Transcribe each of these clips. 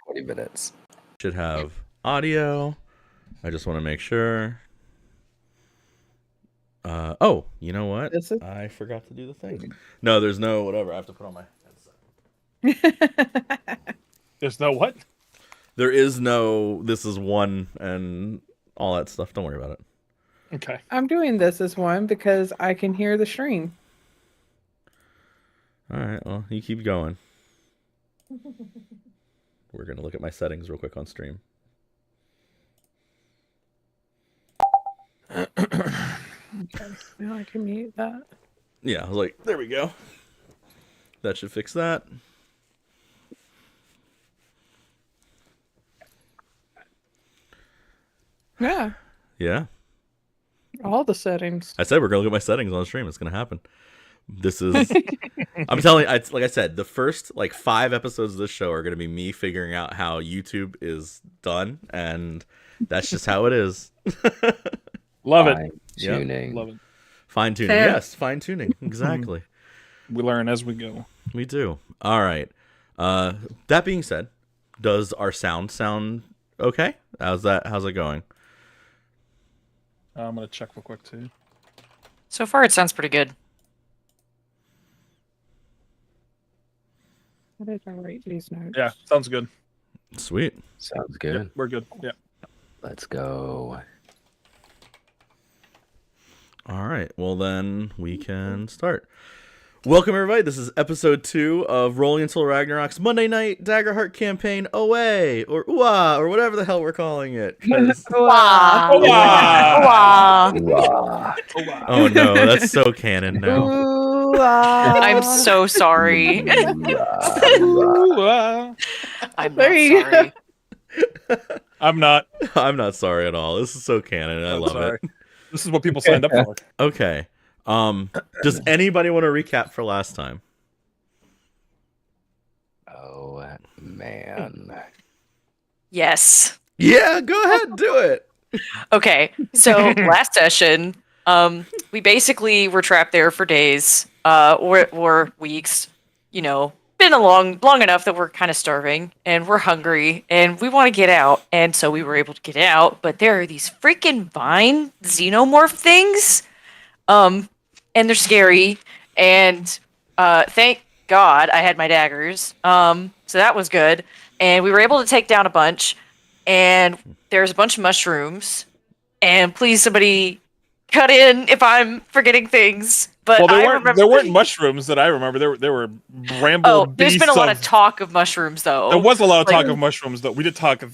20 minutes. Should have audio. I just want to make sure. Oh, you know what? I forgot to do the thing. No, there's no whatever. I have to put on my headset. There's no what? There is no this is one and all that stuff. Don't worry about it. Okay. I'm doing this as one because I can hear the stream. All right, well, you keep going. We're going to look at my settings real quick on stream. Okay, now I can mute that. Yeah, I was like, there we go. That should fix that. Yeah. Yeah. All the settings. I said we're going to look at my settings on stream. It's going to happen. This is... I'm telling you, like I said, the first 5 episodes of this show are going to be me figuring out how YouTube is done, and that's just how it is. Love it. Tuning. Love it. Fine tuning. Yes, fine tuning. Exactly. We learn as we go. We do. All right. That being said, does our sound okay? How's it going? I'm gonna check real quick too. So far, it sounds pretty good. How did I write these notes? Yeah, sounds good. Sweet. Sounds good. Yep, we're good. Yeah. Let's go. All right. Well, then we can start. Welcome, everybody. This is episode 2 of Rolling Until Ragnarok's Monday Night Daggerheart campaign away, or ooh-ah, or whatever the hell we're calling it. 'Cause... Wow. Wow. Oh, no. That's so canon now. I'm so sorry. I'm not sorry. I'm not. I'm not sorry at all. This is so canon. I love it. This is what people signed up for. Okay. Does anybody want to recap for last time? Oh, man. Yes. Yeah, go ahead, do it. Okay, so last session, we basically were trapped there for days, or weeks, been long enough that we're kind of starving, and we're hungry, and we want to get out, and so we were able to get out, but there are these freaking vine xenomorph things, and they're scary, and thank God I had my daggers, so that was good, and we were able to take down a bunch, and there's a bunch of mushrooms, and please somebody cut in if I'm forgetting things. But there weren't mushrooms that I remember. There were bramble. Oh, there's been a lot of talk of mushrooms, though. There was a lot of talk of mushrooms, though. We did talk a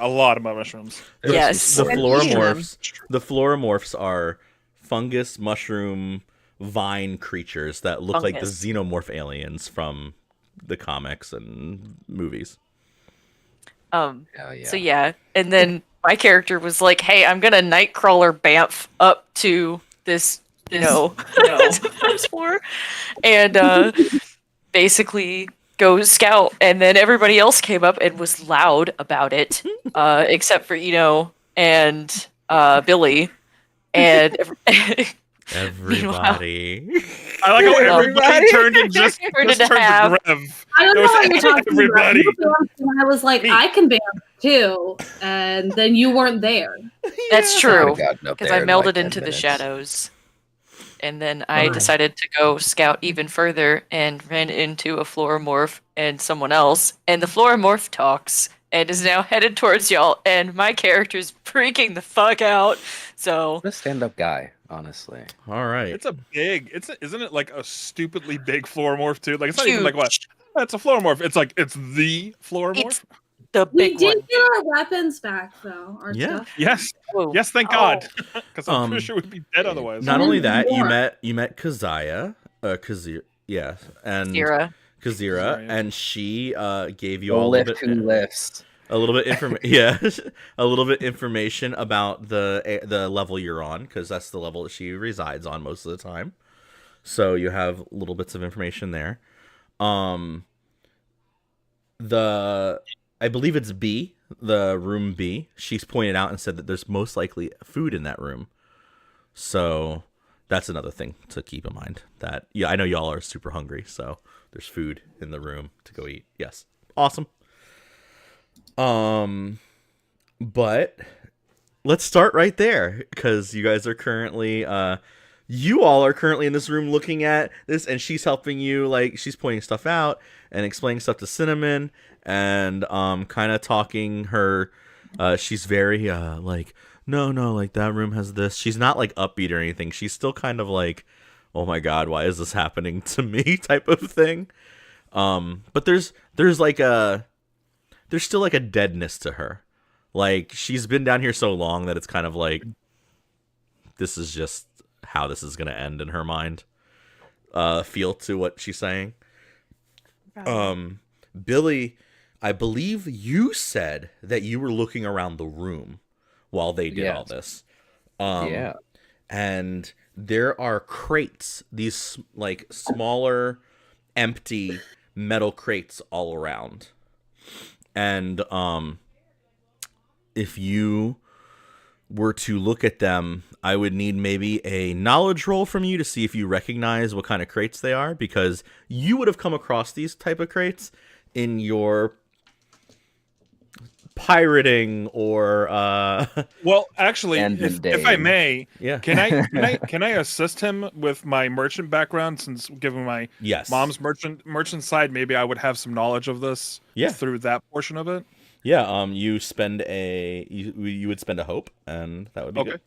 lot about mushrooms. Yes, the floramorphs. The floramorphs are fungus, mushroom, vine creatures that look like the xenomorph aliens from the comics and movies. So yeah, and then my character was like, "Hey, I'm gonna nightcrawler bamf up to this, first floor, and basically go scout." And then everybody else came up and was loud about it, except for and Billy, and everybody. I like how everybody turned and just turned to Rev. I don't know what you're talking about. I was like, I can bam too, and then you weren't there. That's true, because I melded into the shadows. And then I decided to go scout even further and ran into a floramorph and someone else. And the floramorph talks and is now headed towards y'all. And my character's freaking the fuck out. So I'm a stand-up guy, honestly. All right. Isn't it like a stupidly big floramorph too? Like it's not even like what? That's a floramorph. It's like it's the floramorph. It's the We big did one. get our weapons back though. Our stuff. Yes. Whoa. Yes, thank God. Because I'm pretty sure we'd be dead otherwise. Not only that, you met Kazaya, Kazira, and Kazira, and she gave you all a little bit information about the level you're on, because that's the level that she resides on most of the time. So you have little bits of information there. I believe it's B, the room B. She's pointed out and said that there's most likely food in that room. So that's another thing to keep in mind. That I know y'all are super hungry, so there's food in the room to go eat. Yes, awesome. But let's start right there because you guys are currently you all are currently in this room looking at this, and she's helping you, like she's pointing stuff out and explaining stuff to Cinnamon and kind of talking her. She's very like no, like that room has this. She's not like upbeat or anything. She's still kind of like, oh my god, why is this happening to me type of thing. But there's still like a deadness to her. Like she's been down here so long that it's kind of like this is just how this is gonna end in her mind. Feel to what she's saying. Billy, I believe you said that you were looking around the room while they did all this. Yeah. And there are crates, these like smaller, empty metal crates all around. And if you were to look at them, I would need maybe a knowledge roll from you to see if you recognize what kind of crates they are, because you would have come across these type of crates in your pirating or well, actually, And if I may, yeah. can I assist him with my merchant background, since given my Yes. mom's merchant side, maybe I would have some knowledge of this through that portion of it. Yeah, you spend you would spend a hope, and that would be good.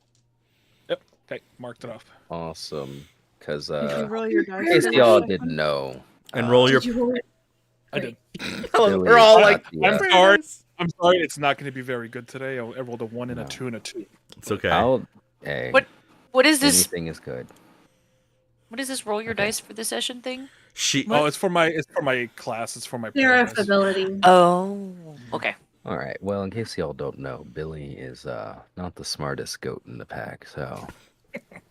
Yep. Okay, marked it off. Awesome. Because Did you roll your dice? in case y'all didn't know, And roll your. Did you roll it? I did. We're all like, I'm sorry. I'm sorry. It's not going to be very good today. I rolled a 1 and a 2 and a 2. It's okay. Hey, What is this? anything is good. What is this? Roll your dice for the session thing? Oh, it's for my class. It's for my Sheriff class. ability. Oh, okay. All right. Well, in case y'all don't know, Billy is not the smartest goat in the pack. So,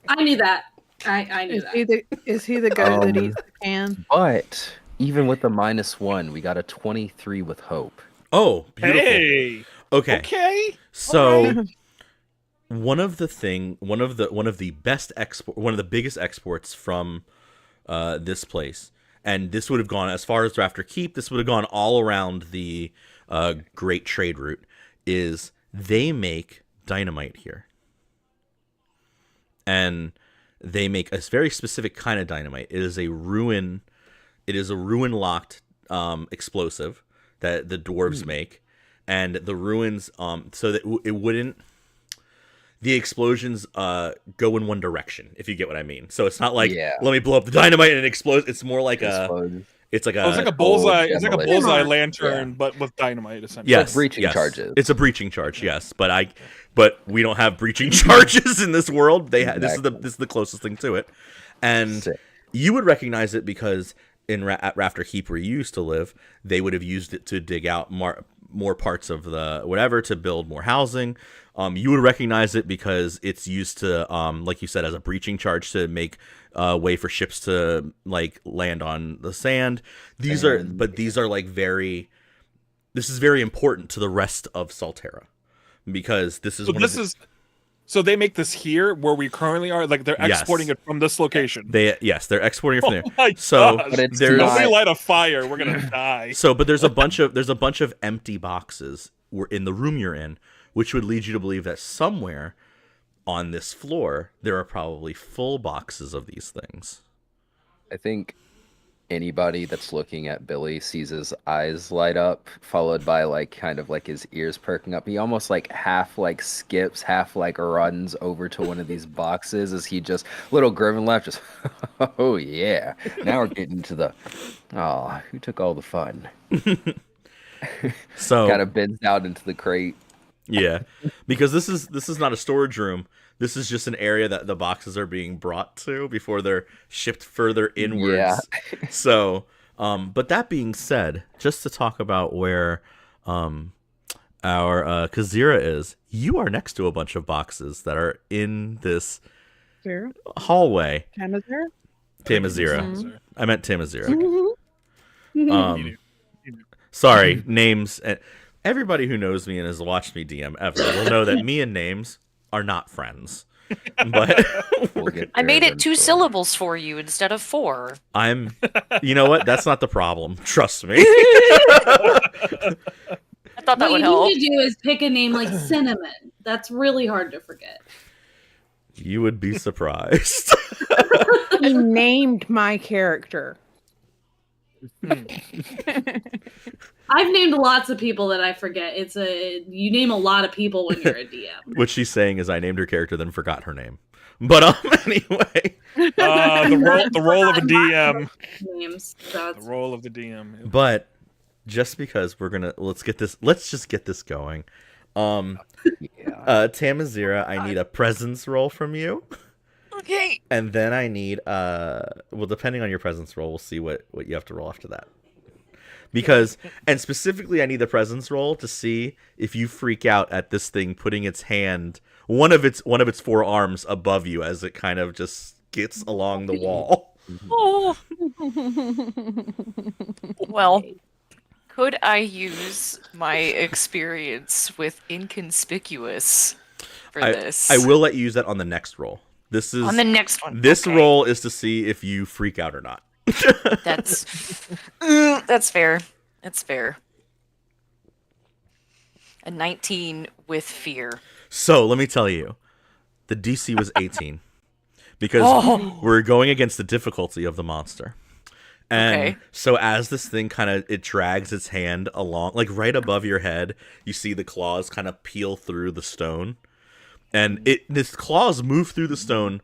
I knew that. I knew that. Is he the goat that Um, eats the can? but even with the -1, we got a 23 with hope. Oh, beautiful. Hey. Okay. Okay. So Alright. one of the biggest exports from this place, and this would have gone as far as Rafter Keep. This would have gone all around the Great Trade Route. Is they make dynamite here, and they make a very specific kind of dynamite. It is a ruin locked explosive that the dwarves make, and the ruins so that it wouldn't. The explosions go in one direction, if you get what I mean. So it's not like let me blow up the dynamite and it explodes. It's more like it's like a bullseye. It's like a demolition. bullseye lantern, but with dynamite essentially. yes, breaching yes. charges. It's a breaching charge, yes. But we don't have breaching charges in this world. This is the closest thing to it, and Sick. you would recognize it because at Rafter Keep, where you used to live, they would have used it to dig out more parts of the whatever to build more housing. You would recognize it because it's used to, like you said, as a breaching charge to make way for ships to like land on the sand. These are like this is very important to the rest of Sal'Terra because this is So they make this here where we currently are. Like they're exporting it from this location. they're exporting it from there. My So gosh. But it's there's Nobody not- light a fire. We're gonna die. So, but there's a bunch of empty boxes in the room you're in, which would lead you to believe that somewhere on this floor there are probably full boxes of these things. I think anybody that's looking at Billy sees his eyes light up, followed by like kind of like his ears perking up. He almost like half like skips, half like runs over to one of these boxes as he just little grim laugh, just oh yeah. Now we're getting to the who took all the fun? So Kind of bends down into the crate. yeah, because this is not a storage room. This is just an area that the boxes are being brought to before they're shipped further inwards. Yeah. So, but that being said, just to talk about where our Kazira is, you are next to a bunch of boxes that are in this Zero? hallway. Tamazera? Tamazira. I meant Tamazira. You Sorry, names. Everybody who knows me and has watched me DM ever will know that me and names are not friends. But We'll get I there made it 2 eventually. syllables for you instead of 4. you know what? That's not the problem. Trust me. I thought that What would you help. need to do is pick a name like Cinnamon. That's really hard to forget. You would be surprised. He named my character. I've named lots of people that I forget. You name a lot of people when you're a DM. What she's saying is I named her character, then forgot her name. But The anyway, role of a DM. Names. The role of the DM. but just because let's just get this going. Tamazira, I need a presence roll from you. Okay. And then I need depending on your presence roll, we'll see what you have to roll after that. And specifically I need the presence roll to see if you freak out at this thing putting its hand, one of its four arms above you as it kind of just gets along the wall. Oh. Well, could I use my experience with inconspicuous for this? I will let you use that on the next roll. This is on the next one. This okay. roll is to see if you freak out or not. That's fair. That's fair. A 19 with fear. So let me tell you, the DC was 18 because we're going against the difficulty of the monster. And so as this thing it drags its hand along, like right above your head, you see the claws kind of peel through the stone. And this claws move through the stone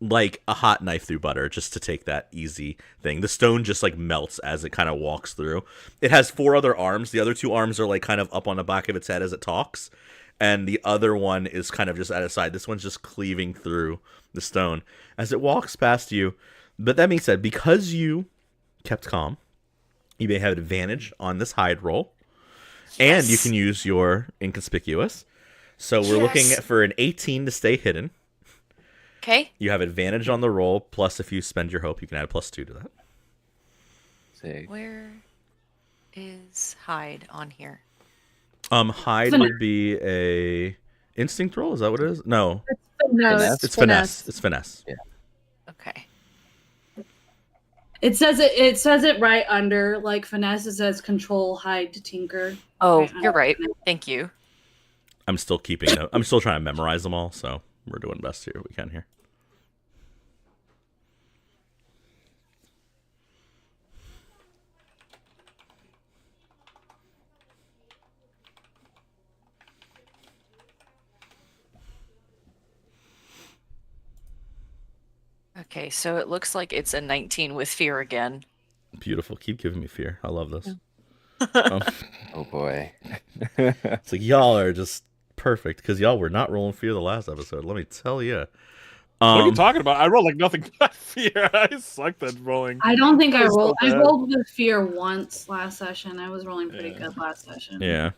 like a hot knife through butter, just to take that easy thing. The stone just like melts as it kind of walks through. It has four other arms. The other two arms are like kind of up on the back of its head as it talks. And the other one is kind of just at its side. This one's just cleaving through the stone as it walks past you. But that being said, because you kept calm, you may have advantage on this hide roll. Yes. And you can use your inconspicuous. So we're looking for an 18 to stay hidden. Okay. You have advantage on the roll, plus if you spend your hope, you can add +2 to that. See. Where is hide on here? Hide would be a instinct roll. Is that what it is? No. It's finesse. It's finesse. Yeah. Okay. It says it right under like finesse. It says control, hide, tinker. Oh, right, you're right. Thank you. I'm still I'm still trying to memorize them all, so we're doing best here. We can here. Okay, so it looks like it's a 19 with fear again. Beautiful. Keep giving me fear. I love this. Oh boy. It's like y'all are just perfect because y'all were not rolling fear the last episode. Let me tell you. What are you talking about? I rolled like nothing but fear. I sucked at rolling. I don't think I rolled. I rolled with fear once last session. I was rolling pretty good last session. Yeah.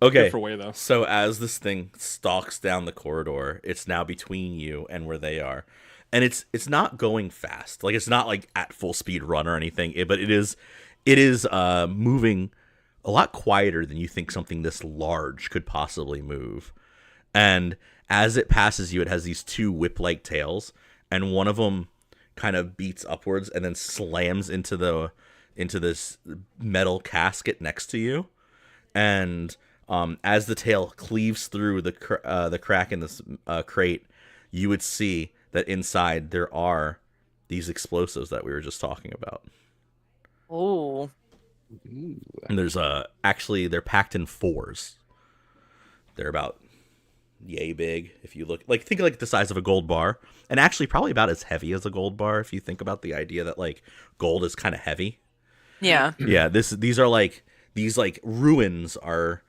Okay. Different way, though. So as this thing stalks down the corridor, it's now between you and where they are. And it's not going fast. Like it's not like at full speed run or anything, but it is moving a lot quieter than you think something this large could possibly move. And as it passes you, it has these two whip-like tails, and one of them kind of beats upwards and then slams into this metal casket next to you. And as the tail cleaves through the crack in this crate, you would see that inside there are these explosives that we were just talking about. Oh. And there's actually they're packed in 4s. They're about yay big if you look, like think like the size of a gold bar, and actually probably about as heavy as a gold bar if you think about the idea that like gold is kind of heavy. Yeah. Yeah, these are like runes are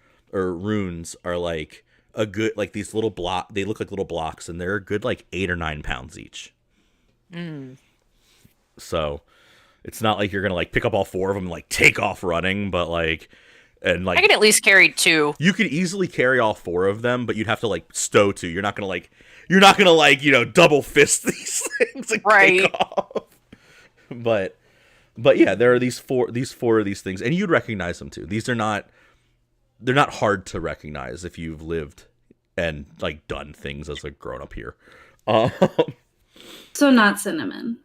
like a good, like these little they look like little blocks, and they're a good like 8 or 9 pounds each. So it's not like you're gonna like pick up all 4 of them and like take off running, but like, and like I can at least carry 2. you could easily carry all 4 of them, but you'd have to like stow 2. You're not gonna like double fist these things and take off. But yeah, there are these four of these things, and you'd recognize them too. They're not hard to recognize if you've lived and like done things as a grown up here. So not Cinnamon.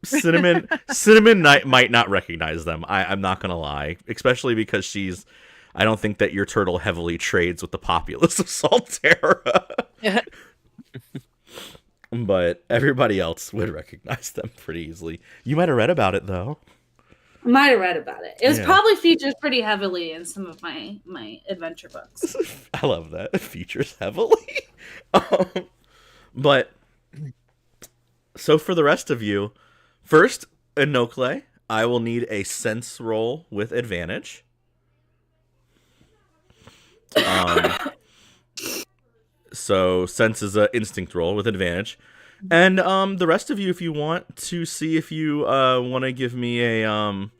Cinnamon might not recognize them. I'm not gonna lie, especially because she's I don't think that your turtle heavily trades with the populace of Sal'Terra. But everybody else would recognize them pretty easily. You might have read about it, though. I might have read about it. It was Yeah. probably featured pretty heavily in some of my adventure books. I love that. It features heavily. But, so for the rest of you, first, Inokle, I will need a sense roll with advantage. So sense is an instinct roll with advantage. And the rest of you, if you want to see if you want to give me an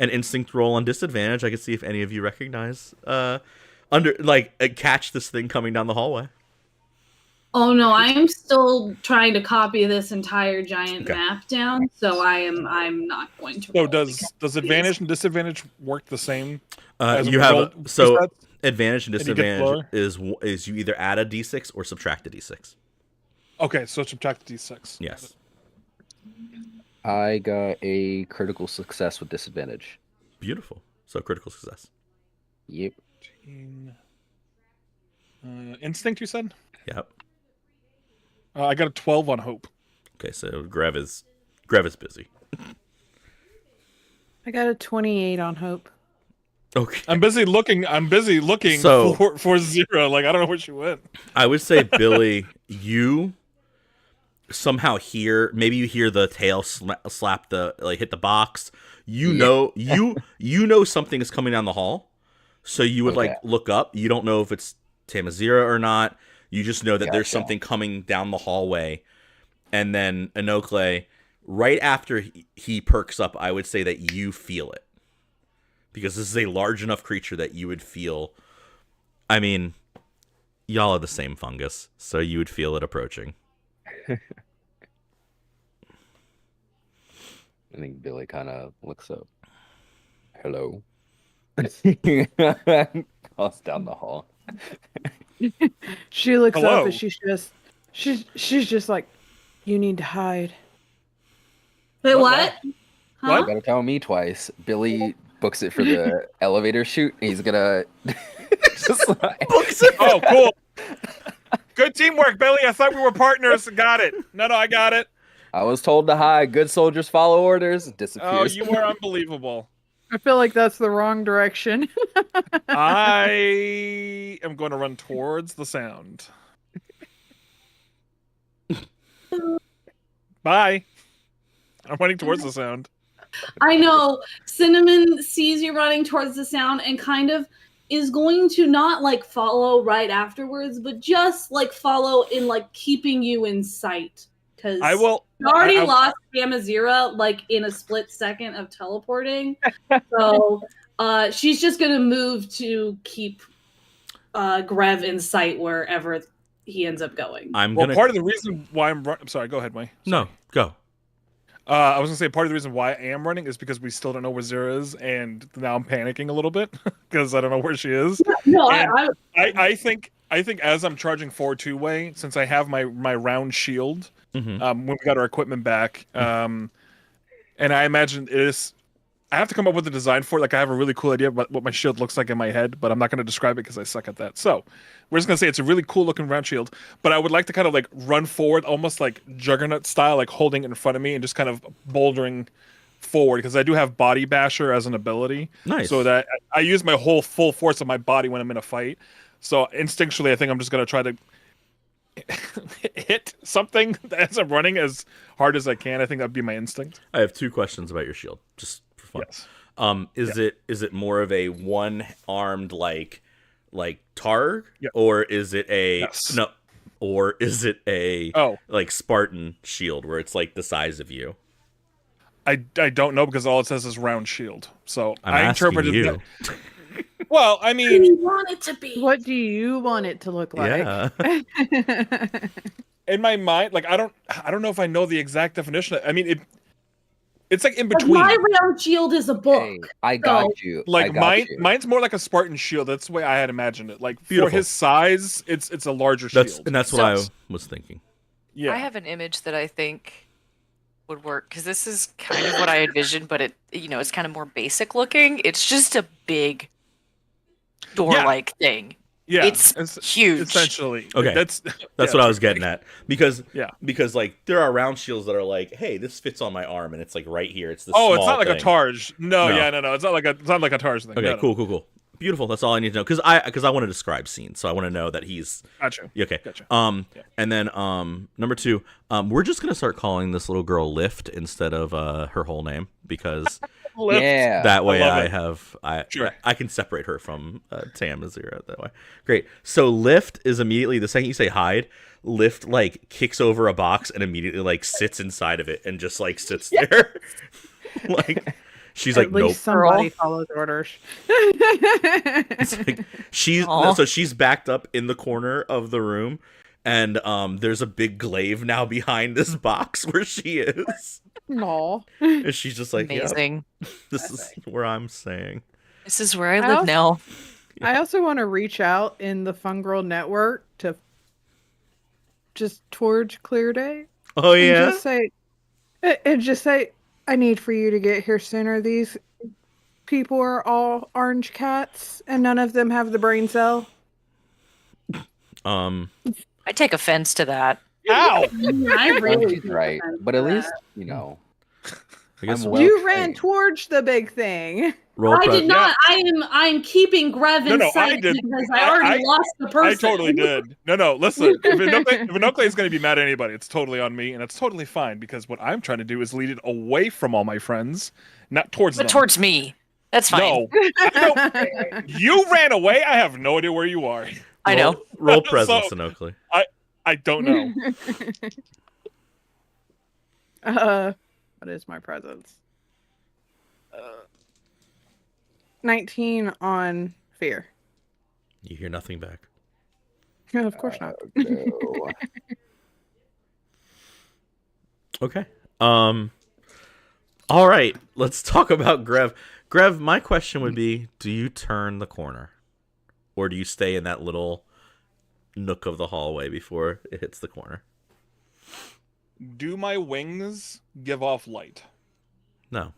instinct roll on disadvantage, I can see if any of you recognize catch this thing coming down the hallway. Oh no, I am still trying to copy this entire giant Okay. map down, so I'm not going to. So roll does advantage and disadvantage work the same? You have advantage and And you get disadvantage is you either add a d6 or subtract a d6. Okay, so subtract d6. Yes. I got a critical success with disadvantage. Beautiful. So critical success. Yep. Instinct, you said? Yep. I got a 12 on hope. Okay, so Grev is busy. I got a 28 on hope. Okay. I'm busy looking So- for zero. Like, I don't know where she went. I would say, Billy, you somehow hear the tail slap hit the box. You know something is coming down the hall. So you would look up. You don't know if it's Tamazira or not. You just know that there's something coming down the hallway. And then Inokle, right after he perks up, I would say that you feel it. Because this is a large enough creature that you would feel. I mean, y'all are the same fungus, so you would feel it approaching. I think Billy kind of looks up. Hello. Calls down the hall. She looks Hello. up and she's just like, you need to hide. Wait, What? what? You Huh? gotta tell me twice. Billy books it for the elevator shoot. And he's gonna just like, Oh, cool. Good teamwork, Billy. I thought we were partners. Got it. No, I got it. I was told to hide. Good soldiers follow orders. Oh, Disappears. you were unbelievable. I feel like that's the wrong direction. I am going to run towards the sound. Bye. I'm running towards the sound. I know. Cinnamon sees you running towards the sound and kind of is going to not like follow right afterwards, but just like follow in like keeping you in sight. Because I will. you already I- lost Gamazira like in a split second of teleporting. So she's just gonna move to keep Grev in sight wherever he ends up going. Well, part of the reason why I'm sorry, go ahead, Mike. No, go. I was gonna say part of the reason why I am running is because we still don't know where Zira is, and now I'm panicking a little bit because I don't know where she is. No, And I think as I'm charging forward two-way, since I have my round shield, when we got our equipment back, and I imagine it is. I have to come up with a design for it. Like I have a really cool idea about what my shield looks like in my head, but I'm not going to describe it because I suck at that. So we're just going to say it's a really cool looking round shield, but I would like to kind of like run forward, almost like Juggernaut style, like holding it in front of me and just kind of bouldering forward because I do have Body Basher as an ability. Nice. So that I use my whole full force of my body when I'm in a fight. So instinctually, I think I'm just going to try to hit something as I'm running as hard as I can. I think that'd be my instinct. I have two questions about your shield, just for fun. Yes. Is it more of a one-armed like Targ, Yep. or is it a Yes. no, or is it a Oh. like Spartan shield where it's like the size of you? I don't know because all it says is round shield. So I'm I asking interpreted you. that. Well, I What do mean, you want it to be? What do you want it to look like? Yeah. in my mind, like I don't know if I know the exact definition. I mean, it's like in Like, between. my round shield is a book. Hey, I got you. I Like got you. mine's more like a Spartan shield. That's the way I had imagined it. Like Beautiful. for his size, it's a larger That's shield. and that's what I was thinking. Yeah. I have an image that I think would work because this is kind of what I envisioned, but it's kind of more basic looking. It's just a big door-like thing. Yeah, It's huge. Essentially. Okay. That's what I was getting at. Because Yeah. like there are round shields that are like, hey, this fits on my arm and it's like right here. It's this Oh, small it's not like thing. a Targe. No, No. yeah, no. It's not like a Targe thing. Okay, No, cool, cool. Beautiful. That's all I need to know. Because I want to describe scenes, so I want to know that he's Gotcha. okay. Gotcha. Yeah. And then number 2, we're just gonna start calling this little girl Lift instead of her whole name because Yeah. that way Sure. I can separate her from Tam Azira that way. Great. So Lift is immediately the second you say hide, Lift like kicks over a box and immediately like sits inside of it and just like sits there. Like she's At like, least nope. somebody follows orders. It's like Aw. so she's backed up in the corner of the room, and there's a big glaive now behind this box where she is, No. and she's just like, yeah, Amazing. this is where I'm staying. This is where I I live also- now. I also want to reach out in the Fun Girl Network to just towards Clear Day. Oh And yeah, just say, I need for you to get here sooner. These people are all orange cats, and none of them have the brain cell. I take offense to that. Ow! I really She's right, but at least I guess I'm well You ran trained. towards the big thing. roll I prep. did not. I'm keeping Grev No, inside I did. because I already lost the person. I totally did. No. Listen, if Inokle is going to be mad at anybody, it's totally on me, and it's totally fine because what I'm trying to do is lead it away from all my friends, not towards But them. towards me. That's fine. No, you ran away. I have no idea where you are. I know. Roll presence So- in Oakley. I don't know. What is my presence? 19 on fear. You hear nothing back. No, of course not. No. Okay. All right. Let's talk about Grev. Grev, my question would be: do you turn the corner, or do you stay in that little nook of the hallway before it hits the corner? Do my wings give off light? No.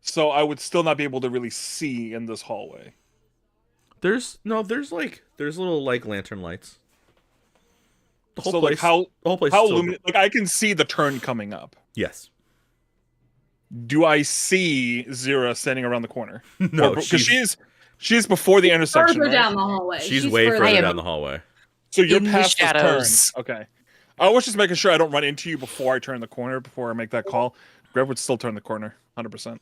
So I would still not be able to really see in this hallway. There's little like lantern lights. The whole So place. like how the whole place. how is still- luminous? Like I can see the turn coming up. Yes. Do I see Zira standing around the corner? No, because she's before the intersection. Further right? down the hallway. she's way further further I am- down the hallway. So you're in the past the turn. shadows. Okay. I was just making sure I don't run into you before I turn the corner, before I make that call. Grev would still turn the corner, 100%.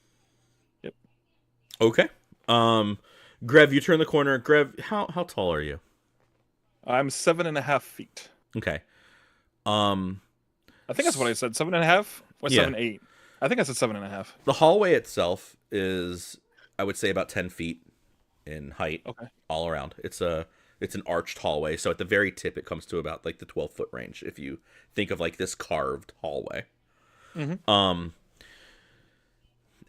Okay. Grev, you turn the corner. Grev, how tall are you? I'm 7.5 feet. Okay. I think that's what I said. 7.5 or Yeah. 7.8. I think I said 7.5. The hallway itself is, I would say, about 10 feet in height. Okay. All around. It's an arched hallway, so at the very tip it comes to about like the 12-foot range if you think of like this carved hallway. Mhm.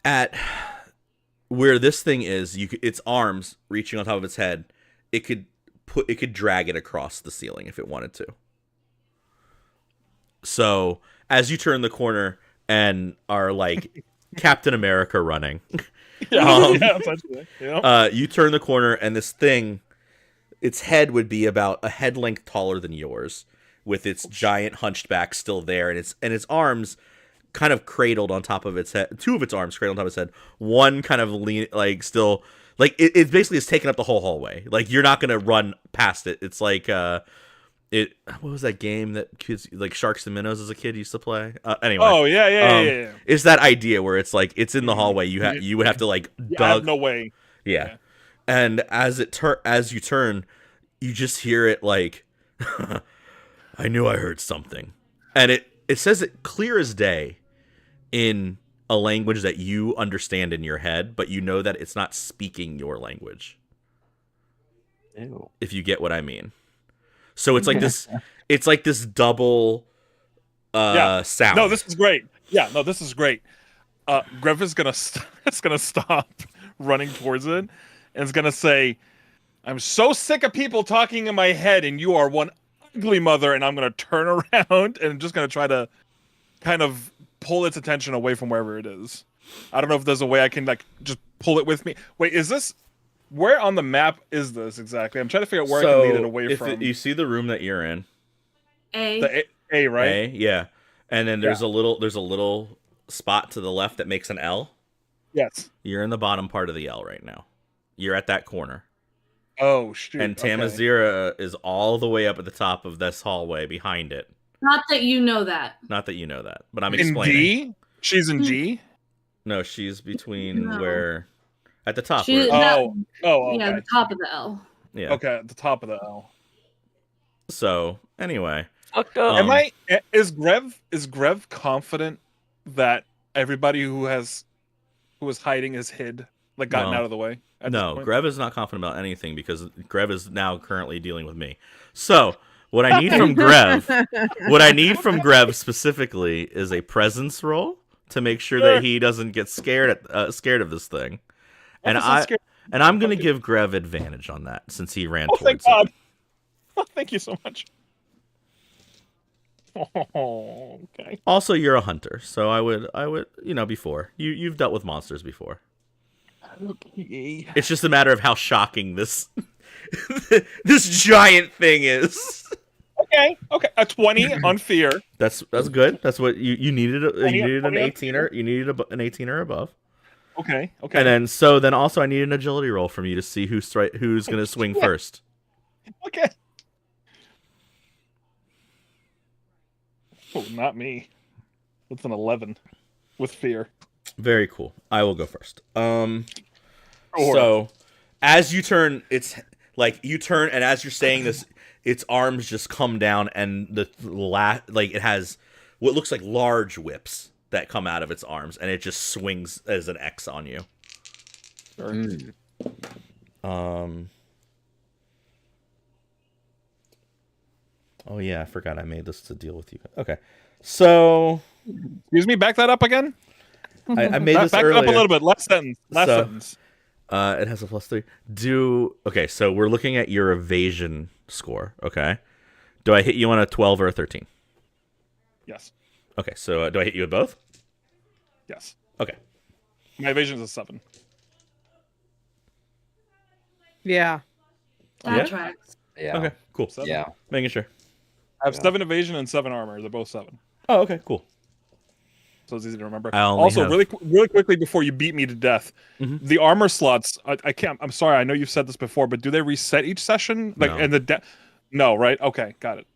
At where this thing is, its arms reaching on top of its head, it could drag it across the ceiling if it wanted to. So as you turn the corner and are like Captain America running, Yeah, yeah, essentially. Yeah. you turn the corner and this thing, its head would be about a head length taller than yours, with its giant hunchback still there, and its arms kind of cradled on top of its head. Two of its arms cradled on top of its head. One kind of lean, like still, like it basically is taking up the whole hallway. Like you're not gonna run past it. It's like what was that game that kids like Sharks and Minnows as a kid used to play? Anyway. Oh yeah. It's that idea where it's like it's in the hallway. You would have to like I have no way. yeah. And as you turn, you just hear it like I knew I heard something. And it says it clear as day in a language that you understand in your head, but you know that it's not speaking your language. Ew. If you get what I mean. So it's like this double sound. No, this is great. Yeah, no, this is great. Grev is gonna stop running towards it, and is gonna say, "I'm so sick of people talking in my head, and you are one ugly mother." And I'm gonna turn around and just gonna try to kind of pull its attention away from wherever it is. I don't know if there's a way I can like just pull it with me. Wait, is this where on the map is this exactly? I'm trying to figure out where I can lead it away from. You see the room that you're in. The A, right? A, yeah. And then there's a little spot to the left that makes an L. Yes. You're in the bottom part of the L right now. You're at that corner. Oh shoot. And Tamazira is all the way up at the top of this hallway behind it. Not that you know that. Not that you know that, but I'm in explaining. D? She's in G? No, she's between where at the top. Okay. Okay. The top of the L. Yeah. Okay, at the top of the L. So anyway, Fucked up. Is Grev confident that everybody who was hiding is hid, like gotten out of the way? No, Grev is not confident about anything because Grev is now currently dealing with me. So what I need from Grev specifically is a presence roll to make sure that he doesn't get scared of this thing. And I'm going to give Grev advantage on that since he ran towards thank God. it. Oh, thank you so much. Oh, okay. Also, you're a hunter, so I would, before you've dealt with monsters before. Okay. It's just a matter of how shocking this this giant thing is. Okay. A 20 on fear. That's good. That's what you needed. You needed an 20 18er. You needed an 18 or above. Okay. And then also I need an agility roll from you to see who's going to swing first. Okay. Oh, not me. It's an 11 with fear. Very cool. I will go first. So as you turn, it's like you turn, and as you're saying this, its arms just come down, and it has what looks like large whips that come out of its arms, and it just swings as an X on you. Sure. Oh yeah, I forgot I made this to deal with you. Okay, so Excuse me, back that up again. I made this back earlier. it up a little bit. Last sentence. Sentence. It has a +3. Okay, so we're looking at your evasion score. Okay, do I hit you on a 12 or a 13? Yes. Okay, so do I hit you at both? Yes. Okay. My evasion is a 7. Yeah. That tracks. Yeah. Okay, cool. 7. Yeah. Making sure. I have 7 evasion and 7 armor. They're both 7. Oh, okay, cool. So it's easy to remember. I only Also, have- really quickly before you beat me to death, the armor slots. I can't. I'm sorry. I know you've said this before, but do they reset each session? Like, No. and no, right? Okay, got it.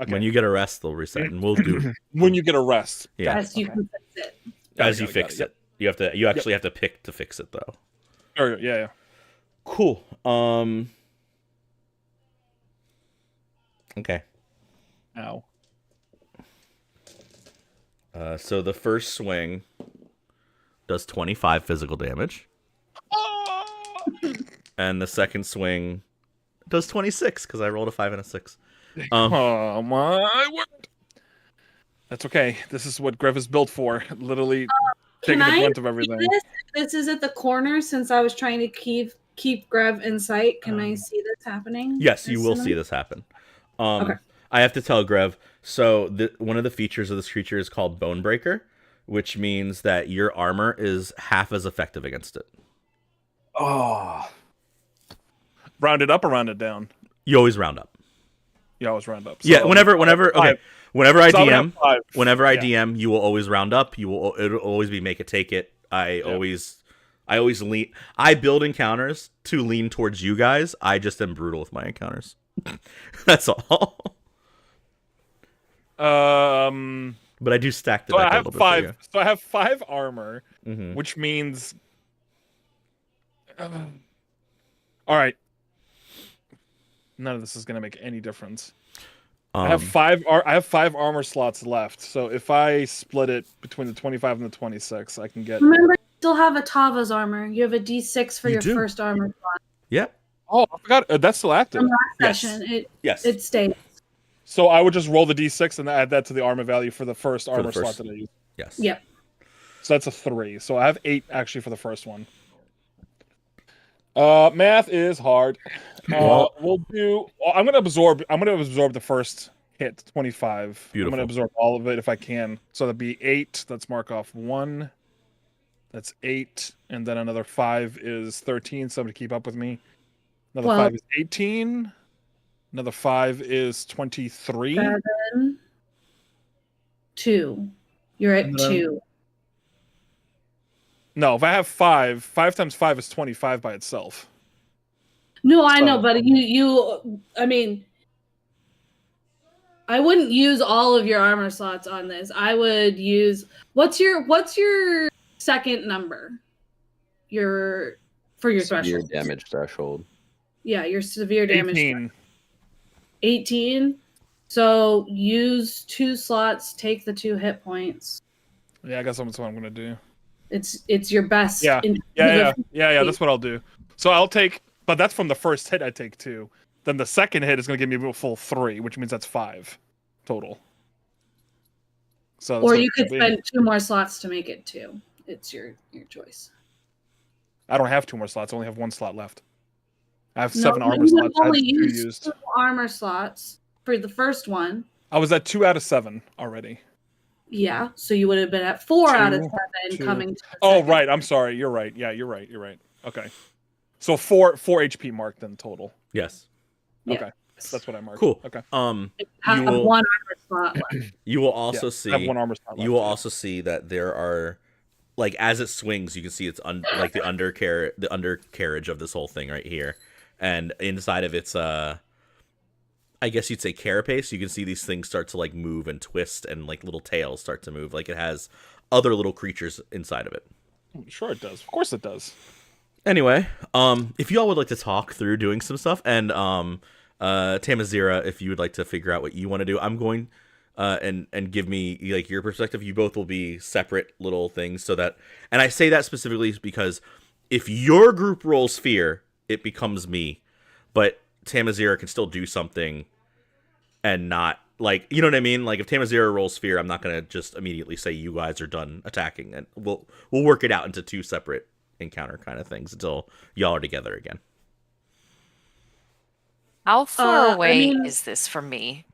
Okay. When you get a rest, they'll reset, and we'll do. When you get a rest. Yeah, Yes, you can fix it. as you fix it. You have to. You actually have to pick to fix it, though. Sure, yeah. Cool. Okay. Ow. So the first swing does 25 physical damage, and the second swing does 26 because I rolled a 5 and a 6. Oh my word! That's okay. This is what Grev is built for. Literally taking the brunt of everything. This is at the corner. Since I was trying to keep Grev in sight, can I see this happening? Yes, you will see this happen. Okay. I have to tell Grev. So one of the features of this creature is called Bone Breaker, which means that your armor is half as effective against it. Oh. Round it up or round it down? You always round up. You always round up. So Yeah, whenever I five. DM, you will always round up. It'll always be make it take it. I always lean. I build encounters to lean towards you guys. I just am brutal with my encounters. That's all. But I do stack the So deck I a have little bit. 5. So I have 5 armor, Mm-hmm. which means. All right. None of this is going to make any difference. I have 5 armor slots left. So if I split it between the 25 and the 26, I can get. Remember, you still have a Tava's armor. You have a D6 for You your do. first armor slot. Yep. Oh, I forgot. That's still active. From last Yes. session, Yes. it stays. So I would just roll the d6 and add that to the armor value for the first the armor first- slot that I use. Yes. Yep. So that's a 3. So I have 8 actually for the first one. Math is hard. We'll do. I'm gonna absorb the first hit, 25. Beautiful. I'm gonna absorb all of it if I can. So that'd be 8. Let's mark off 1, That's 8, and then another 5 is 13. Somebody keep up with me. Another Well- 5 is 18. Another 5 is 23. 7, 2. You're at And then- 2. No, if I have 5 times 5 is 25 by itself. No, I So- know, but I mean, I wouldn't use all of your armor slots on this. I would use what's your second number? Your Severe threshold. damage threshold. Yeah, your severe damage. 18. 18. So use 2 slots, take the 2 hit points. Yeah, I guess that's what I'm gonna do. It's your best. Yeah. in- Yeah. That's what I'll do. So I'll take, but that's from the first hit. I take 2. Then the second hit is gonna give me a full 3, which means that's 5 total. So that's Or what you it's could gonna be. spend 2 more slots to make it 2. It's your choice. I don't have 2 more slots. I only have 1 slot left. I have No, 7 you armor would slots. I have only 2 use used. 2 armor slots for the first one. I was at 2 out of 7 already. Yeah, so you would have been at 4 out of 2, 7 2. coming to the Oh, second. right. I'm sorry. You're right. Yeah, you're right. You're right. Okay. So 4 HP mark then total. Yes. Yeah. Okay. That's what I marked. Cool. Okay. Have you will- 1 armor slot left. You will also I have 1 armor slot left. you will also see that there are, like, as it swings, you can see it's like the undercarriage of this whole thing right here, and inside of its I guess you'd say carapace. You can see these things start to like move and twist, and like little tails start to move. Like it has other little creatures inside of it. Sure it does. Of course it does. Anyway, if y'all would like to talk through doing some stuff, and Tamazira, if you would like to figure out what you want to do, I'm going and give me like your perspective. You both will be separate little things, so that, and I say that specifically because if your group rolls fear, it becomes me, but Tamazira can still do something and not, like, you know what I mean? Like if Tamazira rolls fear, I'm not gonna just immediately say you guys are done attacking, and we'll work it out into 2 separate encounter kind of things until y'all are together again. How far I away mean- is this from me?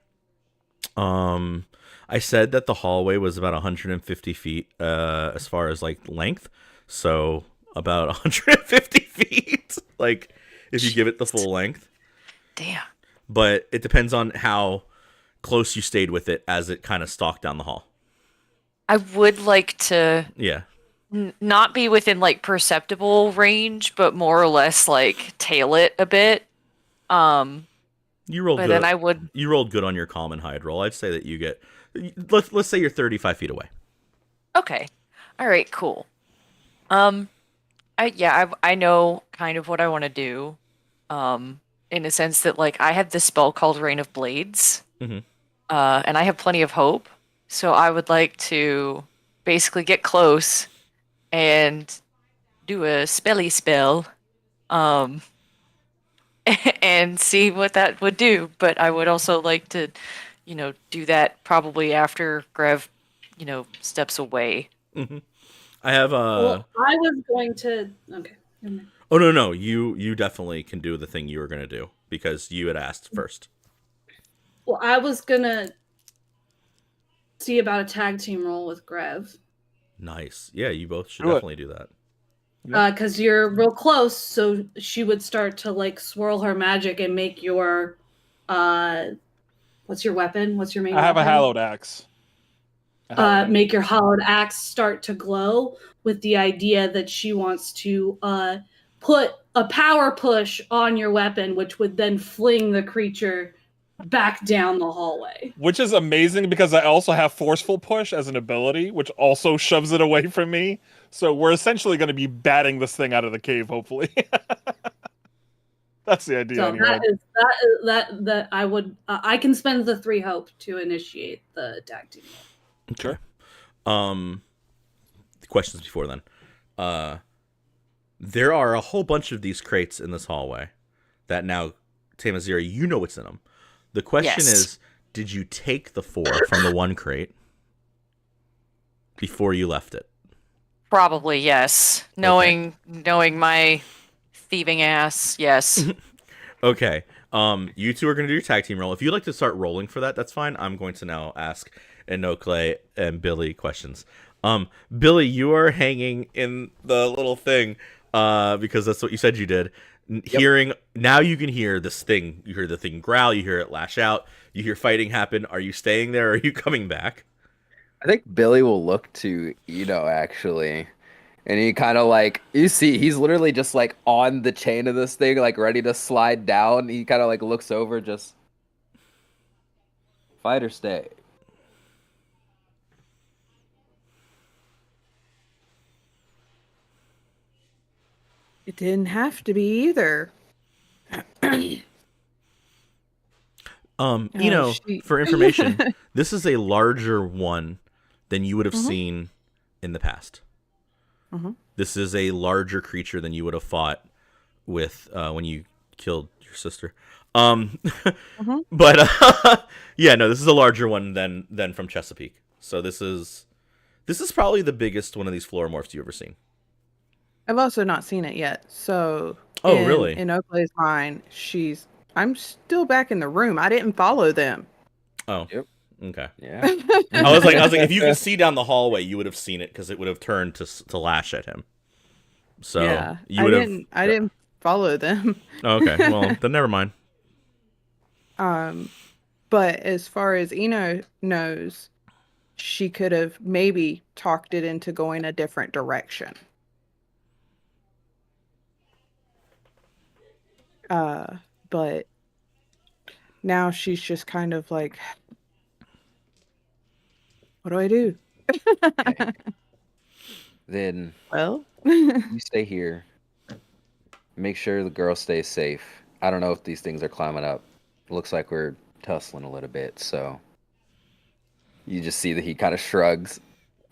I said that the hallway was about 150 feet as far as like length, so about 150 feet, like if you give it the full length. Damn. But it depends on how close you stayed with it as it kind of stalked down the hall. I would like to Yeah. not be within like perceptible range, but more or less like tail it a bit. You rolled But good. then I would. You rolled good on your calm and hide roll. I'd say that you get, let's say you're 35 feet away. Okay. All right. Cool. I know kind of what I want to do. In a sense that like I have this spell called Rain of Blades. Mhm. And I have plenty of hope. So I would like to basically get close and do a spelly spell. And see what that would do. But I would also like to, do that probably after Grev, steps away. I have Well, I was going to. Okay. Never mind. Oh no, you definitely can do the thing you were gonna do because you had asked first. Well, I was gonna see about a tag team role with Grev. Nice. Yeah, you both should Do it. definitely do that. Because you're real close, so she would start to like swirl her magic and make your what's your weapon? What's your main I have a weapon? hallowed axe. A hallowed Make your hollowed axe start to glow with the idea that she wants to put a power push on your weapon, which would then fling the creature back down the hallway. Which is amazing because I also have forceful push as an ability, which also shoves it away from me. So we're essentially going to be batting this thing out of the cave, hopefully. That's the idea. So anyway. that I would I can spend the 3 hope to initiate the tag team. Sure. The questions before then. There are a whole bunch of these crates in this hallway that now, Tamazira, you know what's in them. The question Yes. is, did you take the 4 from the one crate before you left it? Probably yes. Knowing my thieving ass, yes. Okay. You two are going to do your tag team roll. If you'd like to start rolling for that, that's fine. I'm going to now ask Enokle and Billy questions. Billy, you are hanging in the little thing because that's what you said you did. Hearing now, you can hear this thing. You hear the thing growl. You hear it lash out. You hear fighting happen. Are you staying there? Or are you coming back? I think Billy will look to actually. And he kind of like, you see, he's literally just like on the chain of this thing, like ready to slide down. He kind of like looks over, just fight or stay. It didn't have to be either. For information, this is a larger one than you would have seen in the past. This is a larger creature than you would have fought with when you killed your sister. But yeah, no, this is a larger one than from Chesapeake. So this is probably the biggest one of these fluoromorphs you've ever seen. I've also not seen it yet. So really? In Oakley's mind, I'm still back in the room. I didn't follow them. Oh. Yep. Okay. Yeah. I was like, if you could see down the hallway, you would have seen it because it would have turned to lash at him. So yeah, you would have. I didn't follow them. Okay. Well, then never mind. But as far as Eno knows, she could have maybe talked it into going a different direction. But now she's just kind of like, what do I do? Okay. Then Well, you stay here. Make sure the girl stays safe. I don't know if these things are climbing up. It looks like we're tussling a little bit, so you just see that he kind of shrugs.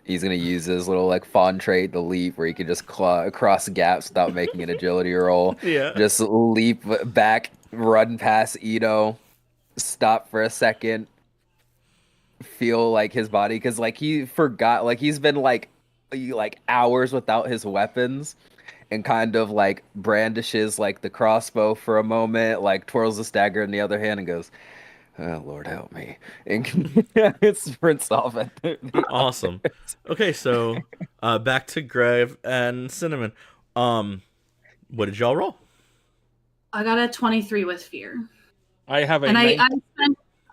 He's gonna use his little like fawn trait, the leap, where he can just claw across gaps without making an agility roll. Yeah. Just leap back, run past Ito, stop for a second, feel like his body, because like he forgot, like he's been like hours without his weapons, and kind of like brandishes like the crossbow for a moment, like twirls the dagger in the other hand, and goes, "Oh, Lord help me," and it sprints off at the Awesome. Okay, so back to Grave and Cinnamon. What did y'all roll? I got a 23 with fear. I have a And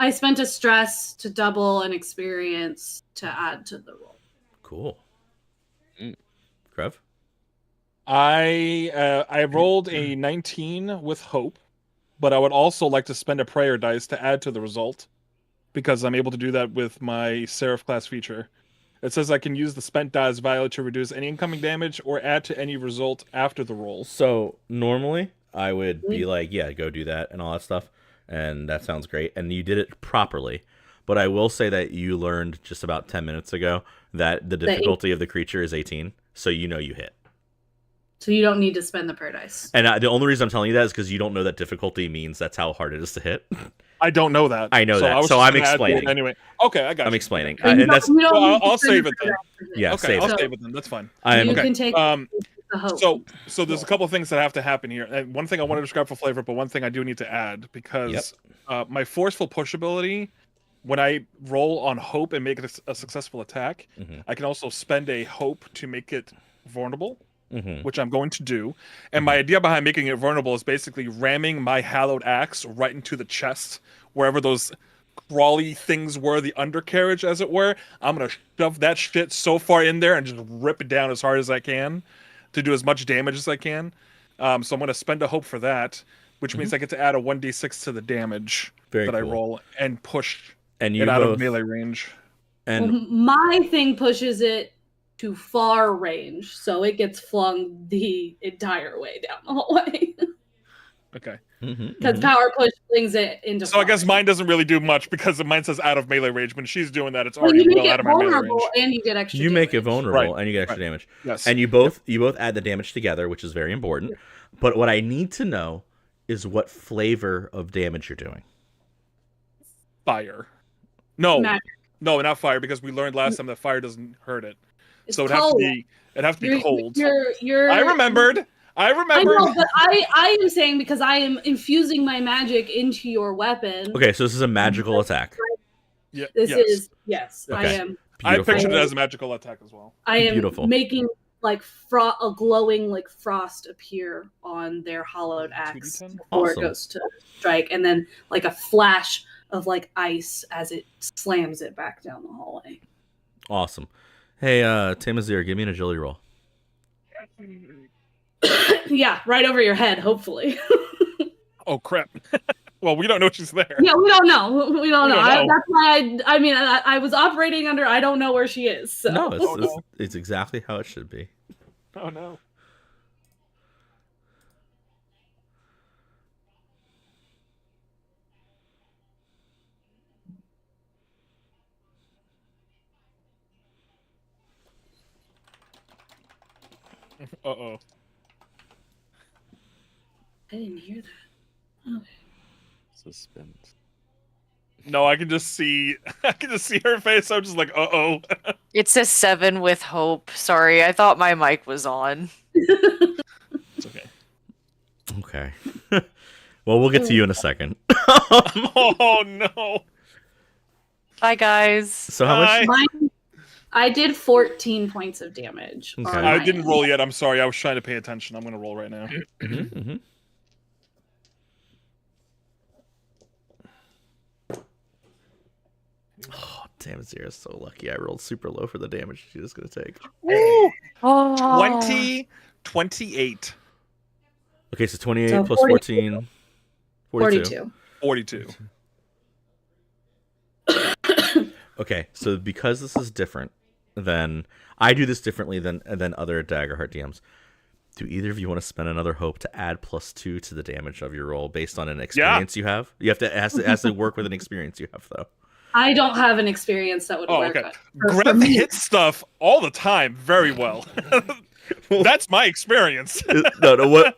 I spent a stress to double an experience to add to the roll. Cool. Grave? I rolled a 19 with hope, but I would also like to spend a prayer dice to add to the result, because I'm able to do that with my Seraph class feature. It says I can use the spent dice value to reduce any incoming damage or add to any result after the roll. So normally I would be like, yeah, go do that and all that stuff, and that sounds great, and you did it properly. But I will say that you learned just about 10 minutes ago that the difficulty of the creature is 18, so you know you hit. So you don't need to spend the prayer dice. And the only reason I'm telling you that is because you don't know that difficulty means that's how hard it is to hit. I don't know that. I know that, so I'm explaining. Anyway, okay, I got. I'm you. explaining, And and that's Well, I'll save it then. yeah. Okay, Save I'll it. save it then. That's fine. You Okay. can take the hope. So there's a couple of things that have to happen here. And one thing I want to describe for flavor, but one thing I do need to add, because my forceful push ability, when I roll on hope and make it a successful attack, I can also spend a hope to make it vulnerable, which I'm going to do. And my idea behind making it vulnerable is basically ramming my hallowed axe right into the chest, wherever those crawly things were, the undercarriage, as it were. I'm going to shove that shit so far in there and just rip it down as hard as I can to do as much damage as I can. So I'm going to spend a hope for that, which means I get to add a 1d6 to the damage I roll and push it out of melee range. And my thing pushes it to far range, so it gets flung the entire way down the hallway. Okay. Because power push flings it into. So I guess mine doesn't really do much because mine says out of melee range. When she's doing that, it's already well out of my melee range. And you get extra. You damage. make it vulnerable, and you get extra damage. Yes. And you both add the damage together, which is very important. But what I need to know is what flavor of damage you're doing. Fire. No, Magic. no, not fire, because we learned last time that fire doesn't hurt it. It's So it'd cold. have to be cold. You're. I remembered. I know, but I am saying because I am infusing my magic into your weapon. Okay, so this is a magical attack. Yeah. This is yes, I Okay. am. I Beautiful. pictured it as a magical attack as well. I am Beautiful. making like a glowing like frost appear on their hollowed axe 2d10? before Awesome. it goes to strike, and then like a flash of like ice as it slams it back down the hallway. Awesome. Hey, Tamazir, give me an agility roll. Yeah, right over your head, hopefully. Oh crap! Well, we don't know she's there. Yeah, we don't know. We don't know. don't know. That's why I was operating under I don't know where she is. So. No, Oh, no. it's exactly how it should be. Oh no. Uh-oh. I didn't hear that. Okay. Suspense. No, I can just see her face. I'm just like, uh-oh. It says 7 with hope. Sorry, I thought my mic was on. It's okay. Okay. Well, we'll get to you in a second. Oh no. Bye, guys. So how much? Hi. Mine, I did 14 points of damage. Okay. on I my didn't end. roll yet. I'm sorry. I was trying to pay attention. I'm gonna roll right now. Mhm, mhm. Oh, Tamazir is so lucky. I rolled super low for the damage she's going to take. Woo! Oh. 28. Okay, so 28 So plus 42. 14. 42. 42. 42. Okay, so because this is different than I do this differently than other Daggerheart DMs. Do either of you want to spend another hope to add +2 to the damage of your roll based on an experience you have? You have to it has to work with an experience you have though. I don't have an experience that would Oh, work. okay. For Greb me. hits stuff all the time very well. That's my experience. No, what?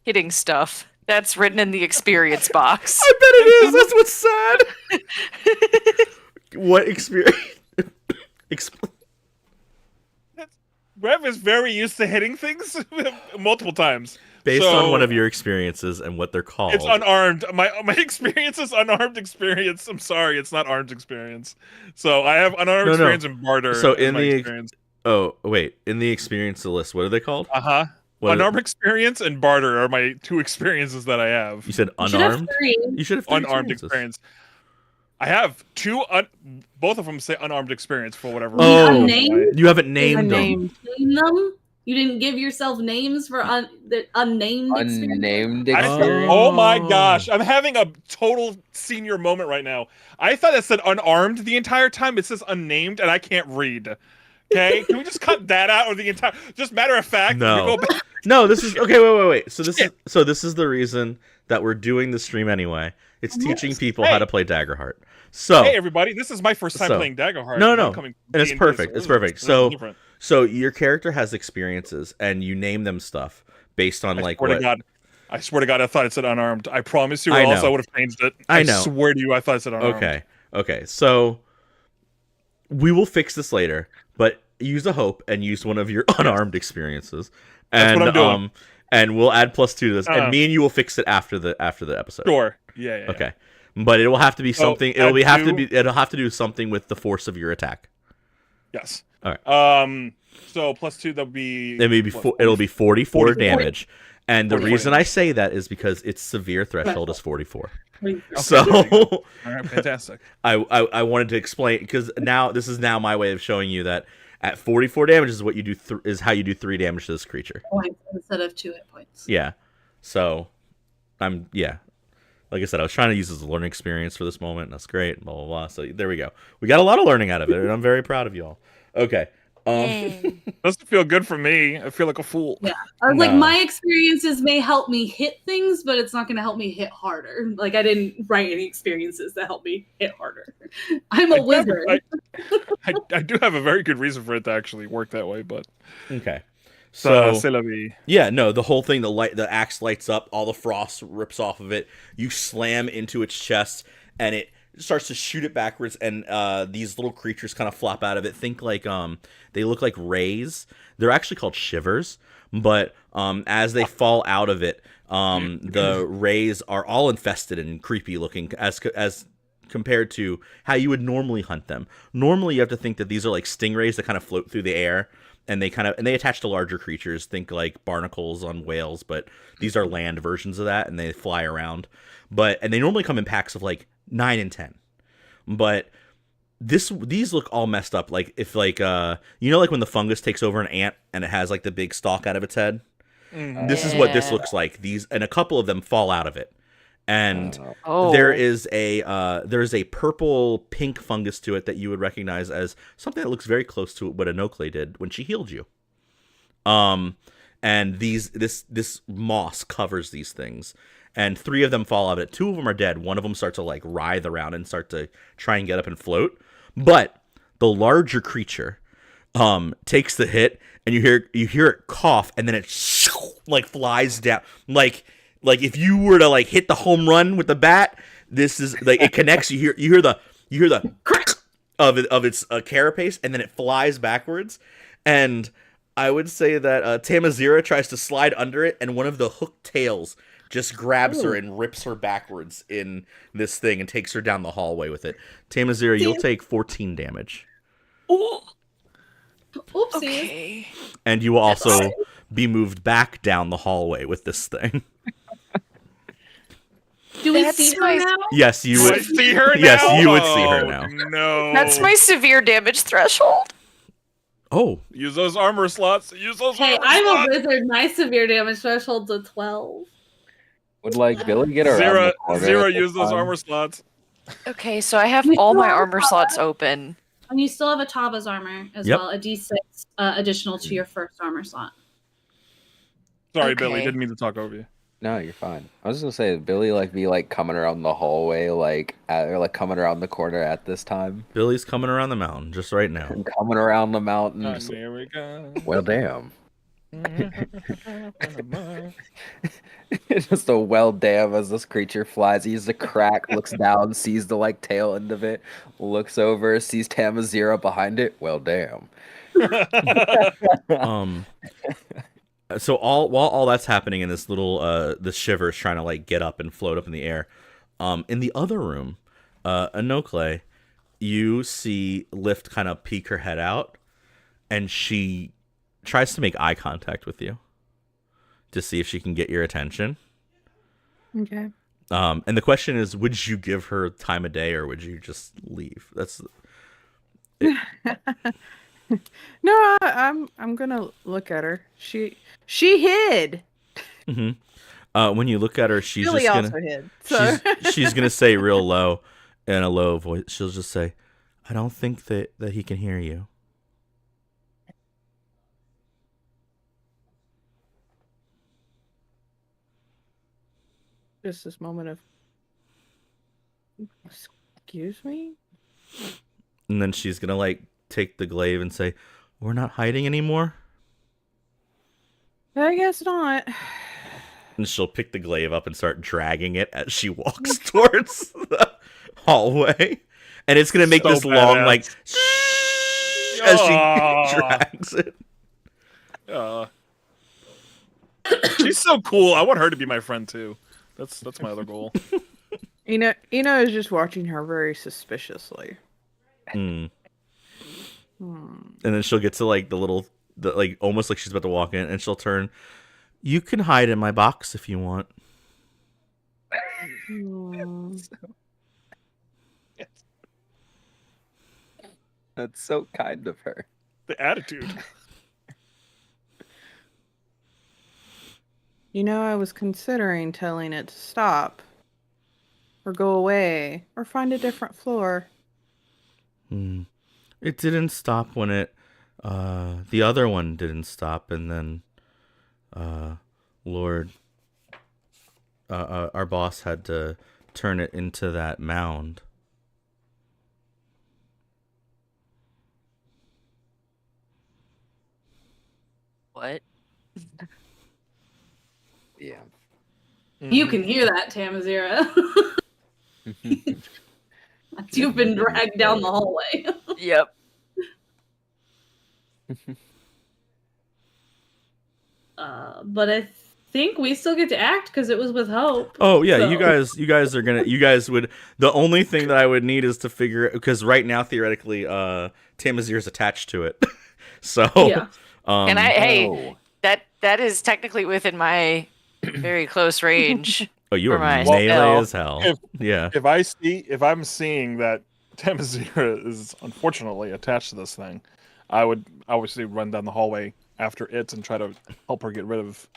Hitting stuff. That's written in the experience box. I bet it is. That's what's sad. What experience? Greb is very used to hitting things multiple times. Based So, on one of your experiences and what they're called. It's unarmed. My experience is unarmed experience. I'm sorry, it's not armed experience. So I have unarmed No. experience and barter. So as in my the experience. Oh, wait. In the experience list, what are they called? What are Unarmed experience and barter are my 2 experiences that I have. You said You should have unarmed? 3. You should have 3 Unarmed experiences. experience. I have 2. Both of them say unarmed experience for whatever. Oh, reason. Unnamed? you haven't named them. Unnamed. Name them? You didn't give yourself names for the unnamed experience? Unnamed I- experience. oh my gosh, I'm having a total senior moment right now. I thought it said unarmed the entire time. It says unnamed, and I can't read. Okay, can we just cut that out, or the entire? Just matter of fact, No. we go back. No, this is okay. Wait. So this is the reason that we're doing the stream anyway. It's teaching people how Hey. to play Daggerheart. So Hey everybody, this is my first time So- playing Daggerheart. No, and no, I'm coming from and it's D&D, perfect, so it's this is- perfect. this is So- different. so your character has experiences, and you name them stuff based on I like swear what. to God, I swear to God, I thought it said unarmed. I promise you, or I else know. I would have changed it. I know. swear to you, I thought it said unarmed. Okay. So we will fix this later, but use a hope and use one of your unarmed experiences, That's and what I'm doing. and we'll add +2 to this, Uh. and me and you will fix it after the episode. Sure. Yeah. Okay. But it will have to be So, something. add It'll have to do something with the force of your attack. Yes. All right. So +2, that'll be. It'll be 44 44. damage. And the 44 reason damage. I say that is because its severe threshold is 44. Okay, So there you go. All right, fantastic. I wanted to explain, because this is now my way of showing you that at 44 damage is what you do is how you do 3 damage to this creature. Points instead of 2 hit points. Yeah. So like I said, I was trying to use this as a learning experience for this moment, and that's great. Blah blah blah. So there we go. We got a lot of learning out of it, and I'm very proud of you all. Okay. Doesn't feel good for me. I feel like a fool. Yeah. I was like, No. my experiences may help me hit things, but it's not going to help me hit harder. Like, I didn't write any experiences that help me hit harder. I'm a wizard. I do have a very good reason for it to actually work that way, but Okay. so So c'est la vie. yeah, no, the whole thing, the axe lights up, all the frost rips off of it. You slam into its chest, and it starts to shoot it backwards, and these little creatures kind of flop out of it. Think like they look like rays. They're actually called shivers, but as they fall out of it, the rays are all infested and creepy looking, as compared to how you would normally hunt them. Normally, you have to think that these are like stingrays that kind of float through the air, and they attach to larger creatures. Think like barnacles on whales, but these are land versions of that, and they fly around. And they normally come in packs of like 9 and 10. But these look all messed up. Like if like like when the fungus takes over an ant and it has like the big stalk out of its head. This is what this looks like. And a couple of them fall out of it. And there is a purple pink fungus to it that you would recognize as something that looks very close to what Anokle did when she healed you. And this moss covers these things, and 3 of them fall out of it. 2 of them are dead. One of them starts to like writhe around and start to try and get up and float. But the larger creature takes the hit, and you hear it cough, and then it like flies down like if you were to like hit the home run with the bat. This is like it connects. You hear the crack of its carapace, and then it flies backwards. And I would say that Tamazira tries to slide under it, and one of the hooked tails just grabs her and rips her backwards in this thing and takes her down the hallway with it. Tamazira, you'll take 14 damage. Ooh. Oopsies. Okay. And you will also be moved back down the hallway with this thing. Do we see her now? Yes, you would see her now. Yes, you would see her now. No, That's my severe damage threshold. Oh, use those armor slots. Use those. Hey, armor I'm a slots. wizard. My severe damage threshold's a 12. Would like Billy get around Zero, the corner zero. at this Use those time? armor slots. Okay, so I have We all still my have armor Tava. slots open. And you still have a Tava's armor as Yep. well, a D6 additional to your first armor slot. Sorry, Okay. Billy. Didn't mean to talk over you. No, you're fine. I was just gonna say, Billy be like coming around the hallway, or like coming around the corner at this time, Billy's coming around the mountain just right now. and coming around the mountain. Just, Here we go. well, damn. Just a well damn as this creature flies. He sees a crack, looks down, sees the like tail end of it, looks over, sees Tamazira behind it. Well, damn. So while all that's happening in this little this shiver is trying to like get up and float up in the air. In the other room, Anokle, you see Lift kind of peek her head out, and she tries to make eye contact with you to see if she can get your attention. Okay. And the question is, would you give her time of day or would you just leave? That's No, I'm gonna look at her. She hid. when you look at her, she's Billy just gonna also hid. So she's gonna say real low in a low voice. She'll just say, "I don't think that he can hear you." just this moment of, excuse me. And then she's gonna like take the glaive and say, "We're not hiding anymore." I guess not. And she'll pick the glaive up and start dragging it as she walks towards the hallway. And it's gonna make So this long badass. like as she drags it. She's so cool. I want her to be my friend too. That's my other goal. Ina is just watching her very suspiciously. And then she'll get to like like almost like she's about to walk in, and she'll turn. You can hide in my box if you want. That's so kind of her. The attitude. I was considering telling it to stop, or go away, or find a different floor. It didn't stop when the other one didn't stop, and then Lord, our boss had to turn it into that mound. What? Yeah. You can hear that, Tamazira. You've been dragged down the hallway. Yep. But think we still get to act because it was with Hope. Oh yeah, So- you guys are gonna. You guys would. The only thing that I would need is to figure, because right now theoretically, Tamazir is attached to it. So Yeah. And hey, Oh. that is technically within my very close range. Oh, you for are my melee spell. as hell. If- Yeah. If I'm seeing that Tamazira is unfortunately attached to this thing, I would obviously run down the hallway after it and try to help her get rid of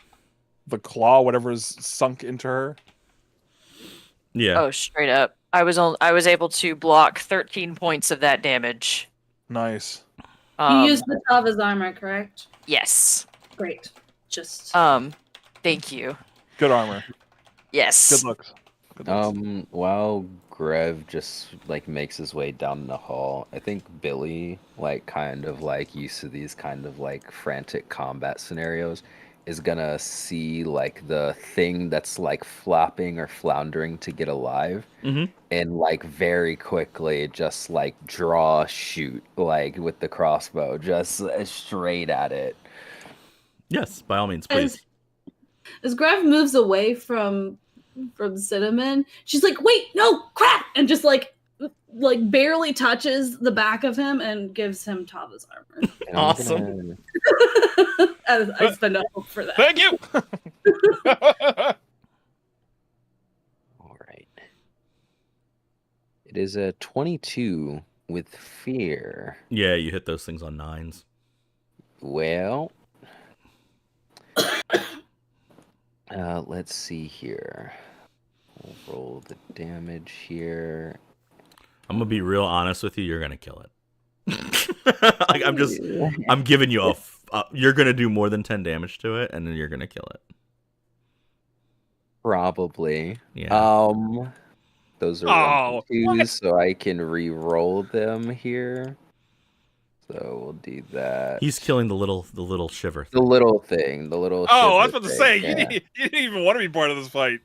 the claw, whatever is sunk into her. Yeah. Oh, straight up. I was able to block 13 points of that damage. Nice. You used the Tava's armor, correct? Yes. Great. Just Thank you. Good armor. Yes. Good looks. Good looks. While Grev just like makes his way down the hall, I think Billy, like kind of like used to these kind of like frantic combat scenarios, is gonna see like the thing that's like flopping or floundering to get alive, and like very quickly just like draw shoot like with the crossbow just straight at it. Yes, by all means, please. As Grav moves away from Cinnamon, she's like, "Wait, no, crap!" and just like barely touches the back of him and gives him Tava's armor. And I'm Awesome. I spend a hope for that. Thank you. All right. It is a 22 with fear. Yeah, you hit those things on 9s. Well, let's see here. We'll roll the damage here. I'm gonna be real honest with you. You're gonna kill it. Like, I'm giving you you're gonna do more than 10 damage to it, and then you're gonna kill it. Probably. Yeah. Those are Oh, 1 2s, so I can re-roll them here. So we'll do that. He's killing the little shiver The thing. little thing, the little. Oh, I was shiver about to thing, say yeah. you didn't even want to be part of this fight.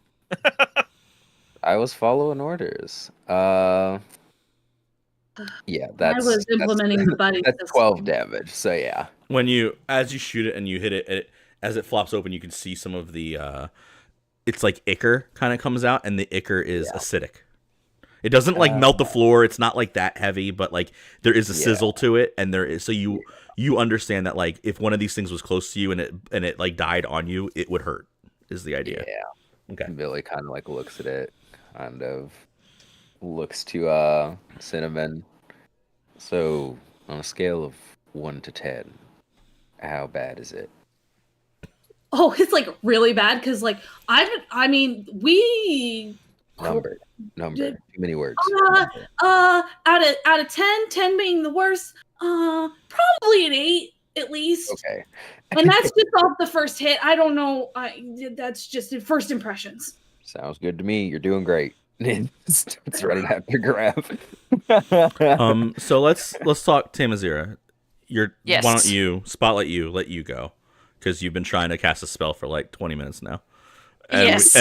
I was following orders. Yeah, I was implementing the buddy that's system. 12 damage. So yeah. As you shoot it and you hit it, as it flops open, you can see some of the it's like ichor kind of comes out, and the ichor is acidic. It doesn't like melt the floor. It's not like that heavy, but like there is a sizzle to it, and there is, so you understand that like if one of these things was close to you and it like died on you, it would hurt. Is the idea? Yeah. Okay. Billy kind of like looks at it, kind of looks to Cinnamon. So on a scale of 1 to 10, how bad is it? Oh, it's like really bad because like I mean we Number. Too many words. out of 10 being the worst, probably an 8 at least. Okay. And that's just off the first hit. I don't know. That's just in first impressions. Sounds good to me. You're doing great. It's running after Grab. So let's talk Tamazira. Yes. Why don't you let you go, because you've been trying to cast a spell for like 20 minutes now. And Yes,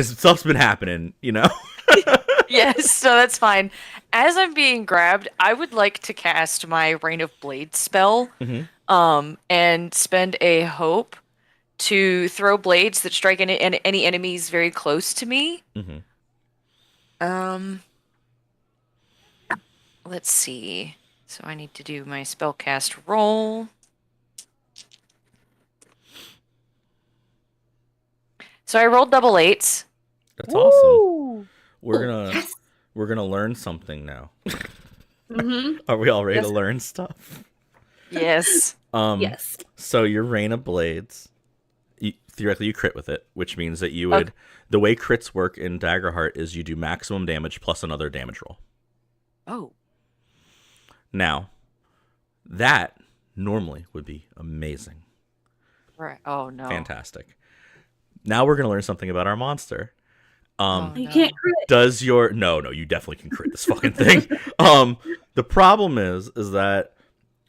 stuff's been happening, you know. Yes, so that's fine. As I'm being grabbed, I would like to cast my Rain of Blades spell, and spend a hope to throw blades that strike any enemies very close to me. Let's see. So I need to do my spellcast roll. So I rolled double 8s. That's awesome. We're gonna learn something now. Are we all ready to learn stuff? Yes. Yes. So your Rain of Blades, theoretically you crit with it, which means that you would. The way crits work in Daggerheart is you do maximum damage plus another damage roll. Oh. Now, that normally would be amazing. Right. Oh no. Fantastic. Now we're gonna learn something about our monster. You can't crit. Does your no, you definitely can crit this fucking thing. The problem is that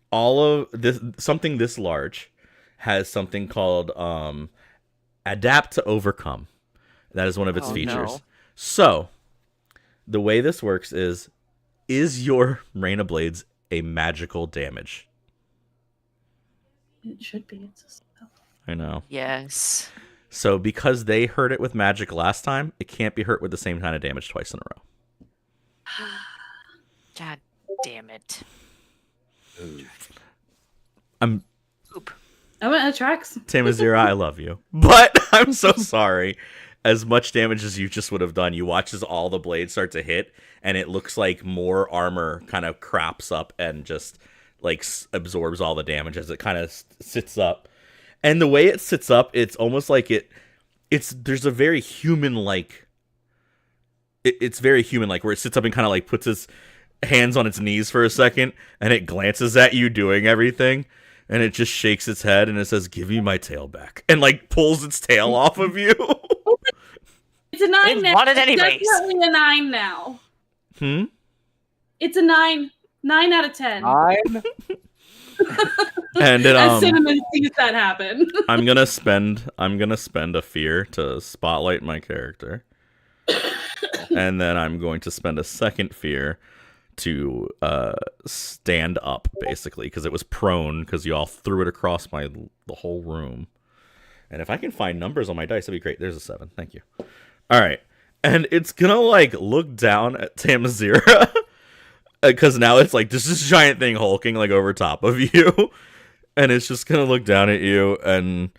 all of this, something this large, has something called adapt to overcome. That is one of its features. No. So the way this works is your Rain of Blades a magical damage? It should be. It's a spell. I know. Yes. So because they hurt it with magic last time, it can't be hurt with the same kind of damage twice in a row. God damn it. I'm Oop. Oh, it tracks. Tamazira, I love you. But I'm so sorry. As much damage as you just would have done, you watch as all the blades start to hit, and it looks like more armor kind of crops up and just like absorbs all the damage as it kind of sits up. And the way it sits up, it's almost like there's a very human like. It's very human like where it sits up and kind of like puts its hands on its knees for a second, and it glances at you doing everything. And it just shakes its head and it says, "Give me my tail back," and like pulls its tail off of you. It's a 9 now. Want it anyways. It's definitely a 9 now. It's a 9. 9 out of 10. 9? And As Cinnamon sees that happen. I'm gonna spend a fear to spotlight my character, and then I'm going to spend a second fear to stand up, basically, because it was prone because you all threw it across the whole room. And if I can find numbers on my dice, that'd be great. There's a 7. Thank you. All right, and it's gonna like look down at Tamazira because now it's like this giant thing hulking like over top of you, and it's just gonna look down at you, and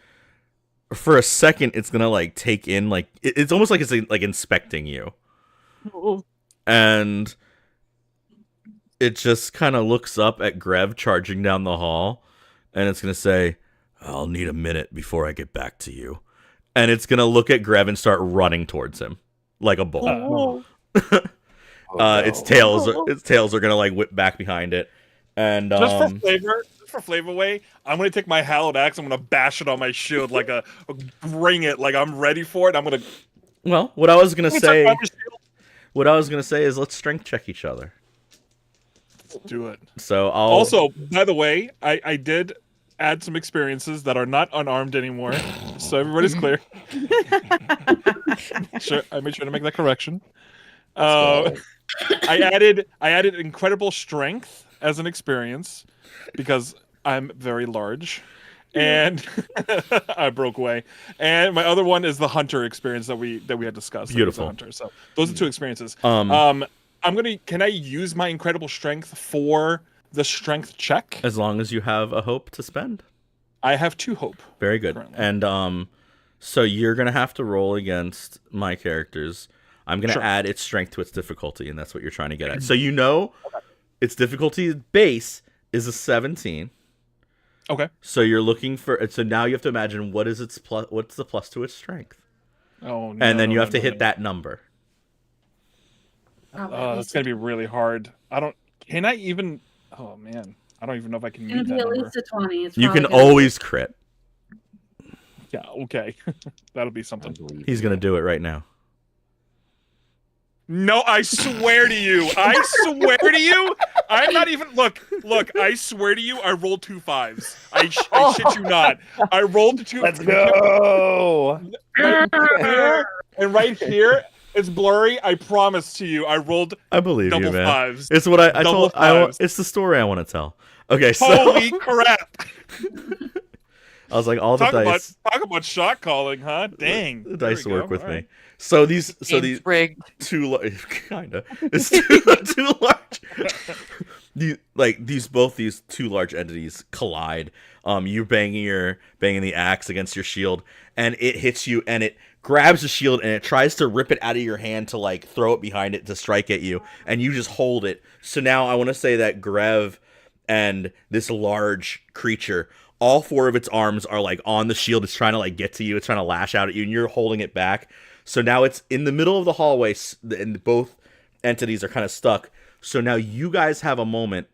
for a second it's gonna like take in like it's almost like it's like inspecting you, and it just kind of looks up at Grev charging down the hall, and it's gonna say, "I'll need a minute before I get back to you." And it's gonna look at Grev and start running towards him like a bull. Its tails are gonna like whip back behind it. And just for flavor way, I'm gonna take my hallowed axe. I'm gonna bash it on my shield like bring it like I'm ready for it. I'm gonna. Well, what I was gonna say is let's strength check each other. Do it. So I'll also, by the way, I did add some experiences that are not unarmed anymore, so everybody's clear. Sure, I made sure to make that correction. I added incredible strength as an experience because I'm very large, and I broke away. And my other one is the hunter experience that we had discussed. Beautiful hunter. So those are 2 experiences. Can I use my incredible strength for the strength check? As long as you have a hope to spend. I have 2 hope. Very good. Currently. And so you're gonna have to roll against my characters. I'm gonna add its strength to its difficulty, and that's what you're trying to get at. So its difficulty base is a 17. Okay. So you're looking for. So now you have to imagine what's the plus to its strength. Oh no. And then you have to hit that number. That's gonna be really hard. Can I even? Oh man, I don't even know if I can meet It's that gonna be number. at least a 20. You can always crit. Yeah. Okay. That'll be something. He's gonna do it right now. No, I swear to you. I swear to you. I'm not even. Look. I swear to you. I rolled 2 5s. I shit you not. I rolled 2. Let's go. And right here, it's blurry. I promise to you. I rolled. I believe double you, man. 5s. It's what I Double told. 5s. It's the story I want to tell. Okay, so Holy crap! I was like, all the dice. Talk about shot calling, huh? Dang. The dice work with All me. right. So these rigged. two kinda. It's too large. These 2 large entities collide. You're banging the axe against your shield, and it hits you, and it grabs the shield, and it tries to rip it out of your hand to like throw it behind it to strike at you, and you just hold it. So now I want to say that Grev and this large creature, all 4 of its arms are like on the shield. It's trying to like get to you. It's trying to lash out at you, and you're holding it back. So now it's in the middle of the hallway, and both entities are kind of stuck. So now you guys have a moment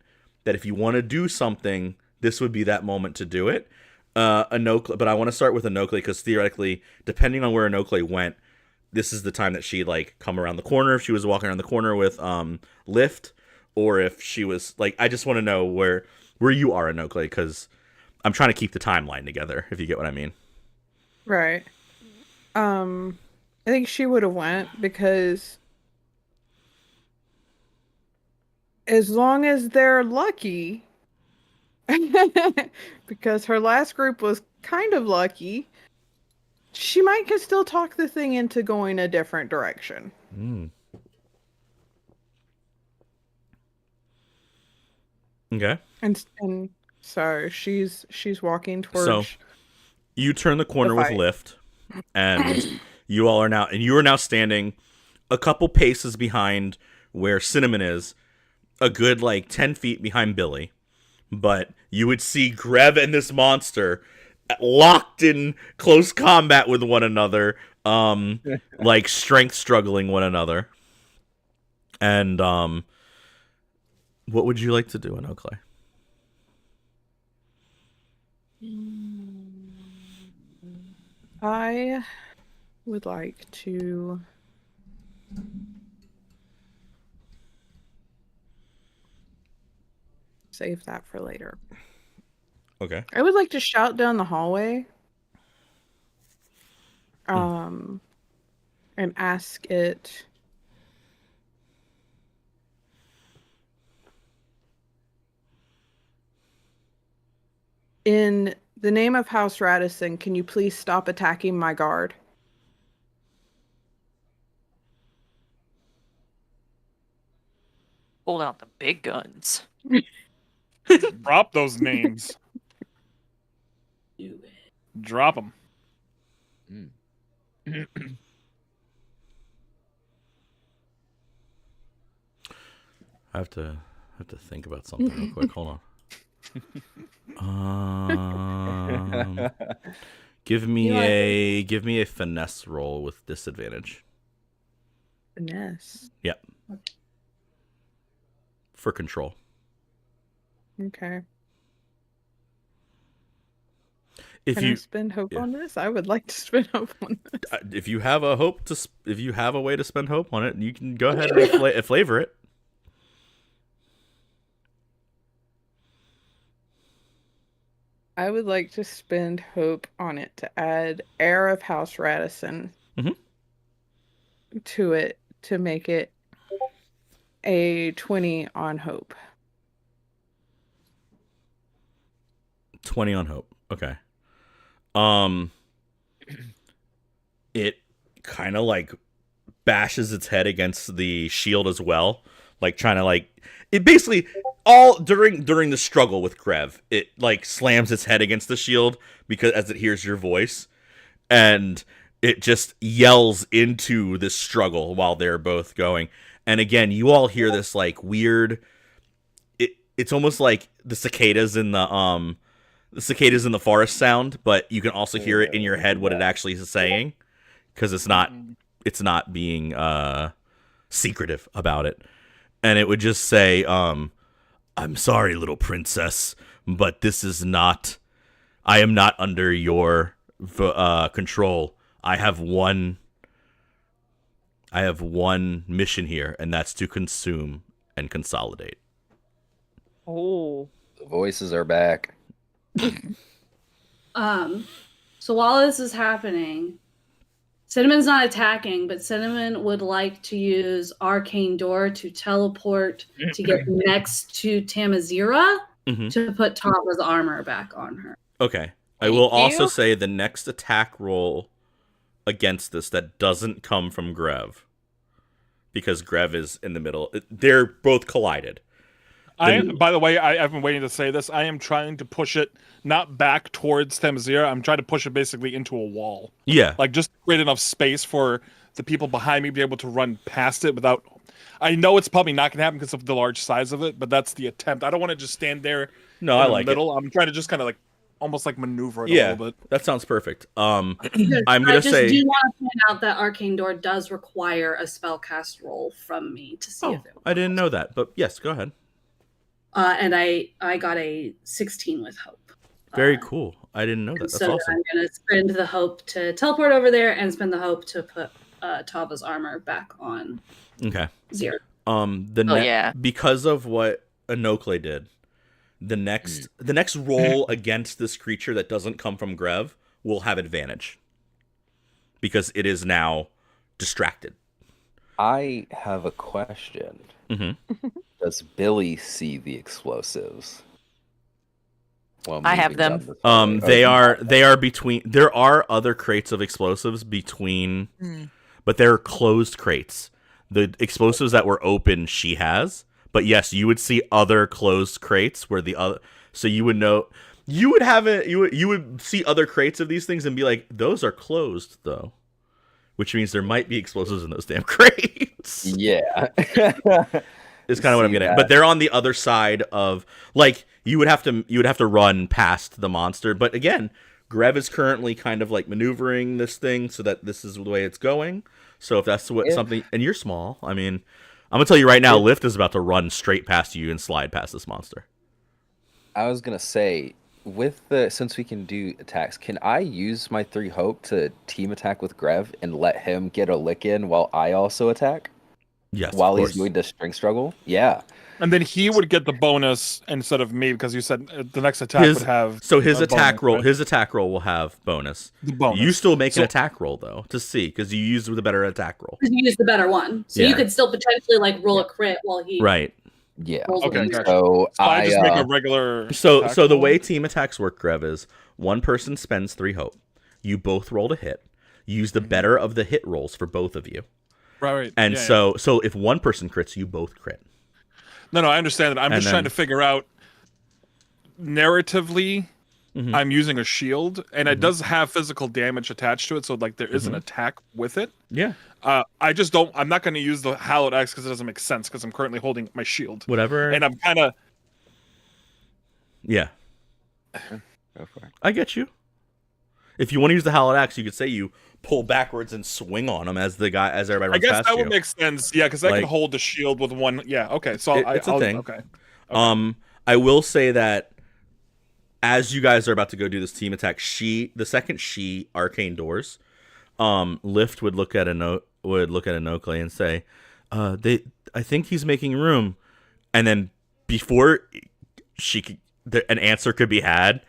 that if you want to do something, this would be that moment to do it. But I want to start with Anokle because theoretically, depending on where Anokle went, this is the time that she'd like come around the corner. If she was walking around the corner with Lift, or if she was like, I just want to know where you are, Anokle, because I'm trying to keep the timeline together. If you get what I mean. Right. I think she would have went because as long as they're lucky, because her last group was kind of lucky, She might could still talk the thing into going a different direction. Okay. And so she's walking So towards you turn the corner with fight. Lift, and you are now standing a couple paces behind where Cinnamon is, a good like 10 feet behind Billy. But you would see Grev and this monster locked in close combat with one another, like strength struggling one another. And what would you like to do in Oakley? I would like to save that for later. Okay. I would like to shout down the hallway. And ask it in the name of House Radisson, can you please stop attacking my guard? Hold out the big guns. Drop those names. Do it. Drop them. I have to think about something real quick. Hold on. Give me a finesse roll with disadvantage. Finesse. Yep. For control. Okay. If Can you I spend hope on this? I would like to spend hope on this. if you have a way to spend hope on it, you can go ahead and flavor it. I would like to spend hope on it to add Heir of House Radisson to it to make it a 20 on hope. 20 on hope. Okay. It kind of like bashes its head against the shield as well, like trying to like it basically all during the struggle with Grev, it like slams its head against the shield because as it hears your voice, and it just yells into this struggle while they're both going. And again, you all hear this like weird. It's almost like the cicadas in the forest sound, but you can also hear it in your head what it actually is saying, because it's not being secretive about it. And it would just say, I'm sorry, little princess, but this is not. I am not under your control. I have one mission here, and that's to consume and consolidate. Oh. The voices are back. So while this is happening, Cinnamon's not attacking, but Cinnamon would like to use Arcane Door to teleport to get next to Tamazira to put Tava's armor back on her. Okay. I will also say the next attack roll against this that doesn't come from Grev, because Grev is in the middle. They're both collided. By the way, I've been waiting to say this. I am trying to push it not back towards Themyscira. I'm trying to push it basically into a wall. Yeah. Like just create enough space for the people behind me to be able to run past it without. I know it's probably not going to happen because of the large size of it, but that's the attempt. I don't want to just stand there in the middle. I'm trying to just kind of like almost like maneuver it a little bit. That sounds perfect. I'm I gonna just do want to point out that Arcane Door does require a spellcast roll from me to see if it works. I didn't know that, but yes, go ahead. And I got a 16 with hope. Very cool. I didn't know that. That's so awesome. I'm going to spend the hope to teleport over there and spend the hope to put Tava's armor back on. Okay. Zero. Because of what Anokle did, the next roll against this creature that doesn't come from Grev will have advantage, because it is now distracted. I have a question. Does Billy see the explosives? Well, I have moving them. down this hallway. They are between. There are other crates of explosives between, but they're closed crates. The explosives that were open, she has. But yes, you would see other closed crates where the other. So you would know. You would have it. You would see other crates of these things and be like, those are closed though, which means there might be explosives in those damn crates. Yeah. Is kind of what I'm getting at. But they're on the other side of, like, you would have to run past the monster. But again, Grev is currently kind of like maneuvering this thing so that this is the way it's going. So if that's something, and you're small, I mean, I'm gonna tell you right now, Lift is about to run straight past you and slide past this monster. I was gonna say, since we can do attacks, can I use my 3 hope to team attack with Grev and let him get a lick in while I also attack? Yes, while he's doing the strength struggle. Yeah. And then he would get the bonus instead of me because you said the next attack would have. So his attack bonus, roll, right? his attack roll will have bonus. The bonus. You still make an attack roll though to see because you use the better attack roll. You use the better one, so you could still potentially like roll a crit while he. Right. Yeah. Okay. Gotcha. So I just make a regular. So the way team attacks work, Grev, is one person spends 3 hope. You both roll to hit. Use the better of the hit rolls for both of you. Right. And so if one person crits, you both crit. No, I understand that. I'm just trying to figure out narratively. I'm using a shield, and it does have physical damage attached to it, so like there is an attack with it. Yeah. I just don't. I'm not going to use the Hallowed Axe because it doesn't make sense because I'm currently holding my shield. Whatever. And I'm kind of. Yeah. Go for it. I get you. If you want to use the Hallowed Axe, you could say you pull backwards and swing on him as everybody runs past you. I guess that would make sense. Yeah, because I can hold the shield with one. Yeah. Okay. So it's a thing. Okay. I will say that as you guys are about to go do this team attack, the second arcane doors, Lift would look at Inocle and say, I think he's making room, and then before an answer could be had,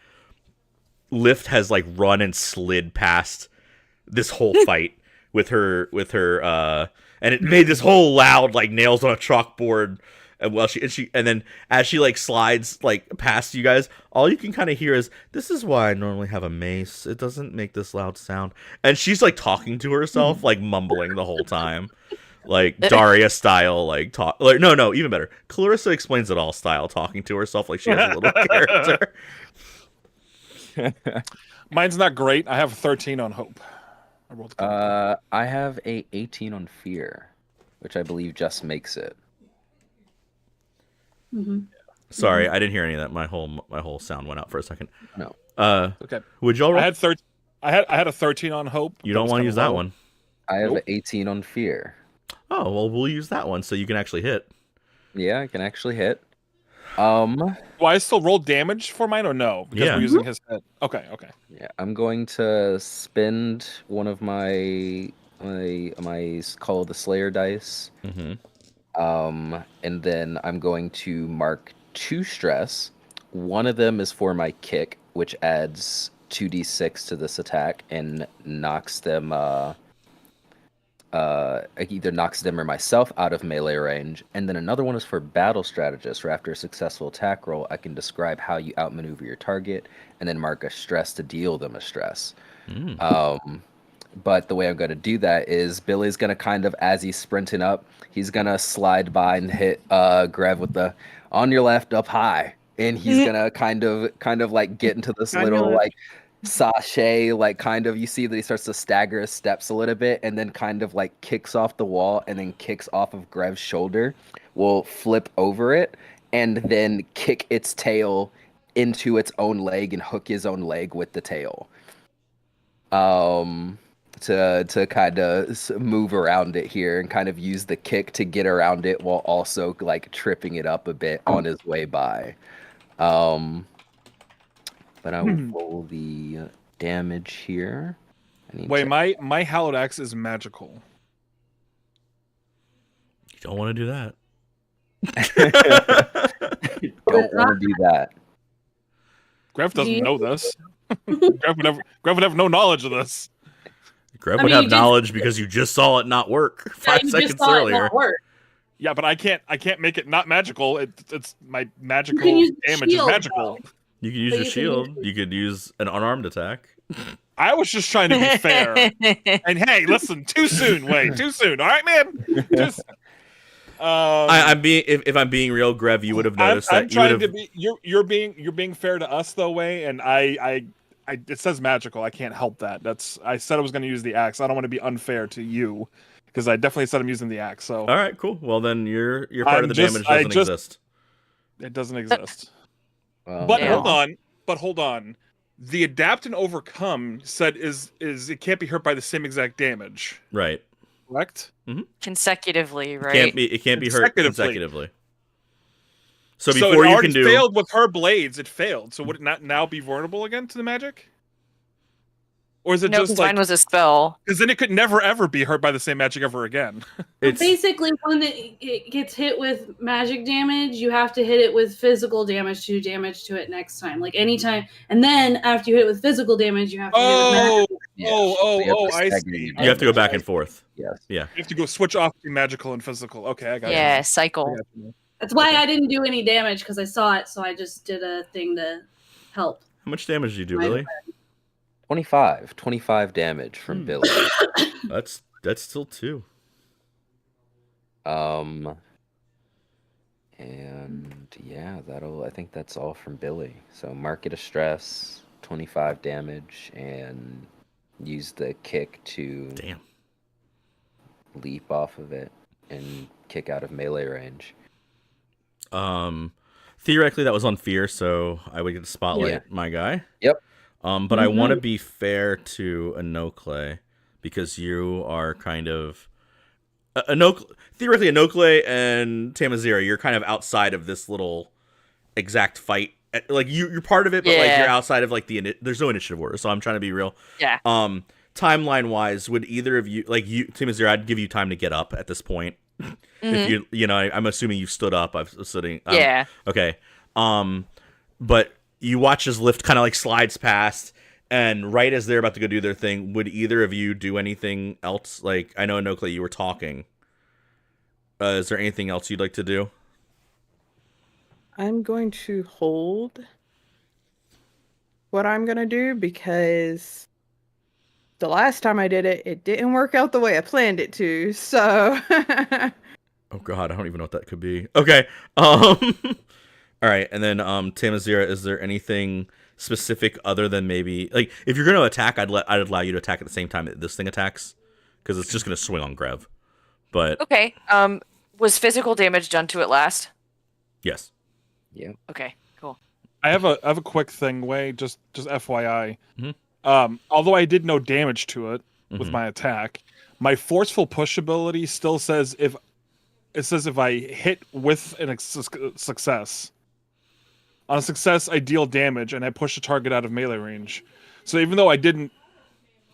Lift has like run and slid past this whole fight with her and it made this whole loud like nails on a chalkboard. And then as she like slides like past you guys, all you can kind of hear is, "This is why I normally have a mace. It doesn't make this loud sound." And she's like talking to herself, like mumbling the whole time, like Daria style, like talk. Like, no, even better. Clarissa Explains It All style, talking to herself like she has a little character. Mine's not great. I have 13 on hope. I have a 18 on fear, which I believe just makes it. Sorry, I didn't hear any of that. My whole sound went out for a second. No. Okay. Would y'all roll? I had a 13 on hope. You don't want to use that one. I have an 18 on fear. Oh, well, we'll use that one so you can actually hit. Yeah, I can actually hit. Do I still roll damage for mine or no? Because we're using his head. Okay. Yeah, I'm going to spend one of my Call of the Slayer dice. And then I'm going to mark 2 stress. One of them is for my kick, which adds 2d6 to this attack and knocks them either knocks them or myself out of melee range. And then another one is for battle strategist, where after a successful attack roll, I can describe how you outmaneuver your target and then mark a stress to deal them a stress. But the way I'm going to do that is Billy's going to kind of, as he's sprinting up, he's going to slide by and hit Grev with the on your left up high. And he's going to kind of like get into this little like sachet, like kind of, you see that he starts to stagger his steps a little bit and then kind of like kicks off the wall and then kicks off of Grev's shoulder, will flip over it and then kick its tail into its own leg and hook his own leg with the tail. To kind of move around it here and kind of use the kick to get around it while also like tripping it up a bit on his way by. But I will roll the damage here. Wait, my Hallowed Axe is magical. You don't want to do that. Don't want to do that. Grev doesn't know this. Grev would have no knowledge of this. Grev would have knowledge because you just saw it not work 5 seconds earlier. Yeah, but I can't make it not magical. It's my magical damage is magical. You could use But your you can shield. use- You could use an unarmed attack. I was just trying to be fair. And hey, listen, too soon. Wait, too soon. All right, man. Just. I'm being if I'm being real, Grev, you would have noticed I'm that you would trying to have. be. You're being fair to us though, Way, and I it says magical. I can't help that. I said I was going to use the axe. I don't want to be unfair to you because I definitely said I'm using the axe. So All right, cool. Well, then your part of the damage doesn't exist. It doesn't exist. Well, But Yeah. hold on. The adapt and overcome said is it can't be hurt by the same exact damage. Right. Correct? Consecutively, right? It can't be hurt consecutively. So So before it you already can do failed with her blades. It failed. So would it not now be vulnerable again to the magic? Or is it No, just because like mine was a spell. because then it could never ever be hurt by the same magic ever again? it's Basically, when it gets hit with magic damage, you have to hit it with physical damage to do damage to it next time. Like anytime, and then after you hit it with physical damage, you have to hit it with magic. I stagger see. your you have to go back and damage. forth. Yes. You have to go switch off between magical and physical. Okay, I got you. Yeah, I cycle. got you. That's why I didn't do any damage because I saw it, so I just did a thing to help. How much damage did you do, My Billy? 25 damage from Billy. That's still 2. And yeah, I think that's all from Billy. So Market of Stress, 25 damage, and use the kick to Damn. leap off of it and kick out of melee range. Theoretically that was on fear, so I would get to spotlight Yeah. my guy. Yep. But I want to be fair to Anokle because you are kind of theoretically Anokle and Tamazira, you're kind of outside of this little exact fight. Like you're part of it, but like Yeah. you're outside of like there's no initiative order. So I'm trying to be real. Yeah. Timeline wise, would either of you Tamazira? I'd give you time to get up at this point. If I'm assuming you've stood up. I'm sitting. Yeah. Okay. But you watch as Lift kind of like slides past, and right as they're about to go do their thing, would either of you do anything else? Like, I know Anokle, you were talking. Is there anything else you'd like to do? I'm going to hold what I'm going to do because the last time I did it, it didn't work out the way I planned it to. So, Oh God, I don't even know what that could be. Okay. All right, and then Tamazira, is there anything specific other than maybe like if you're going to attack, I'd allow you to attack at the same time that this thing attacks because it's just going to swing on Grev. But Okay. Was physical damage done to it last? yes. Yeah. Okay. Cool. I have a quick thing, Way, just FYI. Mhm. Although I did no damage to it with Mhm. my attack, my forceful push ability still says if I hit with an success. On a success, I deal damage and I push the target out of melee range. So even though I didn't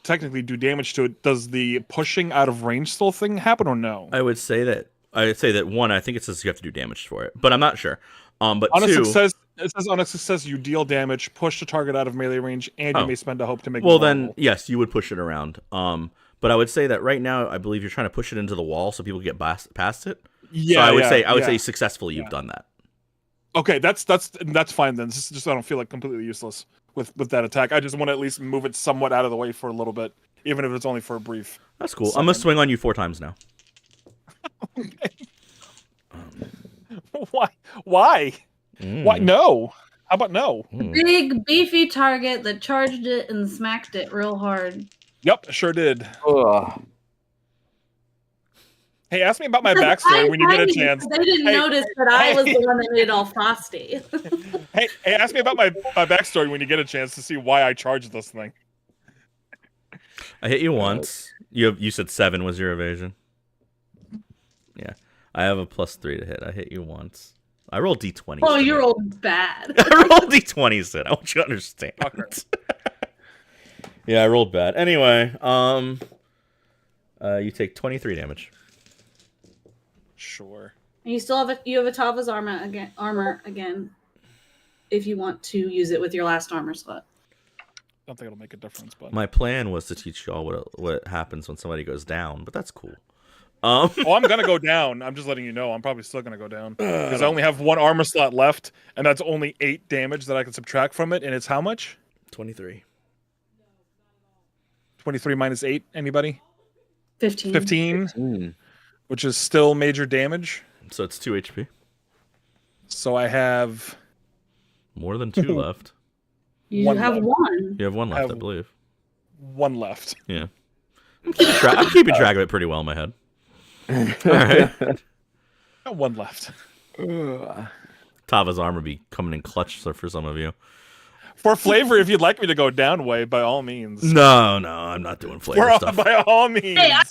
technically do damage to it, does the pushing out of range still thing happen or no? I'd say that one, I think it says you have to do damage for it, but I'm not sure. But On a two, success, it says on a success you deal damage, push the target out of melee range, and you Oh. may spend a hope to make. well it then vulnerable. yes, you would push it around. But I would say that right now, I believe you're trying to push it into the wall so people get past it. Yeah, So I would yeah. say successfully you've done that. Okay, that's fine then. It's just I don't feel like completely useless with that attack. I just want to at least move it somewhat out of the way for a little bit, even if it's only for a brief. That's cool. I'm gonna swing on you 4 times now. Why? Why? Why? No. How about no? Big beefy target that charged it and smacked it real hard. Yep, sure did. Ugh. Hey, ask me about my backstory when you get a chance. They didn't Hey, notice that I was hey. the one that made it all frosty. Hey, ask me about my backstory when you get a chance to see why I charged this thing. I hit you once. You said 7 was your evasion. Yeah, I have a +3 to hit. I hit you once. I rolled d20s. Oh, Sid. you're old bad. I rolled d20s, Sid. I want you to understand. Fucker. Yeah, I rolled bad. Anyway, you take 23 damage. Sure. And you still have you have Atava's armor again, if you want to use it with your last armor slot. Don't think it'll make a difference, but My plan was to teach y'all what happens when somebody goes down, but that's cool. Oh, I'm gonna go down. I'm just letting you know. I'm probably still gonna go down because I only have one armor slot left, and that's only 8 damage that I can subtract from it. And it's how much? 23. 23 minus 8. Anybody? 15. 15, which is still major damage. So it's 2 HP. So I have More than 2 left. You One have left. one. You have 1 left, have- I believe. 1 left. Yeah. I'm keeping track of it pretty well in my head. All right. Got 1 left. Tava's armor be coming in clutch for some of you. For flavor, if you'd like me to go down way, by all means. No, I'm not doing flavor stuff. By all means. Hey, I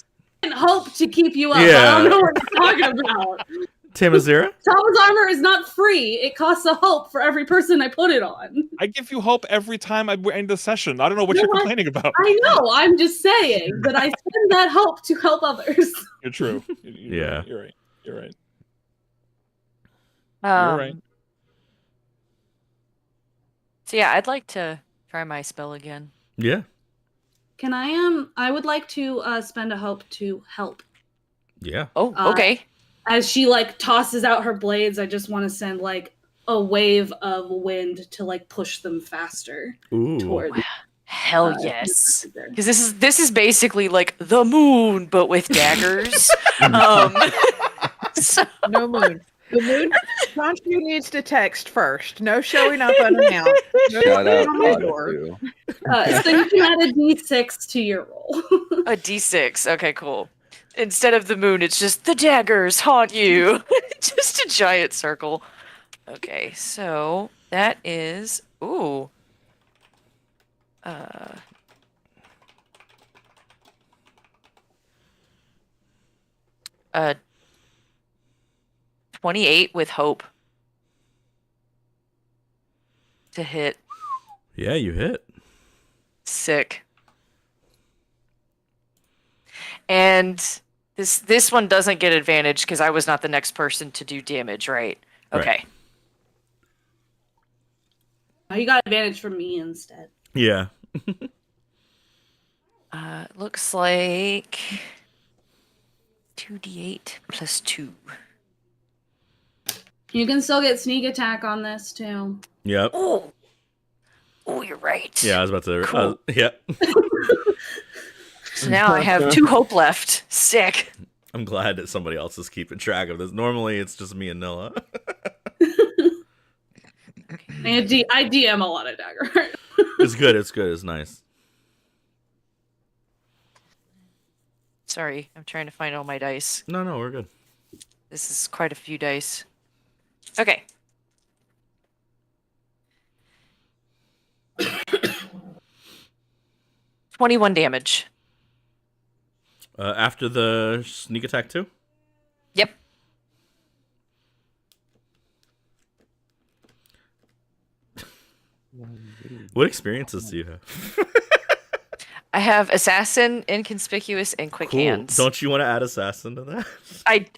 can hope to keep you up. Yeah. I don't know what you're talking about. Tamazira? Tava's armor is not free. It costs a hope for every person I put it on. I give you hope every time I end the session. I don't know what you're complaining about. I know. I'm just saying that I spend that hope to help others. You're true. Yeah. You're right. You're right. Um, right. So yeah, I'd like to try my spell again. Yeah. Can I would like to spend a hope to help. Yeah. Oh, Uh, okay. As she like tosses out her blades, I just want to send like a wave of wind to like push them faster Ooh. toward. Hell uh, yes. there. Because this is basically like the moon, but with daggers. So, No moon. The moon. Conchu needs to text first. No showing up unannounced. No Shout knocking out on my Todd, door. too. So you can add a d6 to your roll. a d6. Okay, cool. Instead of the moon, it's just the daggers haunt you. Just a giant circle. Okay, so that is ooh. 28 with hope to hit. Yeah, you hit. Sick. And this one doesn't get advantage because I was not the next person to do damage, right? Okay. You got advantage from me instead. Yeah. Looks like 2d8 plus 2. You can still get sneak attack on this too. Yep. Oh, you're right. Yeah, I was about to. Cool. Yep. So now I have 2 hope left. Sick. I'm glad that somebody else is keeping track of this. Normally, it's just me and Nilla. I DM a lot of Daggerheart. It's good. It's good. It's nice. Sorry, I'm trying to find all my dice. No, we're good. This is quite a few dice. Okay. $21 damage. After the sneak attack too. Yep. What experiences do you have? I have Assassin, Inconspicuous, and Quick Hands. Don't you want to add assassin to that?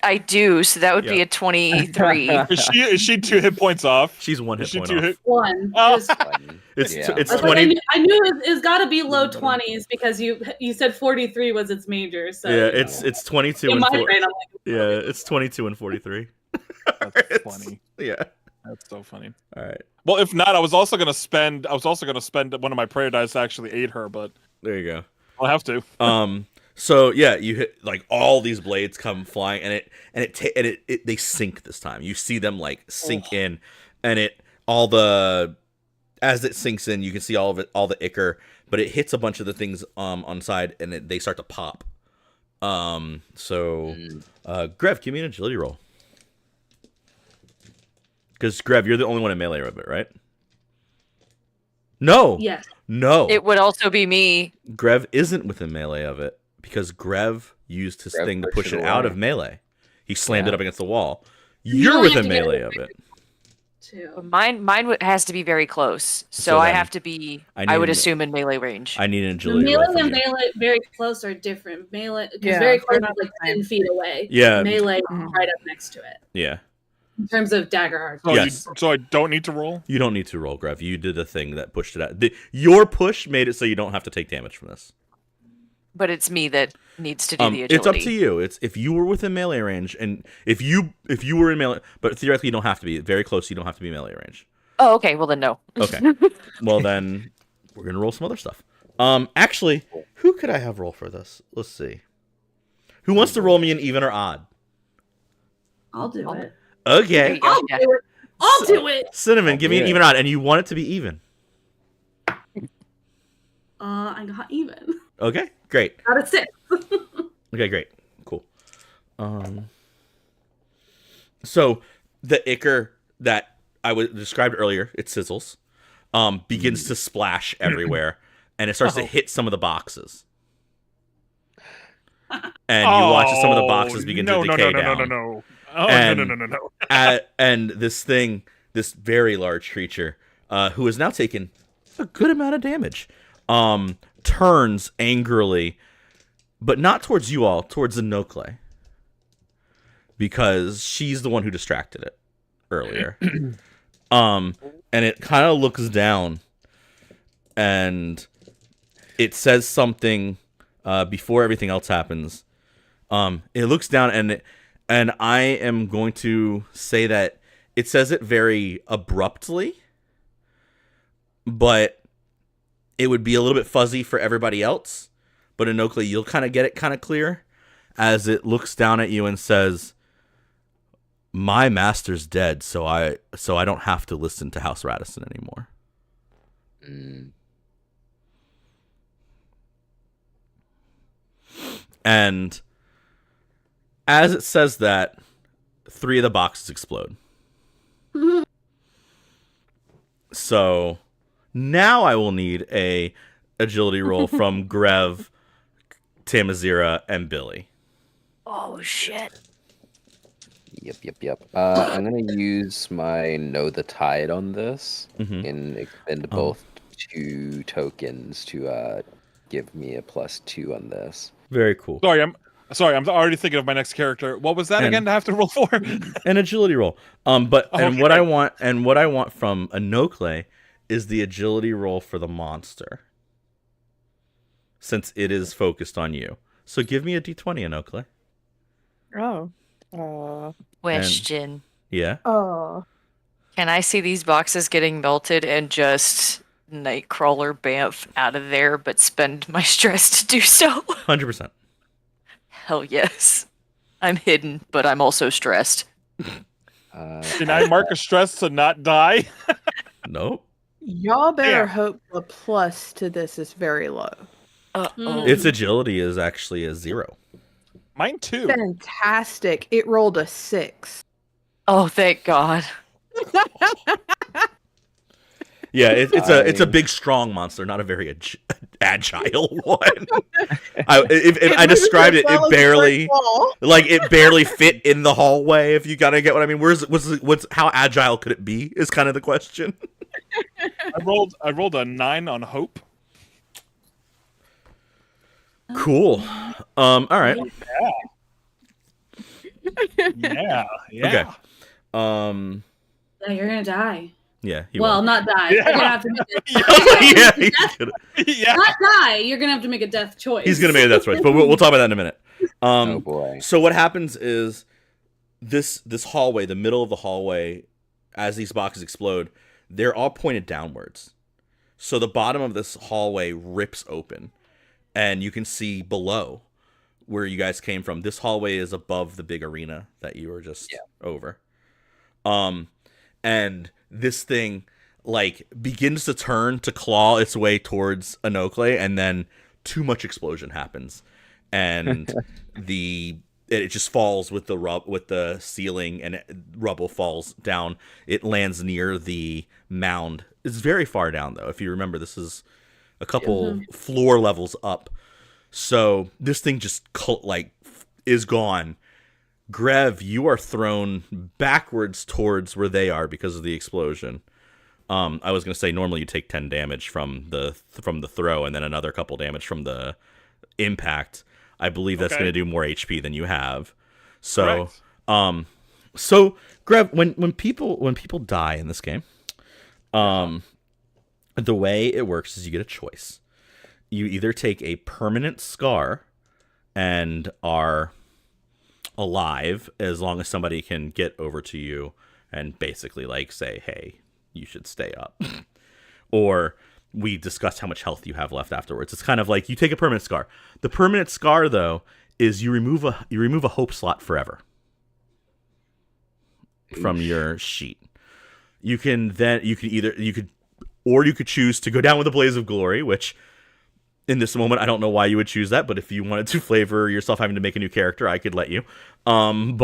I do, so that would be Yeah. a 23. Is she 2 hit points off? She's 1 hit Is she point 2 off. hit? One. Oh. Just- It's Yeah. it's I was like, 20. I knew it's got to be low 20s because you said 43 was its major. So Yeah, it's 22 in and my 4. brain, I'm like, Yeah, it's 22 and 43. That's funny. Yeah. That's so funny. All right. Well, if not, I was also gonna spend one of my prayer dice to actually aid her, but There you go. I'll have to. So yeah, you hit like all these blades come flying, and it they sink this time. You see them like sink in, and as it sinks in, you can see all the ichor, but it hits a bunch of the things on the side, and they start to pop. Grev, give me an agility roll. Because Grev, you're the only one in melee of it, right? No. yes. No. It would also be me. Grev isn't within melee of it because Grev used his Grev thing to pushed push it it out away. of melee. He slammed Yeah. it up against the wall. You You're only have within to get melee it of it. Too. Mine has to be very close, so So I then have to be. I I would need- assume in melee range. I need an The agility roll melee from and you. melee very close are different. Melee because Yeah, very they're close not is like the same. 10 feet away. Yeah. Melee Mhm. right up next to it. Yeah. In terms of Daggerheart. So, Yes. so I don't need to roll. You don't need to roll, Grev. You did a thing that pushed it out. Your push made it so you don't have to take damage from this. But it's me that needs to do the agility. It's up to you. It's if you were within melee range, and if you were in melee, but theoretically you don't have to be very close. You don't have to be melee range. Oh, okay. Well then, no. Okay. Well then, we're gonna roll some other stuff. Actually, who could I have roll for this? Let's see. Who wants to roll me an even or odd? I'll do it. Okay. I'll do it. I'll do it. Cinnamon, give me an even or odd, and you want it to be even. I got even. Okay, great. Got a 6. Okay, great. Cool. So the ichor that I described earlier, it sizzles, begins to splash everywhere, and it starts to hit some of the boxes. And you watch as some of the boxes begin to decay down. No. Oh, And- no. And this thing, this very large creature, who has now taken a good amount of damage, turns angrily, but not towards you all, towards the Nokle. Because she's the one who distracted it earlier. And it kind of looks down, and it says something before everything else happens. It looks down, and I am going to say that it says it very abruptly, but it would be a little bit fuzzy for everybody else. But in Oakley, you'll kind of get it kind of clear as it looks down at you and says, "My master's dead, so I don't have to listen to House Radisson anymore." Mm. And as it says that, 3 of the boxes explode. So now I will need a agility roll from Grev, Tamazira, and Billy. Oh shit. Yep. I'm gonna use my Know the Tide on this and expend both 2 tokens to give me a +2 on this. Very cool. Sorry, I'm already thinking of my next character. What was that again to have to roll for? An agility roll. What I want from Anokle is the agility roll for the monster, since it is focused on you. So give me a d20, Anokle. Oh. Question. Yeah. Oh. Can I see these boxes getting melted and just Nightcrawler Bamf out of there, but spend my stress to do so? 100%. Hell yes. I'm hidden, but I'm also stressed. Can I mark a stress to not die? Nope. Y'all better Yeah. hope the plus to this is very low. Uh-oh. Its agility is actually a 0. Mine too. Fantastic. It rolled a 6. Oh, thank God. Yeah, it's a big, strong monster, not a very agile one. If I described it, it barely fit in the hallway. If you gotta get what I mean, what's how agile could it be? Is kind of the question. I rolled a 9 on hope. Cool. All right. Yeah. Okay. Yeah, you're gonna die. Yeah. Well, not die. You're gonna have to make Yeah, he's gonna, Yeah. not die. You're gonna have to make a death choice. he's gonna make that choice, but we'll talk about that in a minute. Oh boy. So what happens is this hallway, the middle of the hallway, as these boxes explode, they're all pointed downwards. So the bottom of this hallway rips open, and you can see below where you guys came from. This hallway is above the big arena that you were just over. And this thing begins to turn to claw its way towards Anokle, and then too much explosion happens, and it just falls with the ceiling, and rubble falls down. It lands near the mound. It's very far down though. If you remember, this is a couple floor levels up. So this thing just is gone. Grev, you are thrown backwards towards where they are because of the explosion. I was going to say normally you take 10 damage from the throw, and then another couple damage from the impact. I believe that's going to do more HP than you have. So, Correct. So Grev, when people die in this game, the way it works is you get a choice. you either take a permanent scar and are alive as long as somebody can get over to you and basically like say, hey, you should stay up. Or we discuss how much health you have left afterwards. It's kind of like you take a permanent scar. The permanent scar, though, is you remove a hope slot forever from your sheet. You could choose to go down with a blaze of glory, which in this moment I don't know why you would choose that, but if you wanted to flavor yourself having to make a new character, I could let you. And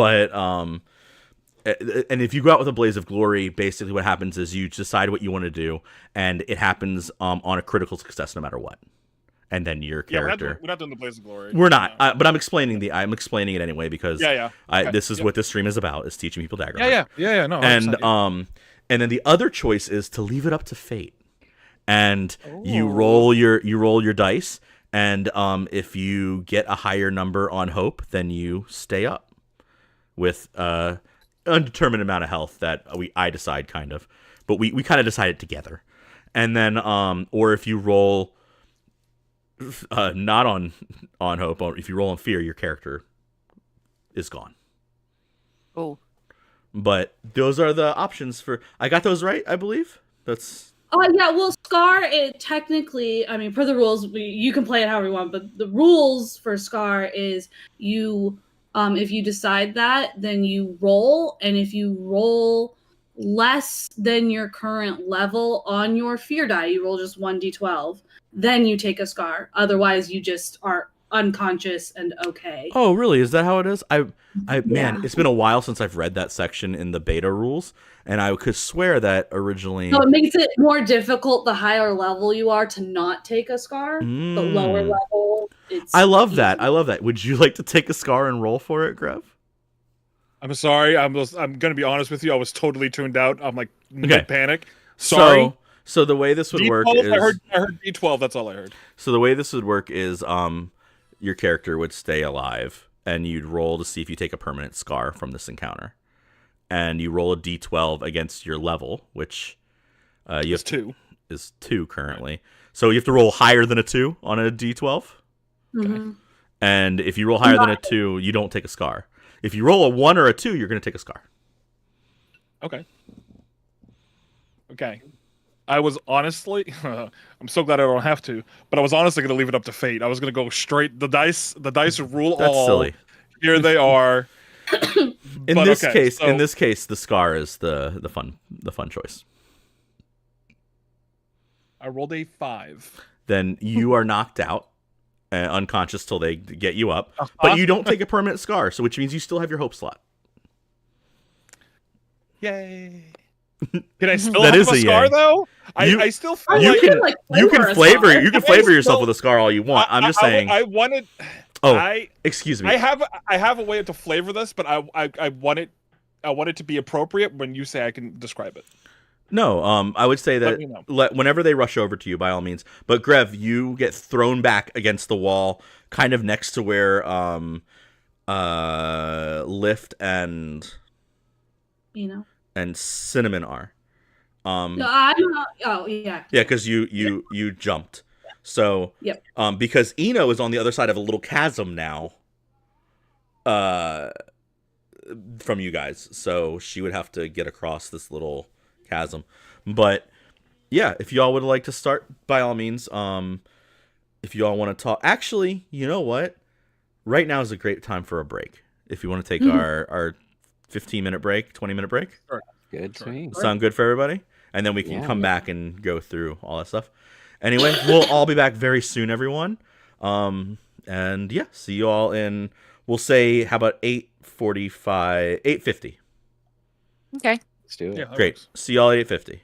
if you go out with a blaze of glory, basically what happens is you decide what you want to do, and it happens on a critical success no matter what. And then your character. We're not doing the blaze of glory. We're not, but I'm explaining it anyway because Okay. This is what this stream is about: is teaching people Daggerheart. Yeah. No, and then the other choice is to leave it up to fate, and you roll your dice, and if you get a higher number on hope, then you stay up with undetermined amount of health that I decide kind of, but we kind of decide it together, and then or if you roll not on hope, or if you roll on fear, your character is gone. Oh. But those are the options for. I got those right, I believe. That's. Yeah. Well, Scar. It technically, I mean, per the rules, you can play it however you want. But the rules for Scar is you, if you decide that, then you roll, and if you roll less than your current level on your fear die, you roll just 1d12. Then you take a Scar. Otherwise, you just are unconscious and okay. Oh, really? Is that how it is? Man, it's been a while since I've read that section in the beta rules, and I could swear that originally. So it makes it more difficult the higher level you are to not take a Scar. The lower level, it's. I love easy. that. I love that. Would you like to take a Scar and roll for it, Grev? I'm sorry. I'm gonna be honest with you. I was totally tuned out. I'm like mid panic. Sorry. So the way this would D12, work is. I heard D12. That's all I heard. So the way this would work is your character would stay alive, and you'd roll to see if you take a permanent scar from this encounter. And you roll a d12 against your level, which is 2. Is 2 currently. Right. So you have to roll higher than a 2 on a d12. Mm-hmm. And if you roll higher than a 2, you don't take a scar. If you roll a 1 or a 2, you're going to take a scar. Okay. I was honestly, I'm so glad I don't have to, but I was honestly going to leave it up to fate. I was going to go straight. The dice rule That's all. Silly. Here they are. In this case, the scar is the fun choice. I rolled a 5. Then you are knocked out, unconscious till they get you up, but you don't take a permanent scar, so which means you still have your hope slot. Yay! Can I still That have is a scar yay. though? I still feel you like can flavor yourself with a scar all you want. I'm just saying. I wanted. Excuse me. I have a way to flavor this, but I want it to be appropriate when you say I can describe it. No, I would say that whenever they rush over to you, by all means. But Grev, you get thrown back against the wall, kind of next to where Lift and and Cinnamon are. No, I'm not. Oh, yeah. Yeah, because you jumped. So, because Eno is on the other side of a little chasm now. From you guys, so she would have to get across this little chasm. But yeah, if y'all would like to start, by all means. If y'all want to talk, actually, you know what? Right now is a great time for a break. If you want to take our 15-minute break, 20-minute break. Sure. Good to me. Sound good for everybody? And then we can come back and go through all that stuff. Anyway, we'll all be back very soon, everyone. And yeah, see you all in, we'll say, how about 8:45, 8:50. Okay. Let's do it. Yeah, Great. See y'all at 8:50.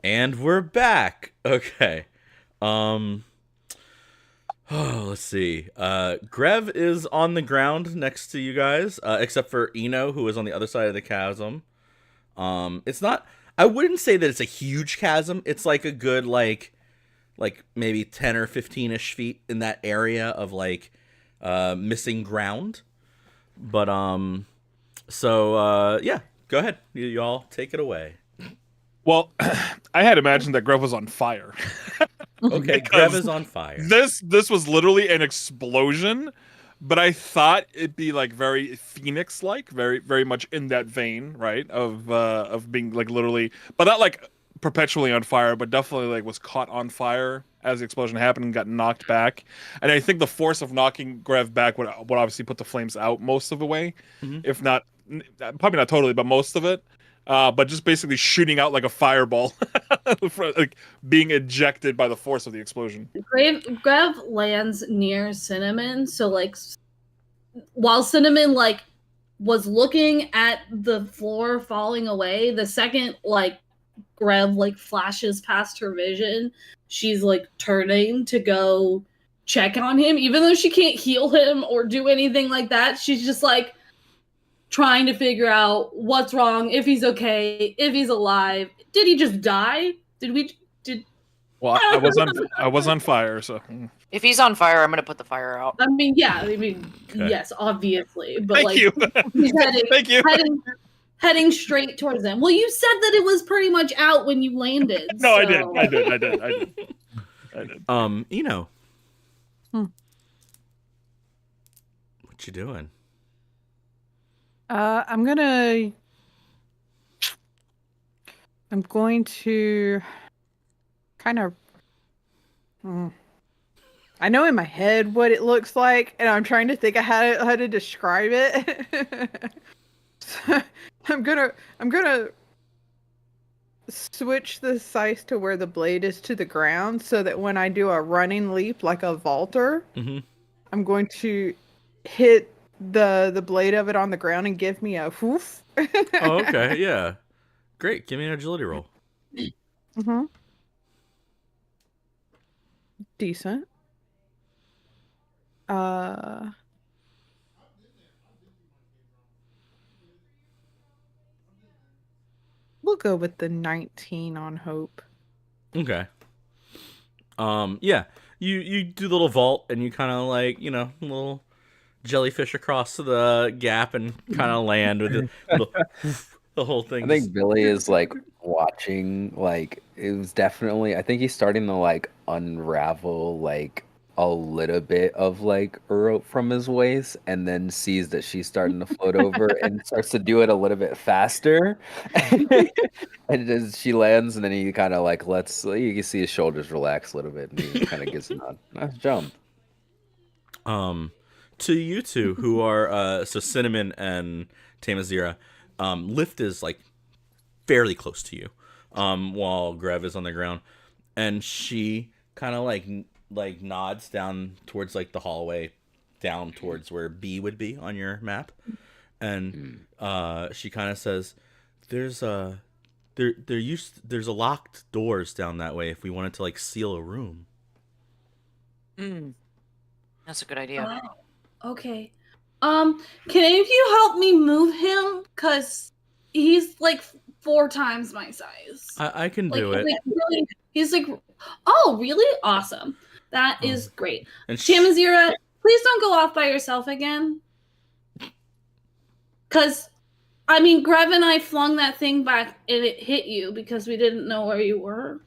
And we're back. Okay. Let's see. Grev is on the ground next to you guys, except for Eno, who is on the other side of the chasm. It's not. I wouldn't say that it's a huge chasm. It's like a good like maybe 10 or 15ish feet in that area of like missing ground. But yeah, go ahead. You all take it away. Well, I had imagined that Grev was on fire. Okay, Grev is on fire. This was literally an explosion, but I thought it'd be like very Phoenix-like, very much in that vein, right? Of being like literally, but not like perpetually on fire, but definitely like was caught on fire as the explosion happened and got knocked back. And I think the force of knocking Grev back would obviously put the flames out most of the way, if not probably not totally, but most of it. But just basically shooting out like a fireball, like being ejected by the force of the explosion. Grev lands near Cinnamon, so like while Cinnamon like was looking at the floor falling away, the second like Grev like flashes past her vision, she's like turning to go check on him, even though she can't heal him or do anything like that. She's just like trying to figure out what's wrong, if he's okay, if he's alive. Did he just die? Well, I was on fire, so. If he's on fire, I'm gonna put the fire out. I mean, yeah, Okay. yes, obviously, but Thank you. he's Thank you. heading straight towards him. Well, you said that it was pretty much out when you landed. No, so. I did. Eno. Hmm. What you doing? I'm going to kind of. I know in my head what it looks like, and I'm trying to think of how to describe it. So I'm gonna switch the size to where the blade is to the ground, so that when I do a running leap like a vaulter, I'm going to hit the blade of it on the ground and give me a whoof. Oh, okay, yeah. Great. Give me an agility roll. Decent. We'll go with the 19 on hope. Okay. Yeah. You do the little vault and you kind of like, a little jellyfish across the gap and kind of land with the whole thing. I think Billy is like watching, like it was definitely. I think he's starting to like unravel like a little bit of like a rope from his waist, and then sees that she's starting to float over and starts to do it a little bit faster. And as she lands, and then he kind of like lets you can see his shoulders relax a little bit, and he kind of gives a nod. Nice jump. To you two who are so Cinnamon and Tamazira, Lift is like fairly close to you, while Grev is on the ground, and she kind of like nods down towards like the hallway, down towards where B would be on your map, and she kind of says, "There's there's a locked doors down that way if we wanted to like seal a room." That's a good idea. Okay. Can any of you help me move him? Cause he's like 4 times my size. I can do it. He's like, oh, really? Awesome. That is great. And Tamazira, please don't go off by yourself again. Cause, I mean, Grev and I flung that thing back and it hit you because we didn't know where you were.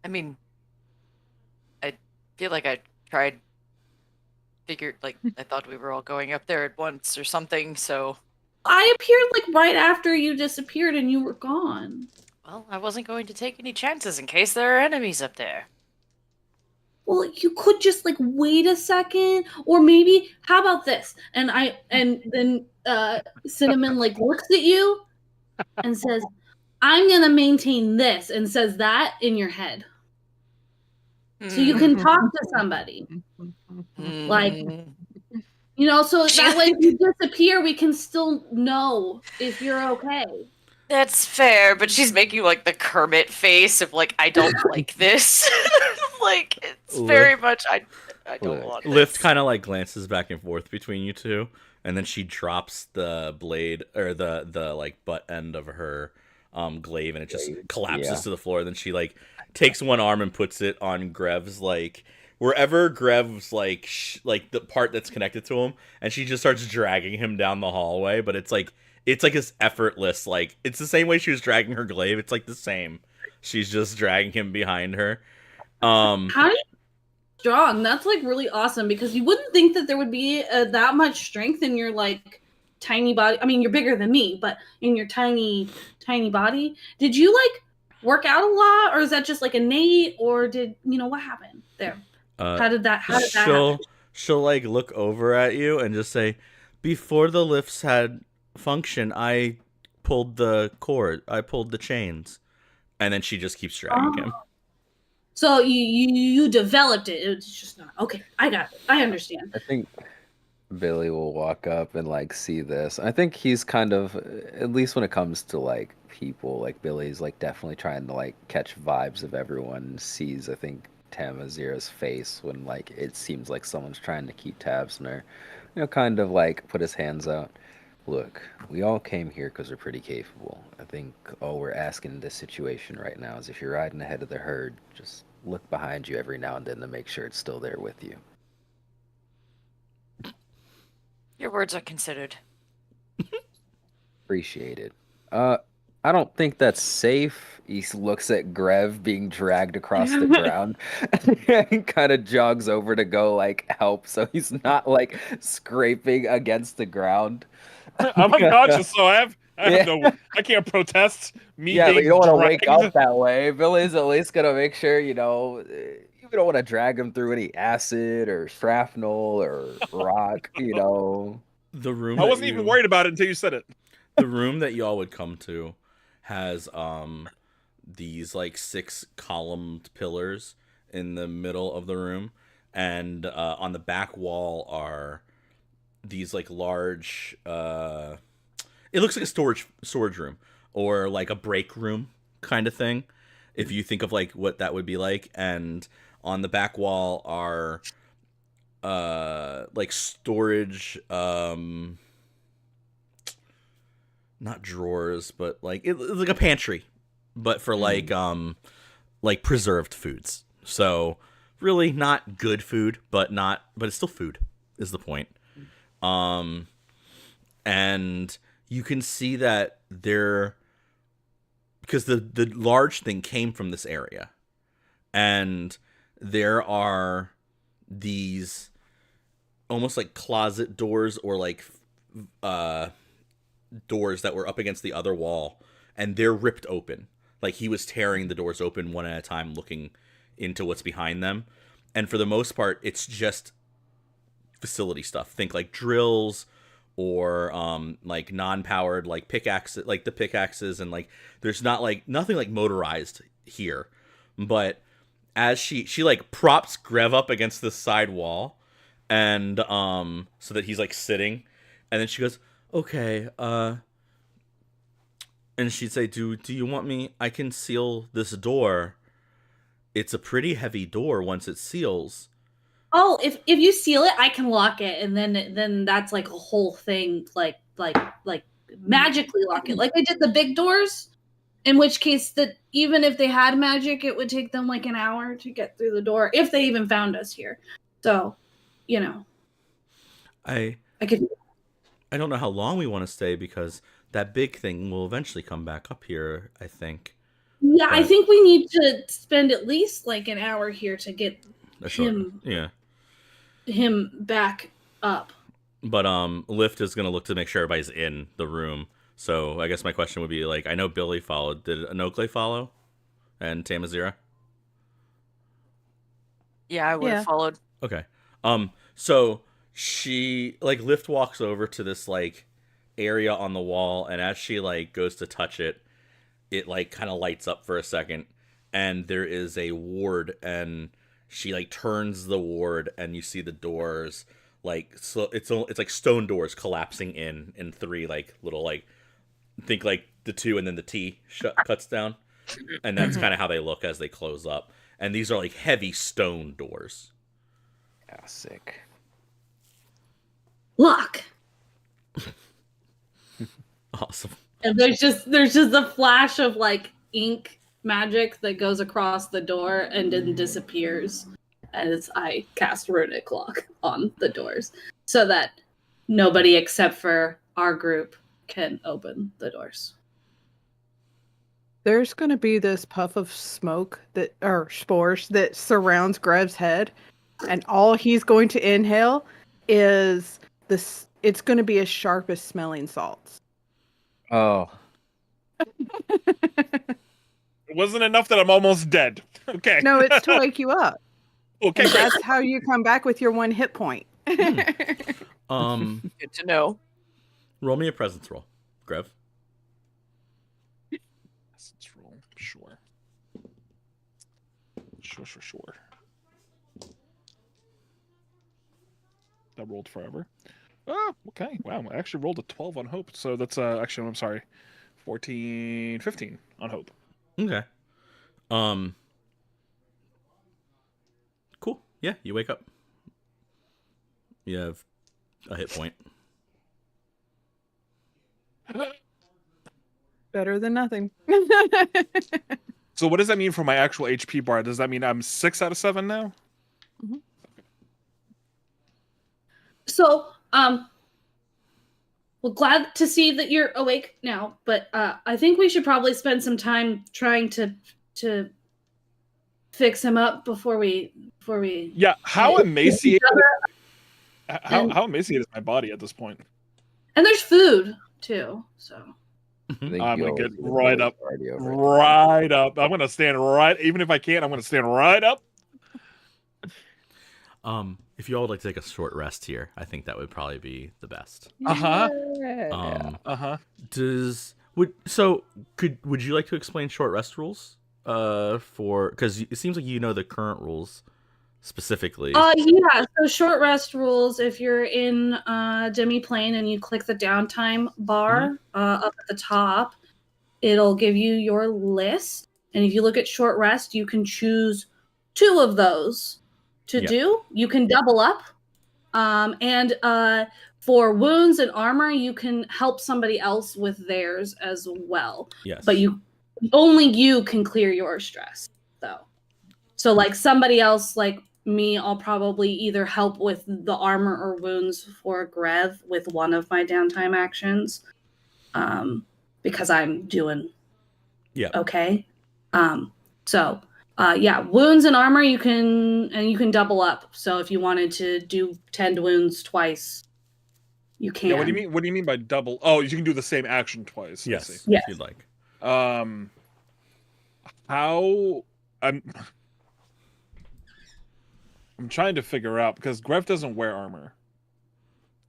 I mean, I feel like I tried. Figured like I thought we were all going up there at once or something, so I appeared like right after you disappeared and you were gone. well, I wasn't going to take any chances in case there are enemies up there. Well, you could just like wait a second, or maybe how about this? And then Cinnamon like looks at you and says, "I'm gonna maintain this," and says that in your head. So you can talk to somebody. Like, so that way if you disappear, we can still know if you're okay. That's fair, but she's making like the Kermit face of like I don't like this. Like it's very much I don't Look. want Lift this. kind of like glances back and forth between you two, and then she drops the blade or the like butt end of her glaive, and it just collapses Yeah. to the floor. Then she like takes one arm and puts it on Grev's like wherever Grev's like like the part that's connected to him, and she just starts dragging him down the hallway. But it's like this effortless, like it's the same way she was dragging her glaive. It's like the same. She's just dragging him behind her. How do you strong? That's like really awesome because you wouldn't think that there would be that much strength in your like tiny body. I mean, you're bigger than me, but in your tiny body. Did you like work out a lot, or is that just like innate, or did what happened there? Uh, How did that happen? she'll like look over at you and just say, "Before the lifts had function, I pulled the cord. I pulled the chains," and then she just keeps dragging him. So you developed it. It's just not okay. I got it. I understand. I think Billy will walk up and like see this. I think he's kind of, at least when it comes to like people, like Billy's like definitely trying to like catch vibes of everyone. Sees, I think, Tamazira's face when like it seems like someone's trying to keep tabs on her. Kind of like put his hands out. Look, we all came here because we're pretty capable. I think all we're asking in this situation right now is if you're riding ahead of the herd, just look behind you every now and then to make sure it's still there with you. Your words are considered. Appreciated. I don't think that's safe. He looks at Grev being dragged across the ground and kind of jogs over to go like help so he's not like scraping against the ground. I'm unconscious, so I have Yeah. I can't protest me Yeah, but being you don't want to wake dragged. up that way. Billy's at least gonna make sure, you don't want to drag him through any acid or shrapnel or rock, The room I that wasn't even worried about it until you said it. the room that y'all would come to has these like 6 columned pillars in the middle of the room, and on the back wall are these like large it looks like a storage room or like a break room kind of thing, if you think of like what that would be like. And on the back wall are like storage not drawers, but like it's like a pantry, but for like preserved foods. So really not good food, but it's still food is the point. And you can see that because the large thing came from this area, and there are these almost like closet doors or like doors that were up against the other wall, and they're ripped open. Like he was tearing the doors open one at a time, looking into what's behind them. And for the most part, it's just facility stuff. Think like drills or like non-powered like pickaxes, like the pickaxes, and like there's nothing like motorized here. But as she like props Grev up against this side wall, and so that he's like sitting, and then she goes, "Okay, and she'd say, do you want me? I can seal this door. It's a pretty heavy door once it seals." Oh, if you seal it, I can lock it, and then that's like a whole thing, like magically lock it, like they did the big doors. In which case, that even if they had magic, it would take them like an hour to get through the door if they even found us here. So, I could. I don't know how long we want to stay because that big thing will eventually come back up here, I think. Yeah, I think we need to spend at least like an hour here to get him back up. But Lift is gonna look to make sure everybody's in the room. So I guess my question would be like, I know Billy followed. Did Anokle follow? And Tamazira? Yeah, I would have followed. Okay. So she like Lift walks over to this like area on the wall, and as she like goes to touch it, it like kind of lights up for a second, and there is a ward, and she like turns the ward, and you see the doors like, so it's like stone doors collapsing in 3 like little like, think like the two, and then the T cuts down, and that's kind of how they look as they close up. And these are like heavy stone doors. Yeah, sick. Lock. Awesome. And there's just a flash of like ink magic that goes across the door and then disappears as I cast Runic Lock on the doors, so that nobody except for our group can open the doors. There's going to be this puff of smoke or spores that surrounds Grev's head, and all he's going to inhale is this. It's going to be as sharp as smelling salts. Oh. It wasn't enough that I'm almost dead. Okay. No, it's to wake you up. Okay, And great. that's how you come back with your 1 hit point. Good to know. Roll me a presence roll, Grev. Let's roll. Sure. Sure. That rolled forever. Oh, okay. Wow, I actually rolled a 12 on hope. So that's actually, I'm sorry, 14, 15 on hope. Okay. Cool. Yeah, you wake up. You have a hit point. Better than nothing. So what does that mean for my actual HP bar? Does that mean I'm 6 out of 7 now? Mm-hmm. So, well, glad to see that you're awake now, but I think we should probably spend some time trying to fix him up before we. Yeah. How emaciated? And- How emaciated is my body at this point? And there's food too, so. I think I'm gonna you'll- get the right boy's up. already over it. Right up. I'm gonna stand right. Even if I can't, I'm gonna stand right up. If you all would like to take a short rest here, I think that would probably be the best. Uh-huh. Um, Uh-huh. Would you like to explain short rest rules? Because it seems like you know the current rules specifically. Yeah. So short rest rules. If you're in demi-plane and you click the downtime bar up at the top, it'll give you your list. And if you look at short rest, you can choose 2 of those to do. You can double up. And for wounds and armor, you can help somebody else with theirs as well. Yes. But only you can clear your stress, though. So like somebody else like me, I'll probably either help with the armor or wounds for Grev with one of my downtime actions. Because I'm doing okay. Wounds and armor you can double up. So if you wanted to do 10 wounds twice, you can. Yeah. What do you mean by double? Oh, you can do the same action twice. Yes. I see. If you'd like. How I'm trying to figure out because Grev doesn't wear armor.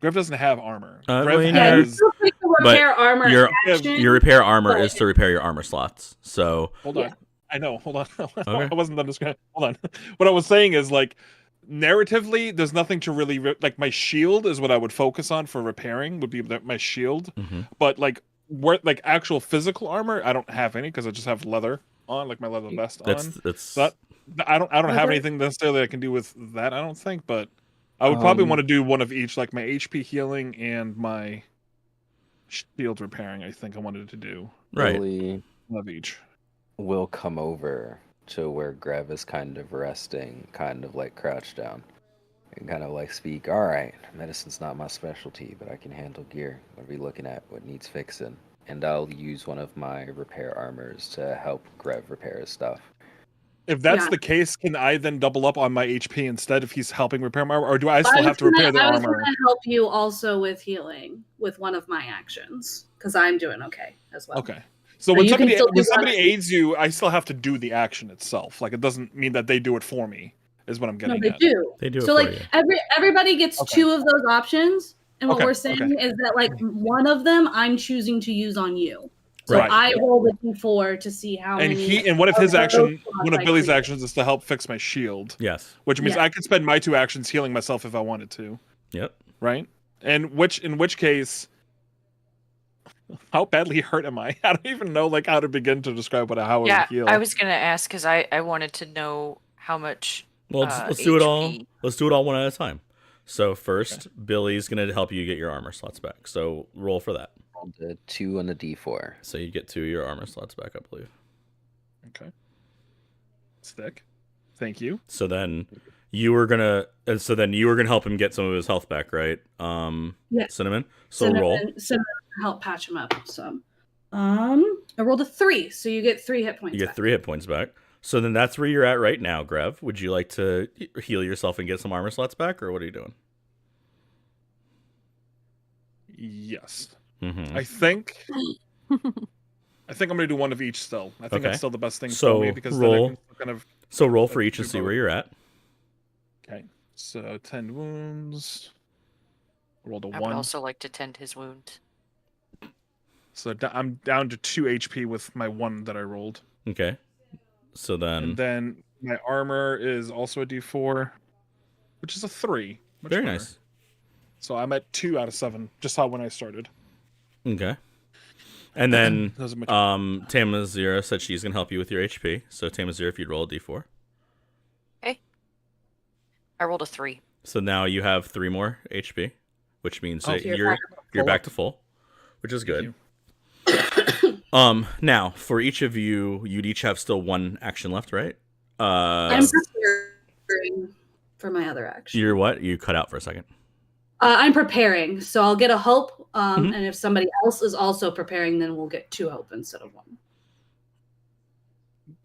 Grev doesn't have armor. Grev you has. still take the repair armor action. Your repair armor is to repair your armor slots. So Hold on. I know. Hold on. Okay. I wasn't done describing. Hold on. What I was saying is like, narratively, there's nothing to really like. My shield is what I would focus on for repairing. Would be my shield. But like, actual physical armor, I don't have any because I just have leather on, like my leather vest on. So I don't have anything necessarily I can do with that. I don't think, but I would probably want to do one of each, like my HP healing and my shield repairing. I think I wanted to do right. one of each. We'll come over to where Grev is kind of resting, kind of like crouched down, and kind of like speak. All right, medicine's not my specialty, but I can handle gear. What are we looking at? What needs fixing? And I'll use one of my repair armors to help Grev repair his stuff. If that's the case, can I then double up on my HP instead if he's helping repair my armor, or do I still have to repair the armor? I was going to help you also with healing with one of my actions because I'm doing okay as well. Okay. So when somebody aids you, I still have to do the action itself. Like it doesn't mean that they do it for me. Is what I'm getting at. They do. So like everybody gets 2 of those options, and what we're saying is that like one of them I'm choosing to use on you. So I roll the d4 to see how many. And what if his action, one of Billy's actions, is to help fix my shield? Yes. Which means I could spend my 2 actions healing myself if I wanted to. Yep. Right. And in which case, How badly hurt am I? I don't even know how to begin to describe how I Yeah, would heal. I was gonna ask because I wanted to know how much. Well, let's do it all. HP. Let's do it all one at a time. So first, Billy's gonna help you get your armor slots back. So roll for that. Rolled a 2 on a D4. So you get 2 of your armor slots back, I believe. Okay. Stick. Thank you. So then you were gonna help him get some of his health back, right? Yeah. Cinnamon. So roll. Cinnamon help patch him up some. I rolled a 3, so you get 3 hit points. You get back. 3 hit points back. So then that's where you're at right now, Grev. Would you like to heal yourself and get some armor slots back, or what are you doing? Yes. Mm-hmm. I think I'm gonna do one of each still. I think Okay. that's still the best thing So for me because roll- then I can kind of. So roll for each and see where you're at. Okay. So 10 wounds. Rolled a I 1. would also like to tend his wound. So I'm down to 2 HP with my 1 that I rolled. Okay. So then, And then my armor is also a D4, which is a 3. Much very better. nice. So I'm at 2 out of 7, just how when I started. Okay. And then Those are much Tamazira said she's gonna help you with your HP. So Tamazira, if you'd roll a D4. I rolled a 3. So now you have 3 more HP, which means that you're you're back back to full, which is good. Thank Now for each of you, you'd each have still 1 action left, right? I'm preparing for my other action. You're what? You cut out for a second. I'm preparing, so I'll get a hope. Mhm. And if somebody else is also preparing, then we'll get 2 hope instead of 1.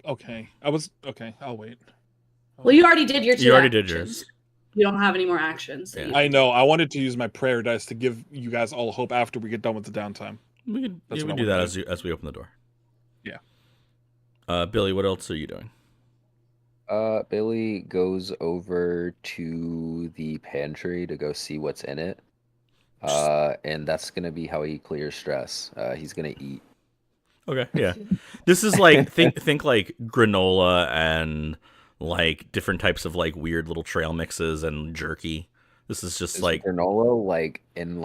Okay. Okay. I'll wait. Well, you already did your 2. You already did actions. yours. You don't have any more actions. Yeah. I know. I wanted to use my prayer dice to give you guys all hope after we get done with the downtime. We could That's we what I do that wanted as we open the door. Yeah. Billy, what else are you doing? Billy goes over to the pantry to go see what's in it. And that's gonna be how he clears stress. He's gonna eat. Okay, yeah. This is like think like granola and like different types of like weird little trail mixes and jerky. This is just Is like granola in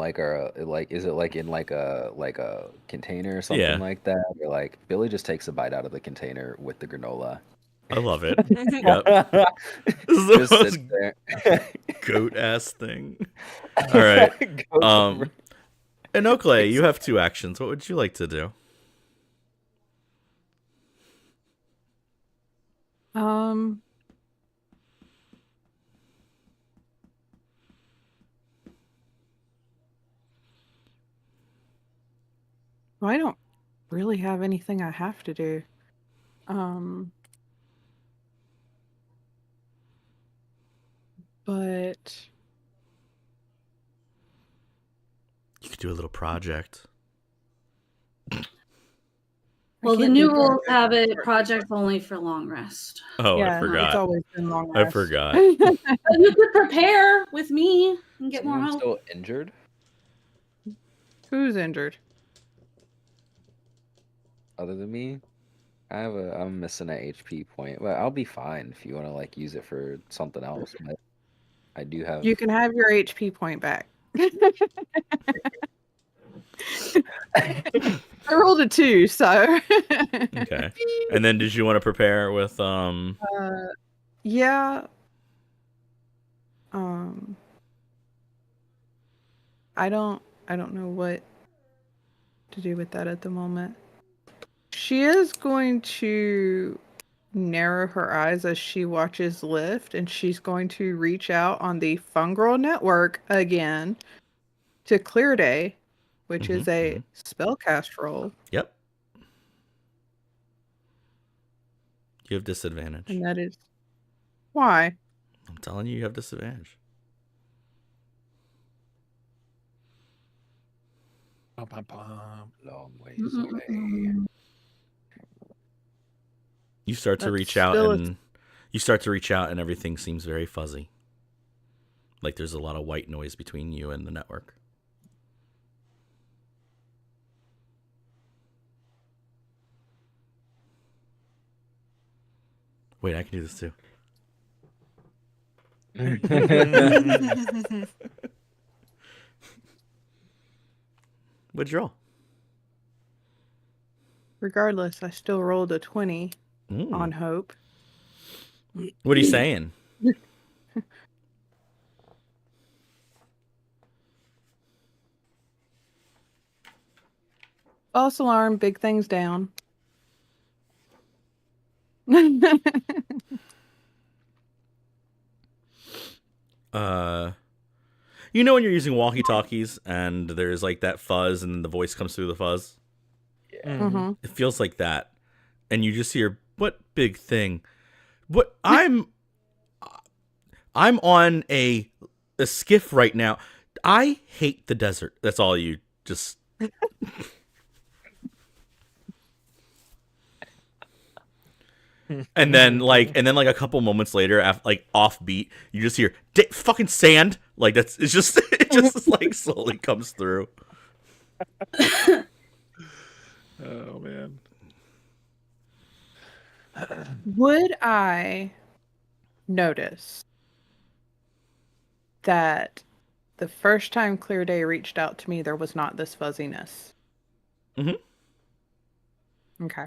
is it in a container or something Yeah. like that? Or like Billy just takes a bite out of the container with the granola. I love it. Yep. This is the Just most sits there. goat ass thing. All right. Goes over. And Oakley, you have 2 actions. What would you like to do? Well, I don't really have anything I have to do. But You could do a little project. Well, the can't new do rules project have it work. project only for long rest. Oh, yeah, I forgot. it's always been long. I rest. forgot. But you could prepare with me and get more Someone help. still injured? Who's injured? Other than me? I'm missing an HP point. Well, I'll be fine if you want to use it for something else. But I do have. You can have your HP point back. I rolled a 2, so. Okay. And then did you want to prepare with Yeah. I don't know what to do with that at the moment. She is going to narrow her eyes as she watches Lift, and she's going to reach out on the Fungal Network again to Clear Day, which is a spellcast roll. Yep. You have disadvantage. And that is why. I'm telling you, you have disadvantage. Long ways away. You start to That's reach out still and you start to reach out and everything seems very fuzzy. Like there's a lot of white noise between you and the network. Wait, I can do this too. What'd you roll? Regardless, I still rolled a 20 Ooh. on hope. What are you saying? False alarm, big things down. You know when you're using walkie-talkies and there's like that fuzz and the voice comes through the fuzz? Mm-hmm. It feels like that. And you just hear, what big thing? What I'm on a skiff right now. I hate the desert. That's all you just and then like a couple moments later, like offbeat, you just hear fucking sand. Like it's just it just like slowly comes through. Oh man. Would I notice that the first time Clear Day reached out to me, there was not this fuzziness? Mhm. Okay.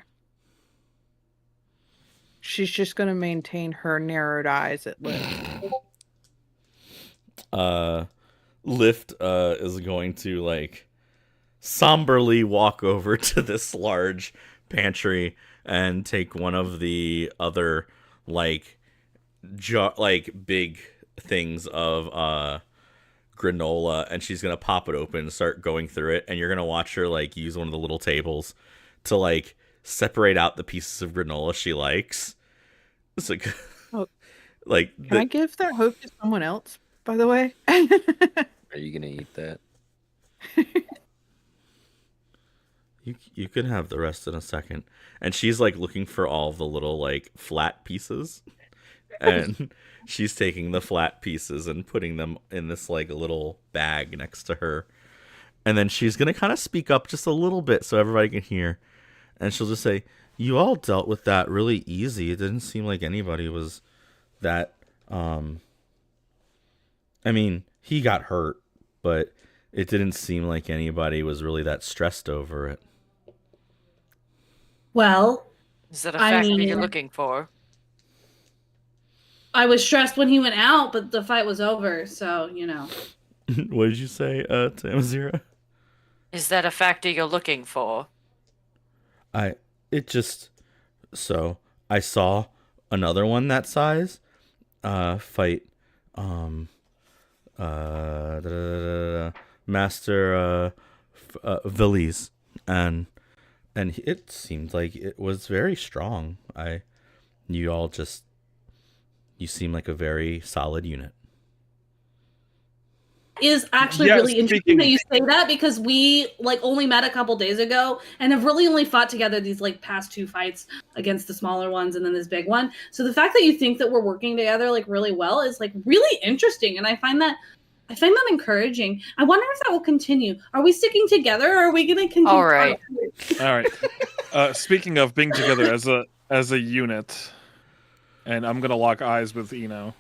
She's just going to maintain her narrowed eyes at Lift. Lift is going to like somberly walk over to this large pantry and take one of the other like big things of granola, and she's gonna pop it open and start going through it, and you're gonna watch her like use one of the little tables to like separate out the pieces of granola she likes. It's like, Oh, like can I give that hope to someone else, by the way? Are you gonna eat that? you can have the rest in a second. And she's like looking for all the little like flat pieces, and she's taking the flat pieces and putting them in this like little bag next to her. And then she's gonna kind of speak up just a little bit so everybody can hear, and she'll just say, "You all dealt with that really easy. It didn't seem like anybody was that. I mean, he got hurt, but it didn't seem like anybody was really that stressed over it." Well, Is that a I fact that mean- you're looking for? I was stressed when he went out, but the fight was over, so, you know. What did you say, Tamazira? Is that a factor you're looking for? I saw another one that size fight Master Villies, and it seemed like it was very strong. You seem like a very solid unit. Is actually Yeah, really interesting speaking- that you say that, because we like only met a couple days ago and have really only fought together these like past two fights against the smaller ones and then this big one. So the fact that you think that we're working together like really well is like really interesting, and I find that encouraging. I wonder if that will continue. Are we sticking together, or are we going to continue? All right. All right. Speaking of being together as a unit, and I'm gonna lock eyes with Eno.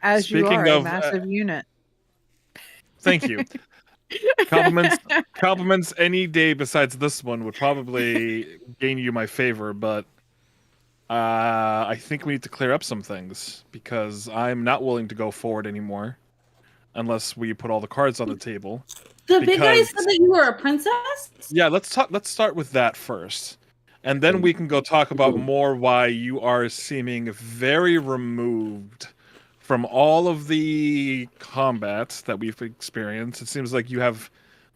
As you Speaking are a of, massive unit. Thank you. Compliments any day besides this one would probably gain you my favor, but I think we need to clear up some things, because I'm not willing to go forward anymore unless we put all the cards on the table. The big guy Because- said that you were a princess? Yeah, let's start with that first. And then we can go talk about more why you are seeming very removed from all of the combats that we've experienced. It seems like you have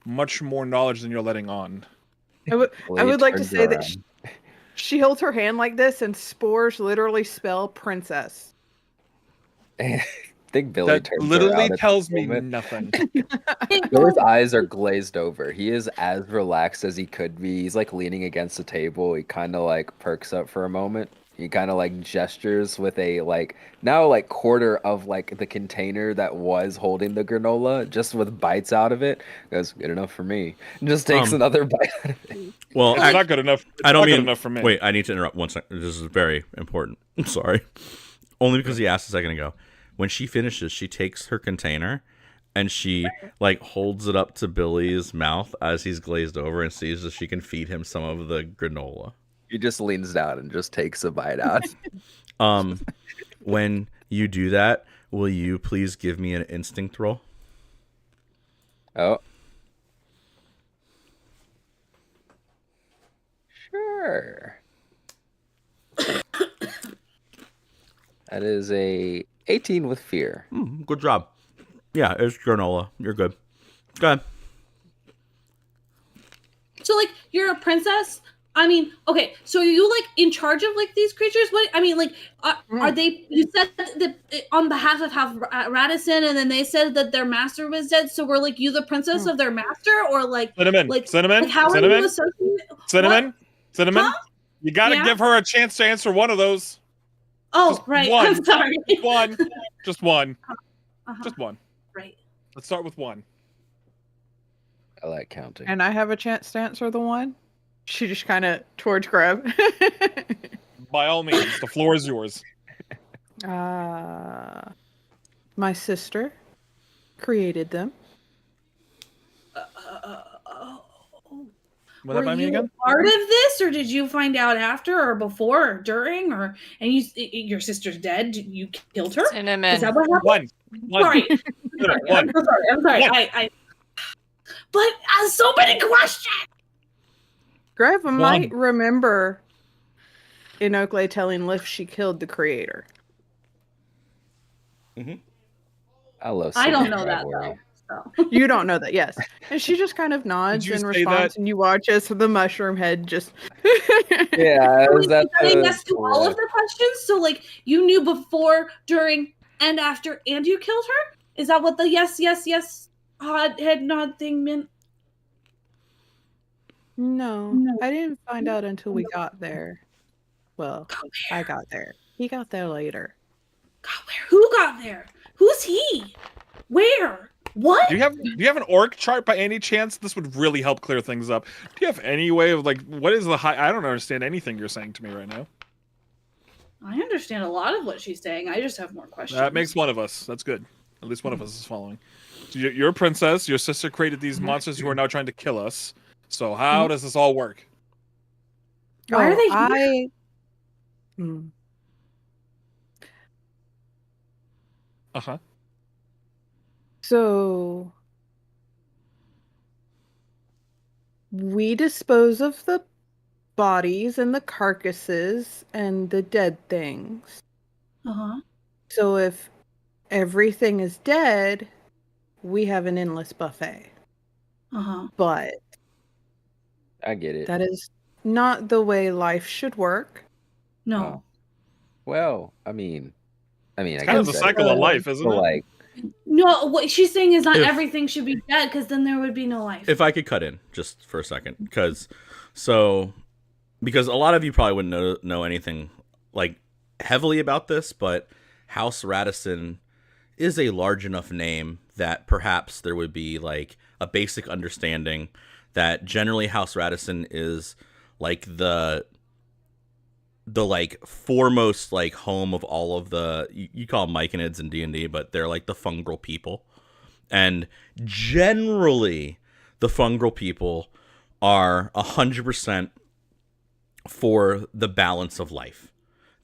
much more knowledge than you're letting on. I would Blade like to turns say that around. she holds her hand like this, and spores literally spell princess. I think Billy That turns literally around at tells this me moment. nothing. Billy's eyes are glazed over. He is as relaxed as he could be. He's like leaning against the table. He kind of like perks up for a moment. He kind of like gestures with a like now like quarter of like the container that was holding the granola, just with bites out of it. Goes, good enough for me. And just takes another bite out of it. Well, It's not good enough. It's I don't not mean. good enough for me. Wait, I need to interrupt one second. This is very important. I'm sorry. Only because he asked a second ago. When she finishes, she takes her container and she like holds it up to Billy's mouth as he's glazed over and sees if she can feed him some of the granola. He just leans down and just takes a bite out. When you do that, will you please give me an instinct roll? Oh. Sure. That is a 18 with fear. Good job. Yeah, it's granola. You're good. Go ahead. So, like, you're a princess? I mean, okay, so are you, like, in charge of, like, these creatures? What, I mean, like, are they, you said that on behalf of Radisson, and then they said that their master was dead, so were, like, you the princess of their master? Or, like, Cinnamon, like, Cinnamon, like how Cinnamon, are you associated? Cinnamon, What? Cinnamon. Huh? You gotta Yeah? give her a chance to answer one of those. Oh, Just right, one. I'm sorry. One. Just one. Uh-huh. Just one. Right. Let's start with one. I like counting. And I have a chance to answer the one. She just kind of towards Grub. By all means, the floor is yours. My sister created them. Will that Were buy me you again? part of this, or did you find out after, or before, or during, or and your sister's dead? You killed her? Cinnamon. Is that what happened? One. Sorry. One. I'm sorry. One. I but so many questions. Grub might remember in Oakley telling Liv she killed the creator. I love I don't know Cinnamon that rivalry. though. So. You don't know that, yes. And she just kind of nods you in say response, that? and you watch as the mushroom head just. Yeah, Are is we that saying the yes to all of the questions? So like you knew before, during, and after, and you killed her? Is that what the yes, head nod thing meant? No, I didn't find out until we got there. Well, I got there. He got there later. Got where? Who got there? Who's he? Where? What? Do you have an orc chart by any chance? This would really help clear things up. Do you have any way of like what is the high? I don't understand anything you're saying to me right now. I understand a lot of what she's saying. I just have more questions. That makes one of us. That's good. At least one of us is following. So you're a princess. Your sister created these monsters who are now trying to kill us. So how does this all work? Why are they here? Uh-huh. So we dispose of the bodies and the carcasses and the dead things. Uh-huh. So if everything is dead, we have an endless buffet. Uh-huh. But I get it. that is not the way life should work. No. Oh. Well, I mean, I Kind of the guess cycle of life, isn't it? like No, what she's saying is not If- everything should be dead, because then there would be no life. If I could cut in just for a second, because a lot of you probably wouldn't know anything like heavily about this, but House Radisson is a large enough name that perhaps there would be like a basic understanding that generally House Radisson is like the like foremost like home of all of the you call them myconids in D&D, but they're like the fungal people. And generally the fungal people are 100% for the balance of life.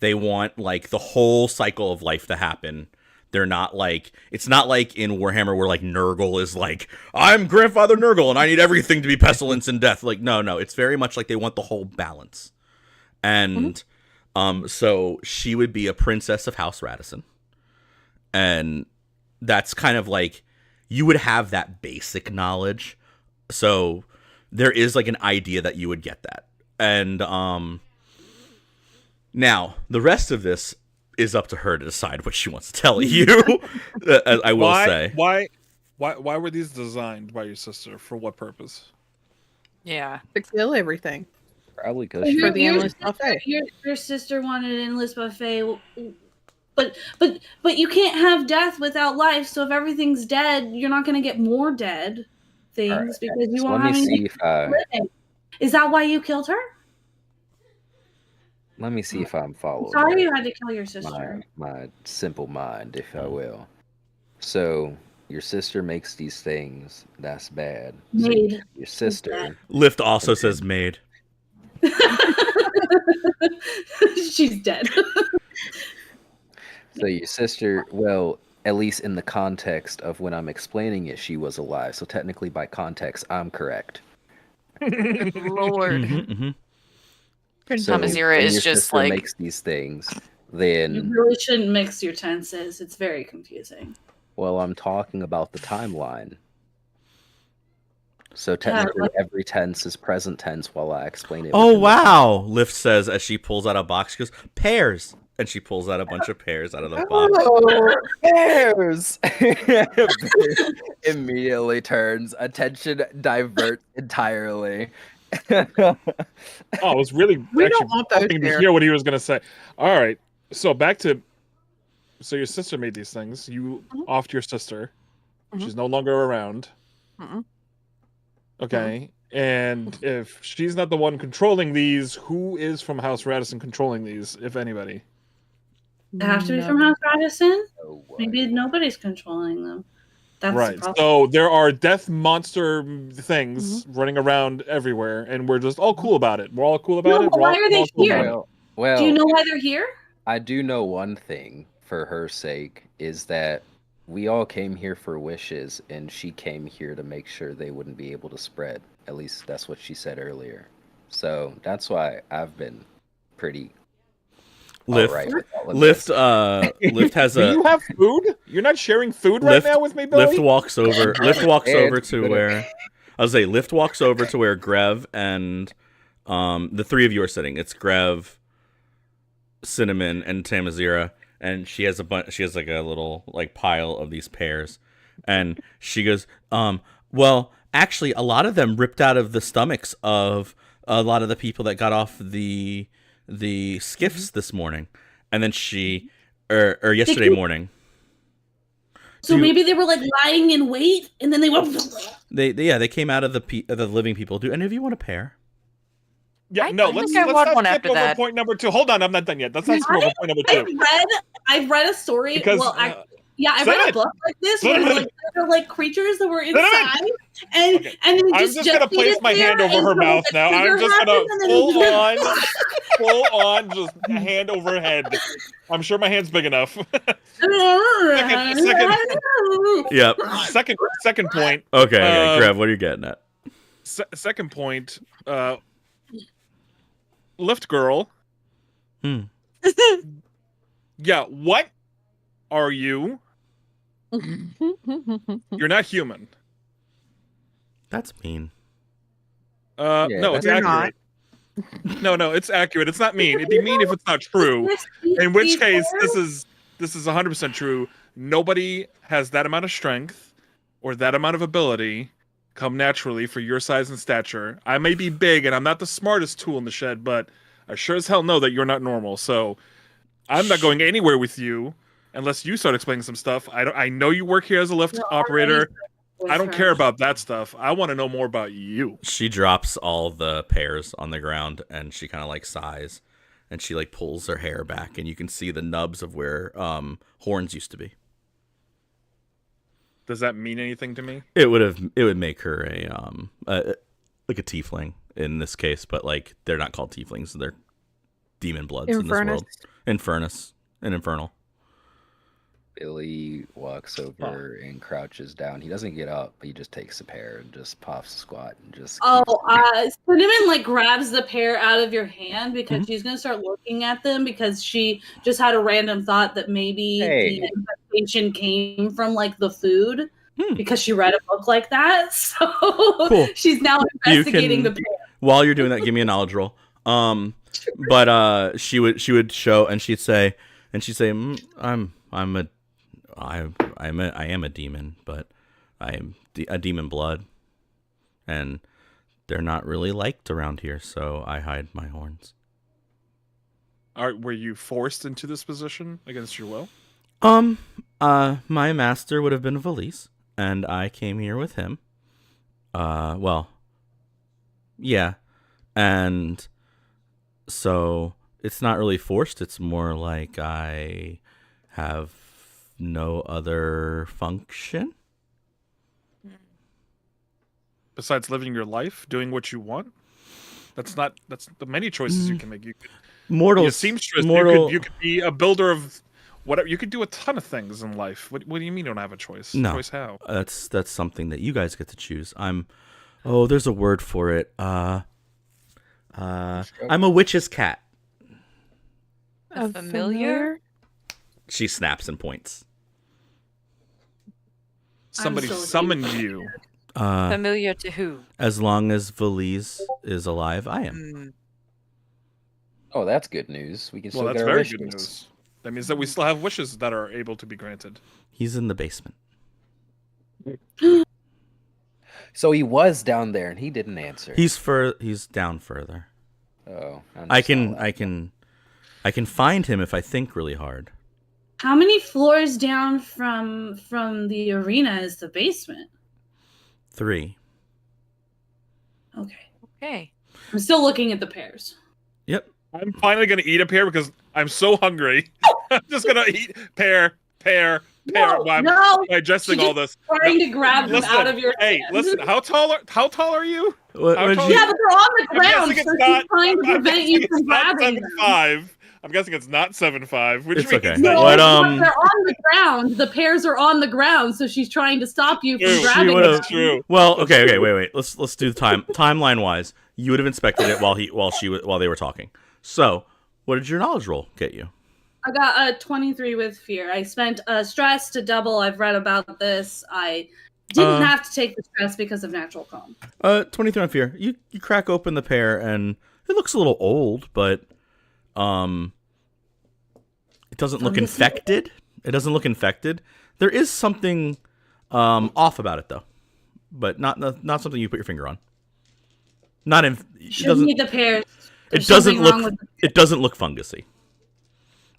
They want like the whole cycle of life to happen. They're not like, it's not like in Warhammer where like Nurgle is like, I'm Grandfather Nurgle and I need everything to be pestilence and death. Like, no, it's very much like they want the whole balance. And so she would be a princess of House Radisson. And that's kind of like, you would have that basic knowledge. So there is like an idea that you would get that. And now the rest of this is up to her to decide what she wants to tell you. I will say. Why were these designed by your sister? For what purpose? Yeah. To kill everything. probably because For Your- the your endless sister- buffet. Your sister wanted an endless buffet, but you can't have death without life. So if everything's dead, you're not going to get more dead things Alright, because you so won't let have me any see if I living. Is that why you killed her? let me see if I'm following. Sorry my- you had to kill your sister. my simple mind, if I will. So your sister makes these things. That's bad. So Maid. your sister. Lift also says maid. She's dead. So your sister, well, at least in the context of when I'm explaining it, she was alive. So technically, by context, I'm correct. Lord. Mm-hmm. So Tamazira when is your just sister like, makes these things, You then, really shouldn't mix your tenses. It's very confusing. well, I'm talking about the timeline. So Yeah, technically, every tense is present tense while I explain it. Oh, within the time. wow. Lift says as she pulls out a box, she goes, pears. And she pulls out a bunch of pears out of the box. Oh, bears! Immediately turns. Attention diverts entirely. Oh, I was really We actually don't want those hoping to there. hear what he was going to say. All right. So back to. So your sister made these things. You offed your sister. Mhm. She's no longer around. Mhm. Okay. And if she's not the one controlling these, who is from House Radisson controlling these, if anybody? They have to be No. from House Radisson? Oh, what? Maybe nobody's controlling them. That's the Right. problem. So there are death monster things running around everywhere, and we're just all cool about it. We're all cool about No, it. but We're why all, are they we're all cool here? about it. Well, Do you know why they're here? I do know one thing for her sake is that we all came here for wishes, and she came here to make sure they wouldn't be able to spread. At least that's what she said earlier. So that's why I've been pretty Lift, alright with all of Lift, this. Lift has Do a you have food? You're not sharing food right Lift- now with me, Billy? Lift walks over. Lift walks Yeah, over it's to good. where I was say Lift walks over to where Grev and the three of you are sitting. It's Grev, Cinnamon, and Tamazira, and she has a bunch. She has like a little like pile of these pears, and she goes, well, actually, a lot of them ripped out of the stomachs of a lot of the people that got off the skiffs this morning, and then she or yesterday morning. So maybe they were like lying in wait, and then they went. They came out of the living people. Do any of you want a pear? Yeah, I no, think let's I not want skip one over after that. point number 2. Hold on, I'm not done yet. Let's not skip over point number 2. I've read a story. Because, well, I read Cinnamon! a book like this where Cinnamon! like there were like creatures that were Cinnamon! inside, and Okay. and then I'm just gonna place my hand over her mouth now. I'm just gonna full on, just hand over head. I'm sure my hand's big enough. Yep. Second point. Okay, Grev, what are you getting at? Second point. Lift girl. Hmm. Yeah, what are you? You're not human. That's mean. Yeah, No, it's You're accurate. No, it's accurate. It's not mean. It'd be mean if it's not true. In which case, this is 100% true. Nobody has that amount of strength or that amount of ability come naturally for your size and stature. I may be big and I'm not the smartest tool in the shed, but I sure as hell know that you're not normal. So I'm not going anywhere with you unless you start explaining some stuff. I know you work here as a lift operator. I don't care about that stuff. I want to know more about you. She drops all the pears on the ground and she kind of like sighs and she like pulls her hair back and you can see the nubs of where horns used to be. Does that mean anything to me? It would make her a like a tiefling in this case, but like they're not called tieflings, they're demon bloods in this world. Infernus and infernal. Billy walks over and crouches down. He doesn't get up, but he just takes a pear and just puffs, squat, and just. Cinnamon like grabs the pear out of your hand because she's gonna start looking at them because she just had a random thought that maybe the infestation came from like the food because she read a book like that. So Cool. She's now investigating the pear. While you're doing that, give me a knowledge roll. But she would show and she'd say, I am a demon, but I am a demon blood, and they're not really liked around here, so I hide my horns. Were you forced into this position against your will? My master would have been Valise, and I came here with him. Well, yeah, and so it's not really forced. It's more like I have no other function. besides living your life, doing what you want? That's the many choices you can make. You could be a Mortals, seamstress. mortal. You could be a builder of whatever. You could do a ton of things in life. What do you mean you don't have a choice? No, Choice how? that's something that you guys get to choose. Oh, there's a word for it. I'm a witch's cat. A familiar? She snaps and points. Somebody so summoned you. Familiar to who? As long as Valise is alive, I am. Mm. Oh, that's good news. We can Well, still that's get our very wishes. good news. That means that we still have wishes that are able to be granted. He's in the basement. So he was down there and he didn't answer. He's down further. Oh, I can find him if I think really hard. How many floors down from the arena is the basement? 3. Okay. Okay. I'm still looking at the pairs. Yep. I'm finally gonna eat a pear because I'm so hungry. I'm just gonna eat pear. No, while I'm no, digesting she all this. trying to grab them Listen, out of your hey, hand. listen. How tall are you? What How did tall- you- Yeah, but they're on the I'm ground, guessing so it's she's not. trying to I'm prevent guessing you it's from not grabbing them. 7'5". I'm guessing it's not 7'5", which It's means okay. that No, What, but they're on the ground. The pairs are on the ground, so she's trying to stop you from True. grabbing She them. would've- That's true. Well, okay, wait. Let's do timeline wise. You would have inspected it while they were talking. So, what did your knowledge roll get you? I got a 23 with fear. I spent stress to double. I've read about this. I didn't have to take the stress because of natural calm. 23 on fear. You crack open the pear and it looks a little old, but it doesn't look infected. It doesn't look infected. There is something off about it though, but not something you put your finger on. It Shouldn't eat the pears. It There's doesn't something wrong look. with It doesn't look fungusy.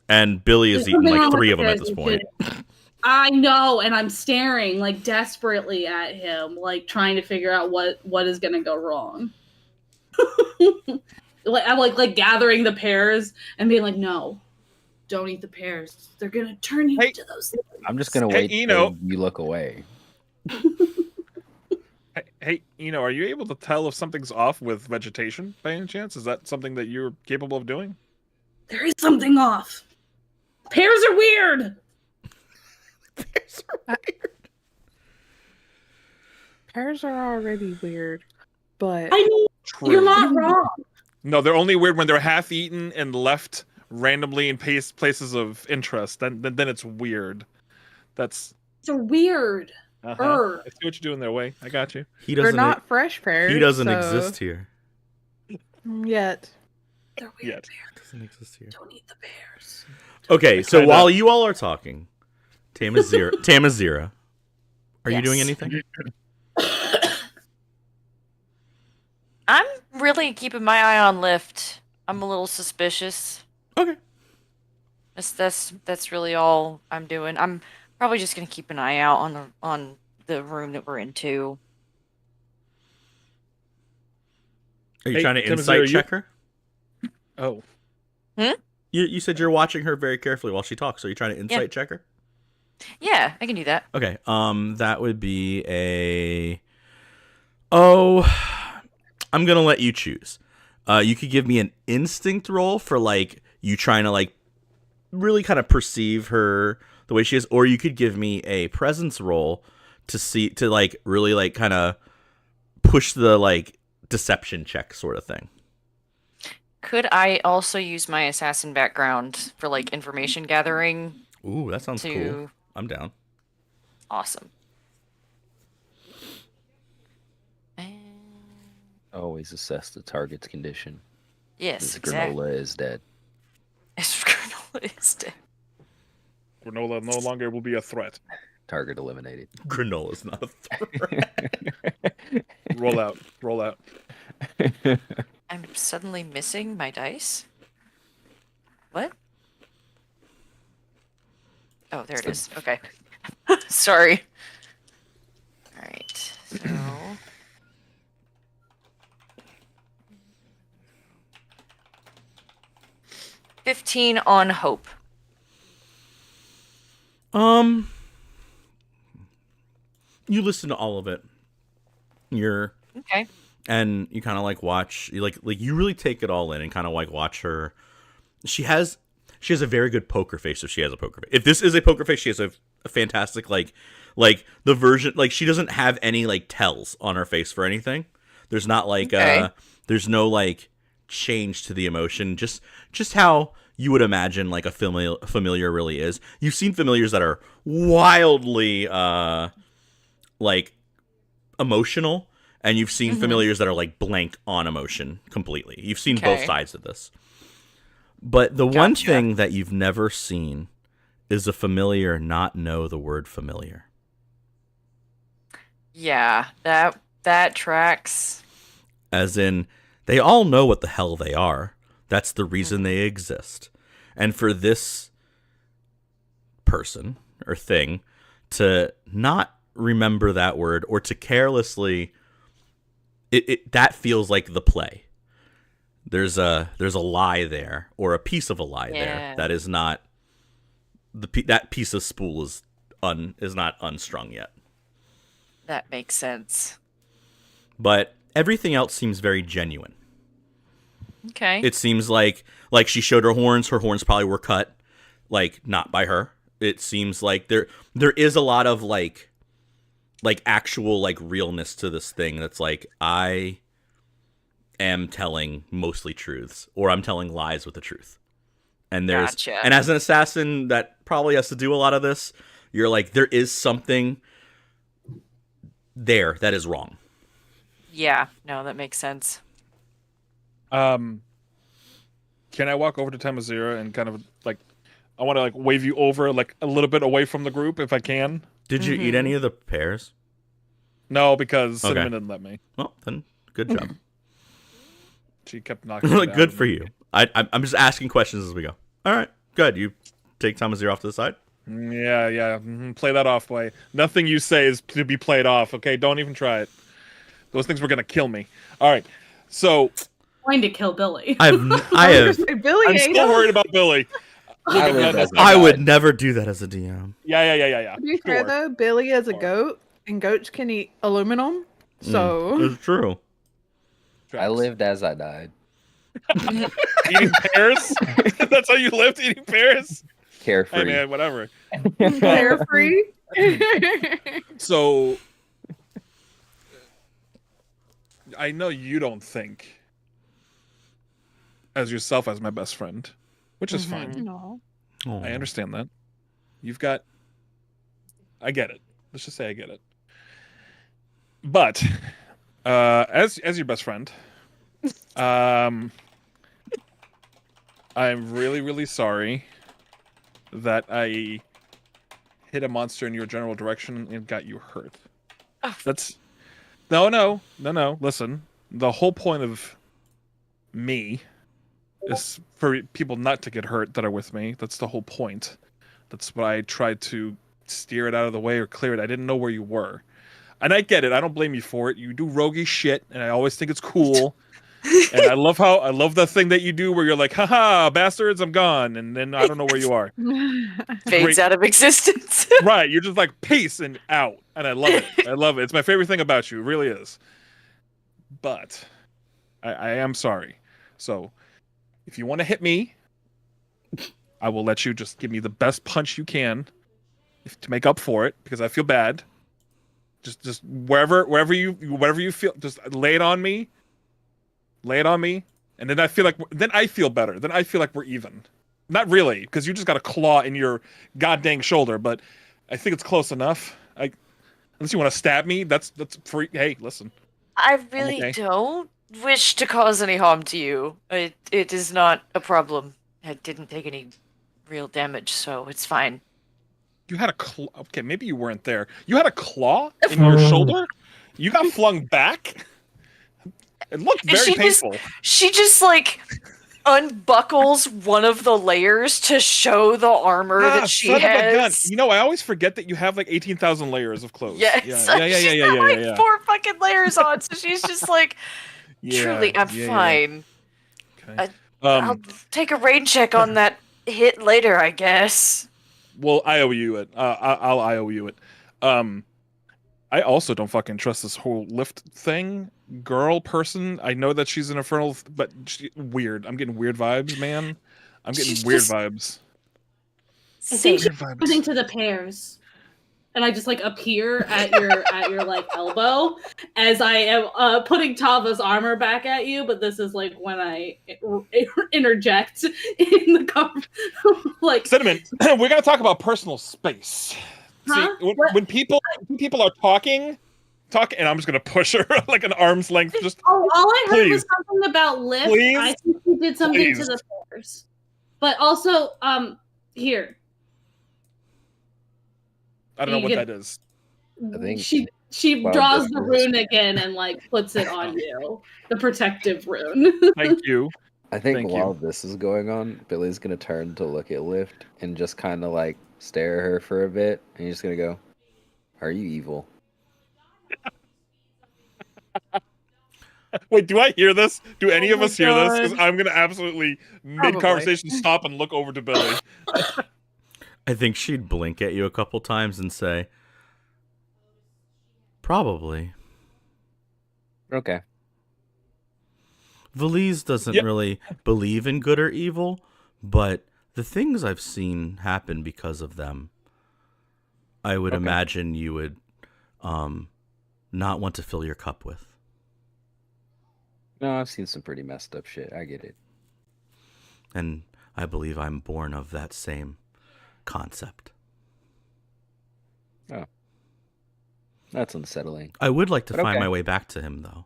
And Billy has There's eaten something like wrong 3 with of them the at this pears. point. I know, and I'm staring like desperately at him, like trying to figure out what is gonna go wrong. I'm like gathering the pears and being like, no, don't eat the pears. They're gonna turn you Hey, into those things. I'm just gonna Hey, wait Eno. till you look away. Hey, are you able to tell if something's off with vegetation by any chance? Is that something that you're capable of doing? There is something off. Pears are weird. Pears are already weird, but I mean, True. you're not wrong. No, they're only weird when they're half eaten and left randomly in places of interest. Then it's weird. That's They're weird. I Er. see what you're doing there, Way. I got you. He they're doesn't. not fresh pears. He doesn't so- exist here. yet. They're weird Yet. pears. Doesn't exist here. Don't eat the pears. Okay, so kinda- while you all are talking, Tamazira, are you doing Yes. anything? I'm really keeping my eye on Lyft. I'm a little suspicious. Okay. That's really all I'm doing. I'm probably just gonna keep an eye out on the room that we're in too. Are you Hey, trying to Tamazira, insight check her? Oh, You said you're watching her very carefully while she talks. Are you trying to insight check her? Yeah, I can do that. Okay. That would be a. Oh, I'm gonna let you choose. You could give me an instinct roll for like you trying to like really kind of perceive her the way she is, or you could give me a presence roll to like really like kind of push the like deception check sort of thing. Could I also use my assassin background for like information gathering? Ooh, that sounds cool. I'm down. Awesome. Always assess the target's condition. Yes, This exactly. granola is dead. Granola is dead. granola no longer will be a threat. Target eliminated. Granola's not a threat. Roll out. I'm suddenly missing my dice. What? Oh, there it is. Okay. Sorry. All right. So 15 on hope. You listen to all of it. You're Okay. And you kind of like watch, you really take it all in and kind of like watch her. She has a very good poker face if she has a poker face. If this is a poker face, she has a fantastic like the version, like she doesn't have any like tells on her face for anything. There's not like Okay. there's no like change to the emotion. Just how you would imagine like a familiar really is. You've seen familiars that are wildly like emotional, and you've seen familiars that are like blank on emotion completely. You've seen both Okay. sides of this. But the one Gotcha. thing that you've never seen is a familiar not know the word familiar. Yeah, that tracks. As in, they all know what the hell they are. That's the reason they exist. And for this person or thing to not remember that word or to carelessly, that feels like the play. There's a lie there, or a piece of a lie there that is not that piece of spool is not unstrung yet. That makes sense. But everything else seems very genuine. Okay. It seems like she showed her horns. Her horns probably were cut, like not by her. It seems like there is a lot of like actual like realness to this thing. That's like, I am telling mostly truths, or I'm telling lies with the truth. And Gotcha. and as an assassin that probably has to do a lot of this, you're like, there is something there that is wrong. Yeah, no, that makes sense. Can I walk over to Tamazira and kind of like, I want to like wave you over like a little bit away from the group if I can? Did you eat any of the pears? No, because Okay. Cinnamon didn't let me. Well, then good job. She kept knocking it down. Good for you. I'm just asking questions as we go. All right, good. You take Tamazir off to the side. Yeah. Play that off, boy. Nothing you say is to be played off, okay? Don't even try it. Those things were going to kill me. All right, so... Going to kill Billy. I have. Billy I'm ate still him. worried about Billy. I lived as a I guy. would never do that as a DM. Yeah. To be fair though, Billy is a goat, and goats can eat aluminum. So It's true. I lived as I died. Eating pears? That's how you lived, eating pears? Carefree. Hey, man, whatever. carefree. So, I know you don't think as yourself as my best friend, which is fine. No. Aw. I understand that. You've got... I get it. Let's just say I get it. But, as your best friend, I'm really, really sorry that I hit a monster in your general direction and got you hurt. Oh. That's... No. Listen, the whole point of me is for people not to get hurt that are with me. That's the whole point. That's why I tried to steer it out of the way or clear it. I didn't know where you were. And I get it. I don't blame you for it. You do roguey shit, and I always think it's cool. And I love the thing that you do where you're like, haha, bastards, I'm gone. And then I don't know where you are. Fades Great. out of existence. Right. You're just like, peace and out. And I love it. I love it. It's my favorite thing about you. It really is. But I am sorry. So if you want to hit me, I will let you just give me the best punch you can to make up for it, because I feel bad. Just wherever you feel, just lay it on me. Lay it on me, and then I feel better. Then I feel like we're even. Not really, because you just got a claw in your goddamn shoulder, but I think it's close enough. Unless you want to stab me, that's free. Hey, listen. I really okay. don't wish to cause any harm to you. It is not a problem. I didn't take any real damage, so it's fine. You had a claw. Okay, maybe you weren't there. You had a claw in your shoulder? You got flung back? It looked very painful. She just like unbuckles one of the layers to show the armor that she son of a gun. has. You know, I always forget that you have like 18,000 layers of clothes. Yes, Yeah. she's got like 4 fucking layers on, so she's just like, truly, I'm fine. Okay. I'll take a rain check on that hit later, I guess. Well, I owe you it. I'll IOU it. I also don't fucking trust this whole lift thing. Girl person. I know that she's an infernal, but weird. I'm getting weird vibes, man. I'm getting She's weird just vibes. I think she's Weird vibes. listening to the pairs. And I just like appear at your like elbow as I am putting Tava's armor back at you, but this is like when I interject in the like Cinnamon, we're gonna talk about personal space. Huh? See, when people are talking, and I'm just gonna push her like an arm's length. Just all I heard was please. something about lift. Please? I think she did something Please. to the pairs. But also, here. I don't know You what get- that is. I think she Wild draws the Whispers. rune again and like puts it on you, the protective rune. Thank you. I think Thank while you. this is going on, Billy's gonna turn to look at Lift and just kind of like stare at her for a bit, and he's just gonna go, "Are you evil?" Wait, do I hear this? Do any of my us hear this? Because God. I'm gonna absolutely mid conversation stop and look over to Billy. I think she'd blink at you a couple times and say, "Probably." Okay. Valise doesn't Yep. really believe in good or evil, but the things I've seen happen because of them, I would Okay. imagine you would not want to fill your cup with. No, I've seen some pretty messed up shit. I get it. And I believe I'm born of that same concept. That's unsettling. I would like to But find okay. my way back to him, though.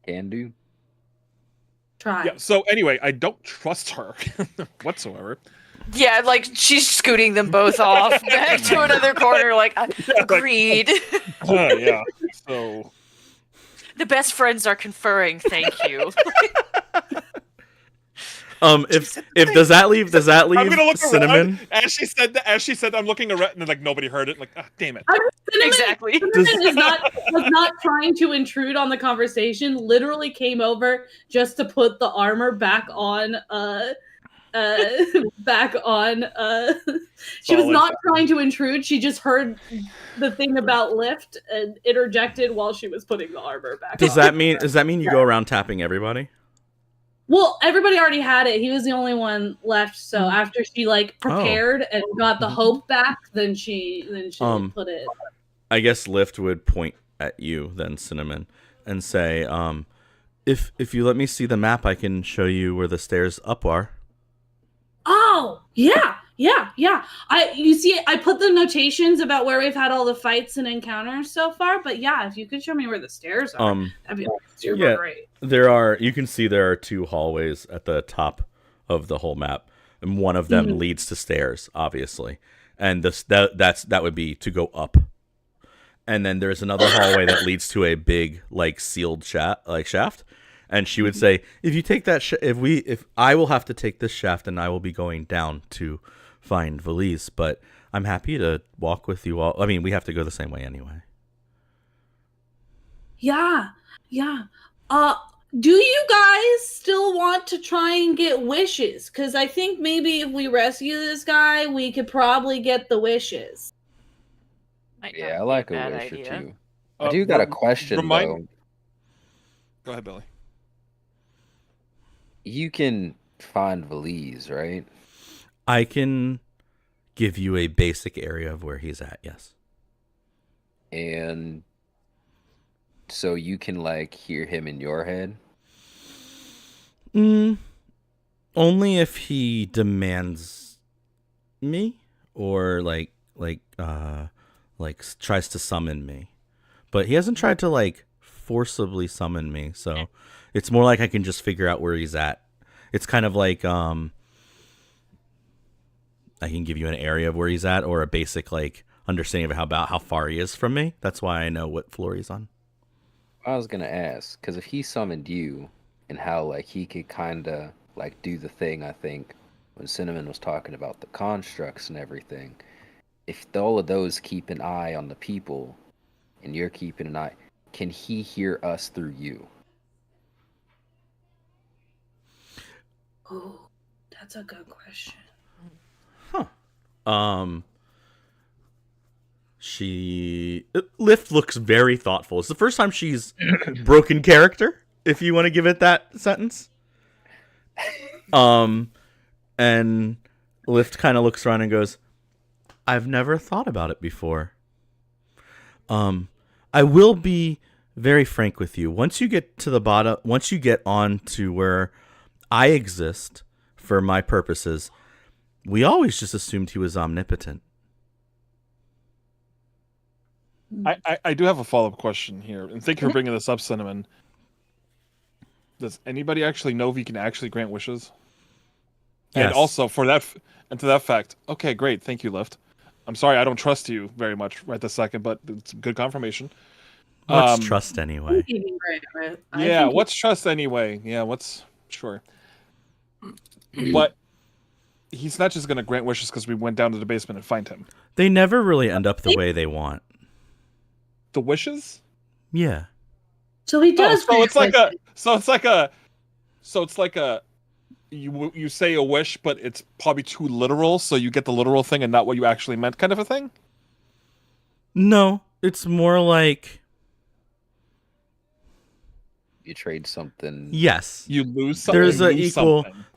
Can do. Try. Yeah. So anyway, I don't trust her whatsoever. Yeah, like she's scooting them both off back to another corner. Like, agreed. Yeah. So The best friends are conferring. Thank you. If does that leave I'm gonna look Cinnamon? around as she said that. As she said, I'm looking around, and then, like nobody heard it. Like, damn it. Cinnamon, Exactly. Cinnamon was not trying to intrude on the conversation. Literally came over just to put the armor back on. Back on. She was Solid. not trying to intrude. She just heard the thing about lift and interjected while she was putting the armor back. Does on. that mean you go around tapping everybody? Well, everybody already had it. He was the only one left. So after she like prepared and got the hope back, then she put it. I guess Lift would point at you then, Cinnamon, and say, if you let me see the map, I can show you where the stairs up are. Oh, yeah. You see, I put the notations about where we've had all the fights and encounters so far. But yeah, if you could show me where the stairs are, that'd be super great. You can see there are 2 hallways at the top of the whole map, and one of them leads to stairs, obviously, and that would be to go up. And then there's another hallway that leads to a big like sealed shaft. And she would say, if you take that, if I will have to take this shaft, and I will be going down to find Valise, but I'm happy to walk with you all. I mean, we have to go the same way anyway. Yeah. Do you guys still want to try and get wishes? Because I think maybe if we rescue this guy, we could probably get the wishes. Yeah, I like a wish or two. I do got a question though. Go ahead, Billy. You can find Valise, right? I can give you a basic area of where he's at, yes. And so you can like hear him in your head? Only if he demands me or like tries to summon me. But he hasn't tried to like forcibly summon me, so it's more like I can just figure out where he's at. It's kind of like I can give you an area of where he's at or a basic like understanding of how far he is from me. That's why I know what floor he's on. I was gonna ask, because if he summoned you and how like he could kinda like do the thing, I think, when Cinnamon was talking about the constructs and everything, if all of those keep an eye on the people and you're keeping an eye, can he hear us through you? Oh, that's a good question. Lift looks very thoughtful. It's the first time she's broken character, if you want to give it that sentence. And Lift kind of looks around and goes, I've never thought about it before. I will be very frank with you. Once you get to the bottom, once you get on to where I exist for my purposes, we always just assumed he was omnipotent. I do have a follow-up question here, and thank you for bringing this up, Cinnamon. Does anybody actually know if he can actually grant wishes? Yes. And also, for that, and to that fact, okay, great, thank you, Lift. I'm sorry, I don't trust you very much right this second, but it's good confirmation. What's trust anyway? Yeah, what's trust anyway? Yeah, what's... Sure. But he's not just going to grant wishes because we went down to the basement and find him. They never really end up the way they want. The wishes? Yeah. So he does. So it's like a you say a wish, but it's probably too literal, so you get the literal thing and not what you actually meant, kind of a thing. No, it's more like You trade something. yes. You lose something.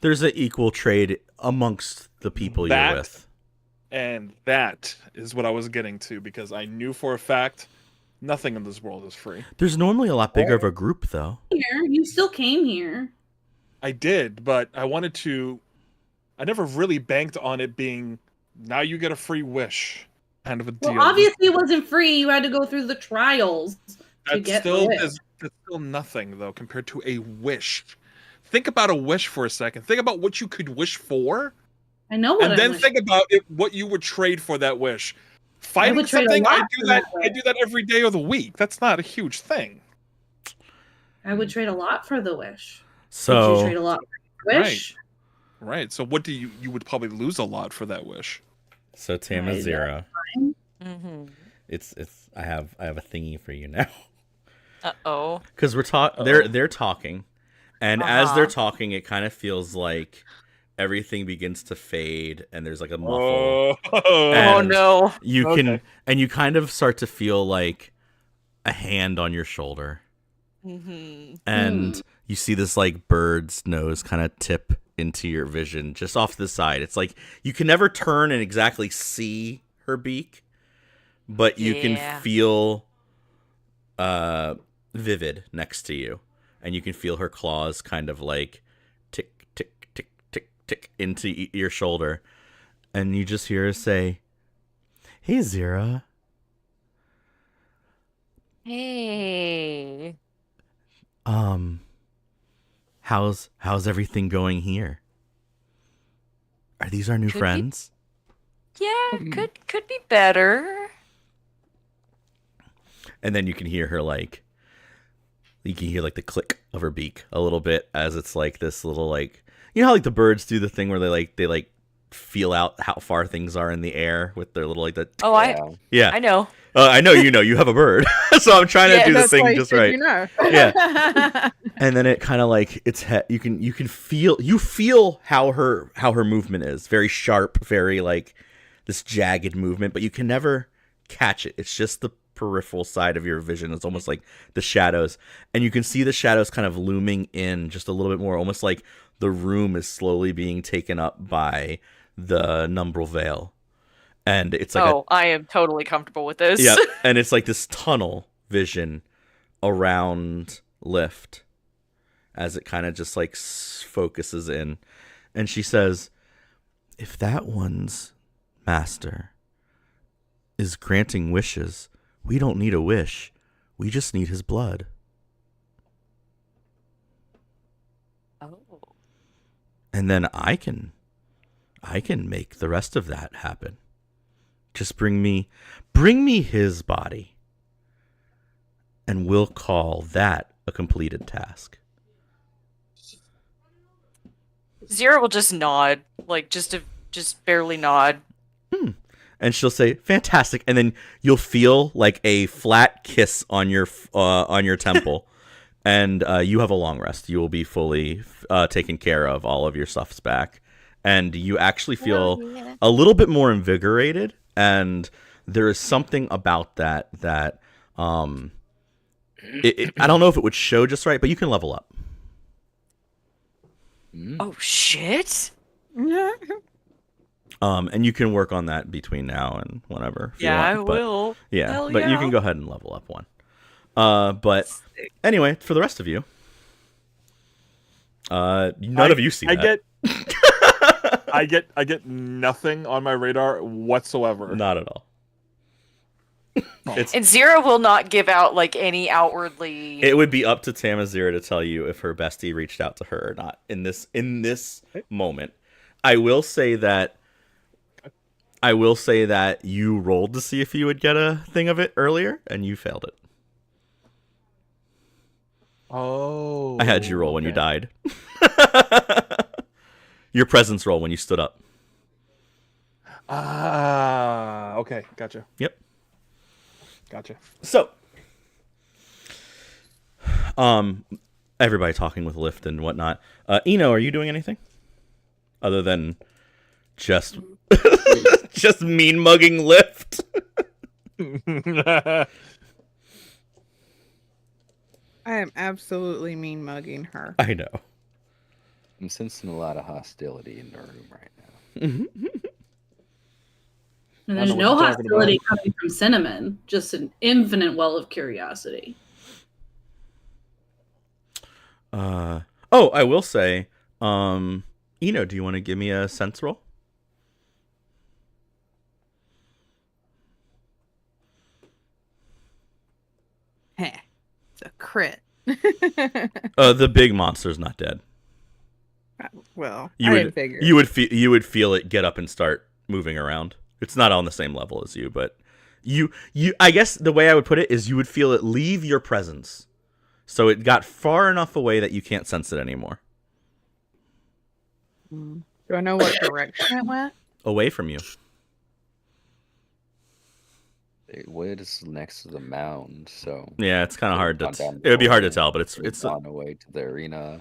There's an equal trade amongst the people you're with. And that is what I was getting to, because I knew for a fact nothing in this world is free. There's normally a lot bigger of a group, though. You still came here. I did, but I never really banked on it being, now you get a free wish kind of a deal. Well, obviously it wasn't free. You had to go through the trials to get the wish. That's still nothing, though, compared to a wish. Think about a wish for a second. Think about what you could wish for. I know what. And then think about what you would trade for that wish. Fighting something, I do that every day of the week. That's not a huge thing. I would trade a lot for the wish. So would you trade a lot for the wish? Right. So what do you would probably lose a lot for that wish. So Tamazira. Mm-hmm. It's I have a thingy for you now. Uh-oh. Because they're talking. And as they're talking, it kind of feels like everything begins to fade and there's like a muffle. Oh no. You kind of start to feel like a hand on your shoulder. Mm-hmm. And you see this like bird's nose kind of tip into your vision just off the side. It's like you can never turn and exactly see her beak, but you can feel vivid next to you. And you can feel her claws kind of like tick, tick, tick, tick, tick into your shoulder. And you just hear her say, "Hey, Zira. Hey. How's everything going here? Are these our new friends?" Yeah, could be better. And then you can hear her like, you can hear like the click of her beak a little bit as it's like this little like, you know how like the birds do the thing where they feel out how far things are in the air with their little like the. Oh, I know. I know you have a bird, so I'm trying to do the thing just right. You know. Yeah. And then it kind of like you feel how her movement is very sharp, very like this jagged movement, but you can never catch it. It's just the peripheral side of your vision. It's almost like the shadows, and you can see the shadows kind of looming in just a little bit more, almost like the room is slowly being taken up by the Numbral Veil. And it's like I am totally comfortable with this. Yeah, and it's like this tunnel vision around Lift as it kind of just like focuses in. And she says, "If that one's master is granting wishes, we don't need a wish. We just need his blood." Oh. And then I can make the rest of that happen. Just bring me his body, and we'll call that a completed task. Zira will just nod, like just barely nod. And she'll say, "Fantastic," and then you'll feel like a flat kiss on your temple, and you have a long rest. You will be fully taken care of. All of your stuff's back, and you actually feel a little bit more invigorated. And there is something about that I don't know if it would show just right, but you can level up. Oh shit! And you can work on that between now and whenever. If you want, I but, will. Yeah, Hell but you yeah. can go ahead and level up one. But anyway, for the rest of you, none of you see that. I get nothing on my radar whatsoever. Not at all. And Zero will not give out like any outwardly. It would be up to Tamazira to tell you if her bestie reached out to her or not in this moment. I will say that you rolled to see if you would get a thing of it earlier, and you failed it. Oh. I had you roll when you died. Your presence roll when you stood up. Ah, okay, gotcha. Yep. Gotcha. So, everybody talking with Lift and whatnot. Eno, are you doing anything other than just just mean mugging Lift? I am absolutely mean mugging her. I know. I'm sensing a lot of hostility in the room right now. And there's no hostility coming from Cinnamon, just an infinite well of curiosity. I will say, Eno, do you want to give me a sense roll? Heh. It's a crit. The big monster's not dead. Well, You I would didn't figure. you would feel it get up and start moving around. It's not on the same level as you, but you I guess the way I would put it is you would feel it leave your presence. So it got far enough away that you can't sense it anymore. Do I know what direction it went? Away from you. It was next to the mound, so Yeah, it's kind of hard to. gone down It would be hard to the tell, but it's it's on the way to the arena.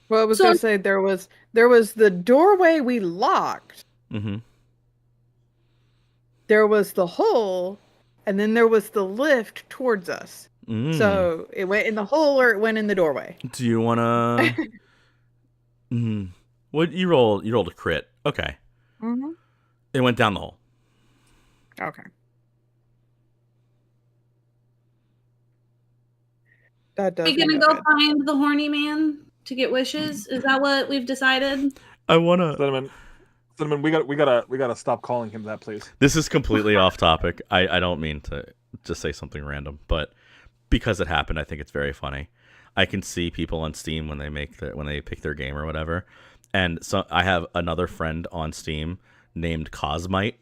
Well, I was So- gonna say there was the doorway we locked. Mm-hmm. There was the hole, and then there was the lift towards us. Mm. So it went in the hole or it went in the doorway. Do you wanna? What you rolled? You rolled a crit. Okay. Mm-hmm. It went down the hole. Okay. That does. Are you gonna go find the horny man to get wishes? Is that what we've decided? I wanna. Cinnamon, we gotta stop calling him that, please. This is completely off topic. I don't mean to just say something random, but because it happened, I think it's very funny. I can see people on Steam when they pick their game or whatever, and so I have another friend on Steam named Cosmite.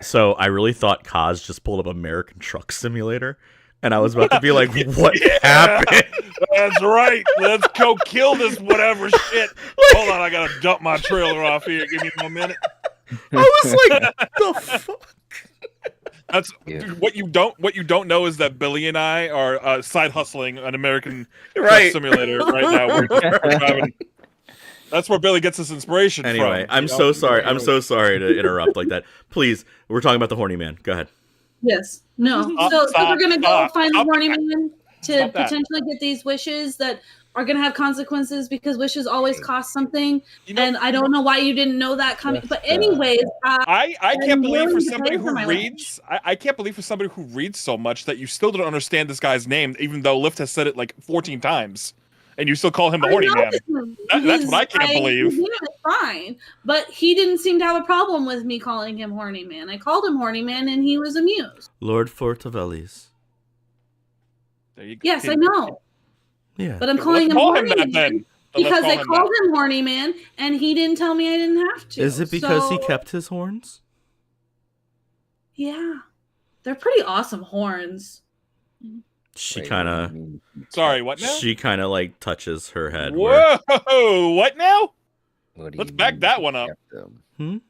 So I really thought Cos just pulled up American Truck Simulator, and I was about to be like, "What happened?" That's right. Let's go kill this whatever shit. Hold on, I gotta dump my trailer off here. Give me 1 minute. I was like, "The fuck." That's dude, what you don't know is that Billy and I are side hustling an American Truck Simulator right now. We're driving. That's where Billy gets his inspiration Anyway, from. I'm so sorry. I'm so sorry to interrupt like that. Please, we're talking about the horny man. Go ahead. Yes. No. So we're gonna go find the horny man to potentially get these wishes that are gonna have consequences because wishes always cost something. And I don't know why you didn't know that coming. But anyways, I can't believe for willing to somebody pay for who my reads, I can't believe for somebody who reads so much that you still don't understand this guy's name, even though Lift has said it like 14 times. And you still call him the horny man. That's what I can't believe. His name is fine, but he didn't seem to have a problem with me calling him horny man. I called him horny man, and he was amused. Lord Fortavellis. There you go. Yes, I know. Yeah. But I'm calling him horny man then. because I called him horny man, and he didn't tell me I didn't have to. Is it because he So, kept his horns? Yeah, they're pretty awesome horns. She Wait, kind what of. do you mean? Sorry, what now? She kind of like touches her head. where- Whoa! What now? What do Let's you back mean that he one up. kept them?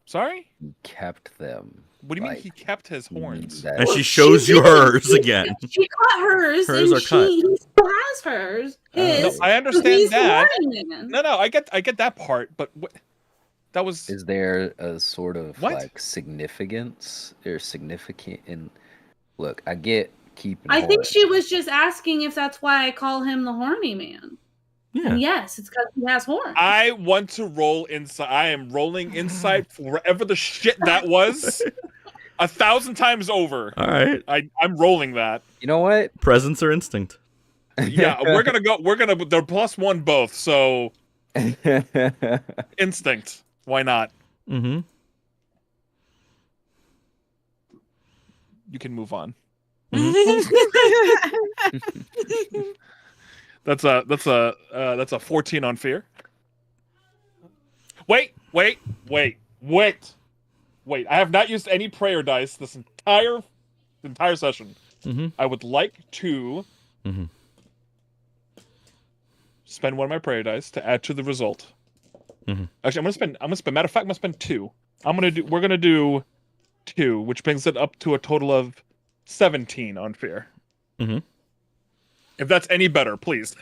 Sorry? He kept them. What do you mean Like, he kept his you mean horns? that- And she shows you hers again. She cut hers, Hers and are cut. he still has hers. Oh. His. I So understand he's the that. horny man. No, I get that part, but what? That was Is there a sort of What? like significance or significant in? Look, I get keeping I think horns. she was just asking if that's why I call him the horny man. Yeah. And yes, it's because he has horns. I want to roll insight. I am rolling insight for wherever the shit that was 1,000 times over. All right. I'm rolling that. You know what? Presence or instinct? Yeah, they're +1 both, so instinct. Why not? Mm-hmm. You can move on. Mm-hmm. That's a 14 on fear. Wait. I have not used any prayer dice this entire session. Mm-hmm. I would like to spend one of my prayer dice to add to the result. Mm-hmm. Actually, I'm gonna spend. Matter of fact, I'm gonna spend 2. We're gonna do 2, which brings it up to a total of 17 on fear. Mm-hmm. If that's any better, please.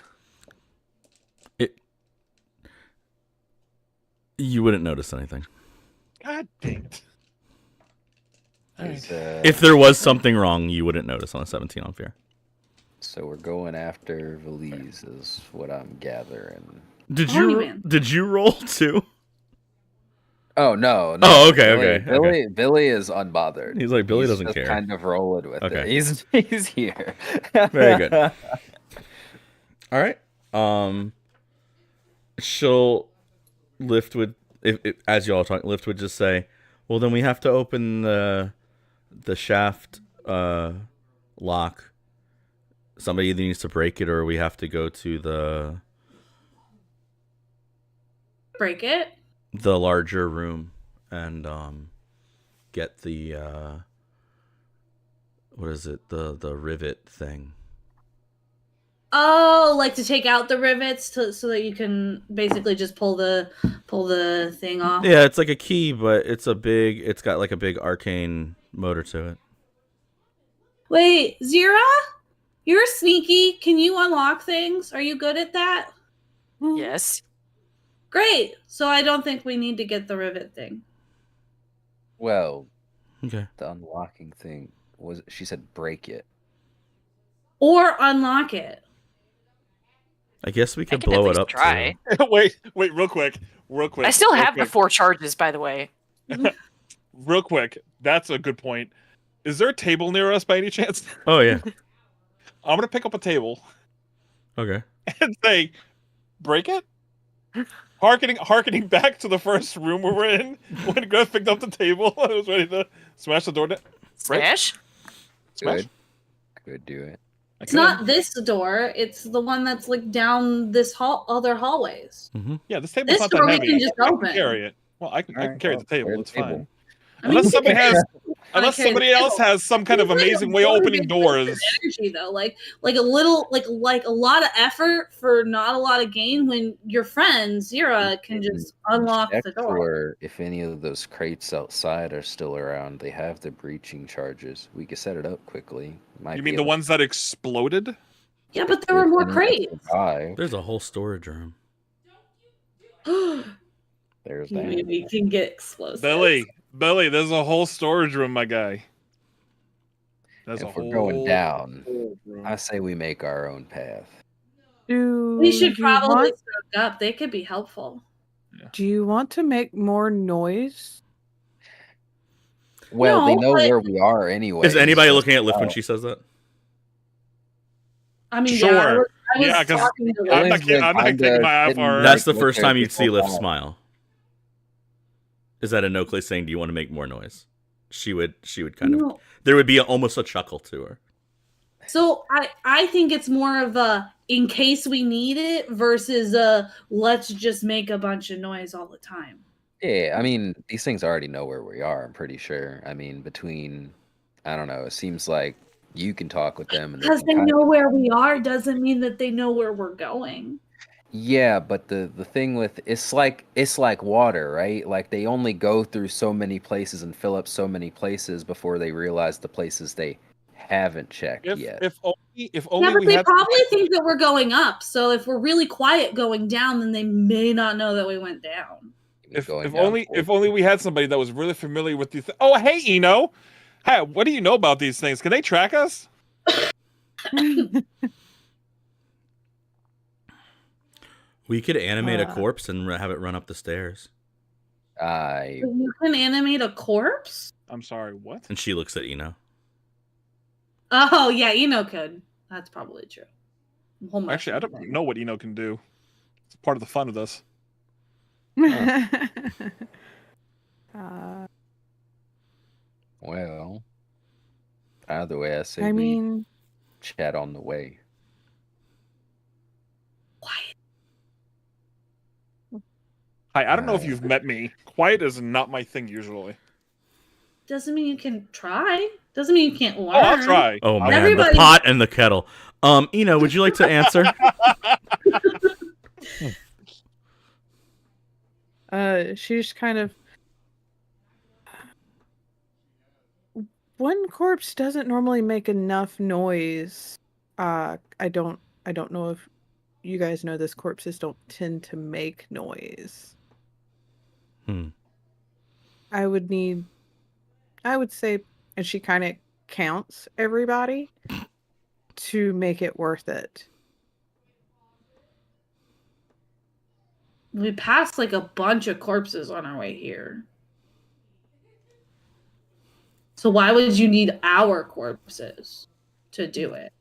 You wouldn't notice anything. God dang it. If there was something wrong, you wouldn't notice on a 17 on fear. So we're going after Valise, is what I'm gathering. Did Horny you man. did you roll too? Oh no! Oh, okay, Billy is unbothered. He's like, Billy doesn't just care. Kind of rolling with Okay. it. He's here. Very good. All right. She'll Lift would, if as y'all talk, Lift would just say, "Well, then we have to open the shaft lock. Somebody either needs to break it, or we have to go to Break it? the larger room and get the what is it, the rivet thing." Oh, like to take out the rivets so that you can basically just pull the thing off. Yeah, it's like a key, but it's got like a big arcane motor to it. Wait, Zira? You're sneaky. Can you unlock things? Are you good at that? Yes. Great. So I don't think we need to get the rivet thing. Well, Okay. the unlocking thing was. She said break it. Or unlock it. I guess we could can at blow it least up try. too. wait, real quick. I still have the 4 charges, by the way. Real quick, that's a good point. Is there a table near us by any chance? Oh yeah. I'm gonna pick up a table Okay. and say, break it? Harkening back to the first room we were in when Griff picked up the table. I was ready to smash the door down. Smash? Smash? Could do it. It's not this door. It's the one that's like down this other hallways. Mm-hmm. Yeah, this table's This not door that we heavy. can just I can open. carry it. Well, I can carry the table. carry It's the table. fine. I mean, Unless somebody carry somebody the else table. has some kind of It's like amazing a way really opening big doors. waste of energy though, like a little, like a lot of effort for not a lot of gain. When your friend Zira can just unlock Check the door. for if any of those crates outside are still around. They have the breaching charges. We could set it up quickly. You mean the ones that exploded? Yeah, but there were more crates. There's a whole storage room. There's Maybe that. we can get explosives. Billy, there's a whole storage room, my guy. There's If we're going down, I say we make our own path. We should probably stock up. They could be helpful. Do you want to make more noise? Well, they No, know but- where we are anyway. Is anybody looking at Lift when she says that? I mean, Sure. yeah, I was Yeah, 'cause talking to I'm Liz. not taking my eye for That's the look first at time you'd this see whole Lift time. smile. Is that a Nocle saying, "Do you want to make more noise?" She would kind of. No. There would be almost a chuckle to her. So I think it's more of a in case we need it versus a let's just make a bunch of noise all the time. Yeah, I mean, these things already know where we are, I'm pretty sure. I mean, I don't know, it seems like you can talk with them. And Because they can know where we are doesn't mean that they know where we're going. Yeah, but the thing with it's like water, right? Like they only go through so many places and fill up so many places before they realize the places they haven't checked yet. If only Yeah, but we they had probably think that we're going up. So if we're really quiet going down, then they may not know that we went down. Going down If only we had somebody that was really familiar with these. Oh, hey, Eno. Hey, what do you know about these things? Can they track us? We could animate a corpse and have it run up the stairs. You can animate a corpse? I'm sorry, what? And she looks at Eno. Oh, yeah, Eno could. That's probably true. Actually, I don't know what Eno can do. It's part of the fun of this. Well, either way, I say we chat on the way. Quiet. Hi, I don't know if you've met me. Quiet is not my thing usually. Doesn't mean you can try. Doesn't mean you can't learn. Oh, I'll try. Oh man, the pot and the kettle. Eno, would you like to answer? She's kind of. One corpse doesn't normally make enough noise. I don't know if you guys know this. Corpses don't tend to make noise. I would say, and she kind of counts everybody to make it worth it. We passed like a bunch of corpses on our way here. So why would you need our corpses to do it?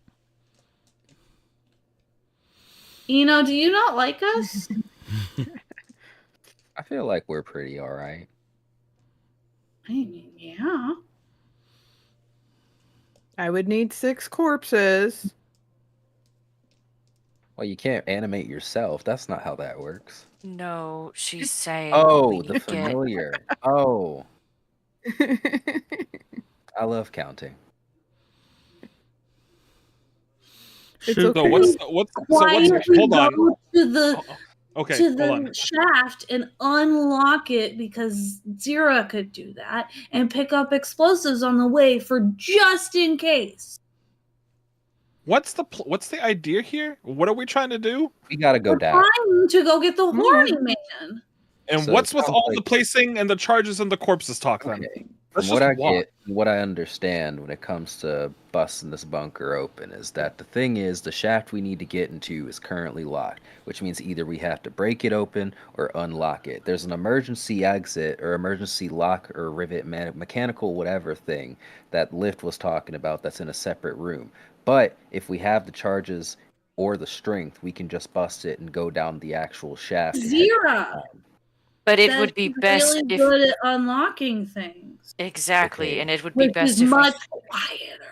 Eno, do you not like us? I feel like we're pretty all right. I mean, yeah. I would need 6 corpses. Well, you can't animate yourself. That's not how that works. No, she's saying. Oh, the familiar. Oh. I love counting. It's okay. Hold on. To the shaft and unlock it because Zira could do that and pick up explosives on the way for just in case. What's the idea here? What are we trying to do? We gotta go down. Trying to go get the horny man. And so what's with all the placing and the charges and the corpses talk then? Okay. From what I understand when it comes to busting this bunker open is that the shaft we need to get into is currently locked, which means either we have to break it open or unlock it. There's an emergency exit or emergency lock or rivet mechanical whatever thing that Lift was talking about that's in a separate room. But if we have the charges or the strength, we can just bust it and go down the actual shaft. Zira. But it would be best really if good at unlocking things. Exactly, Okay. and it would be best is if much quieter.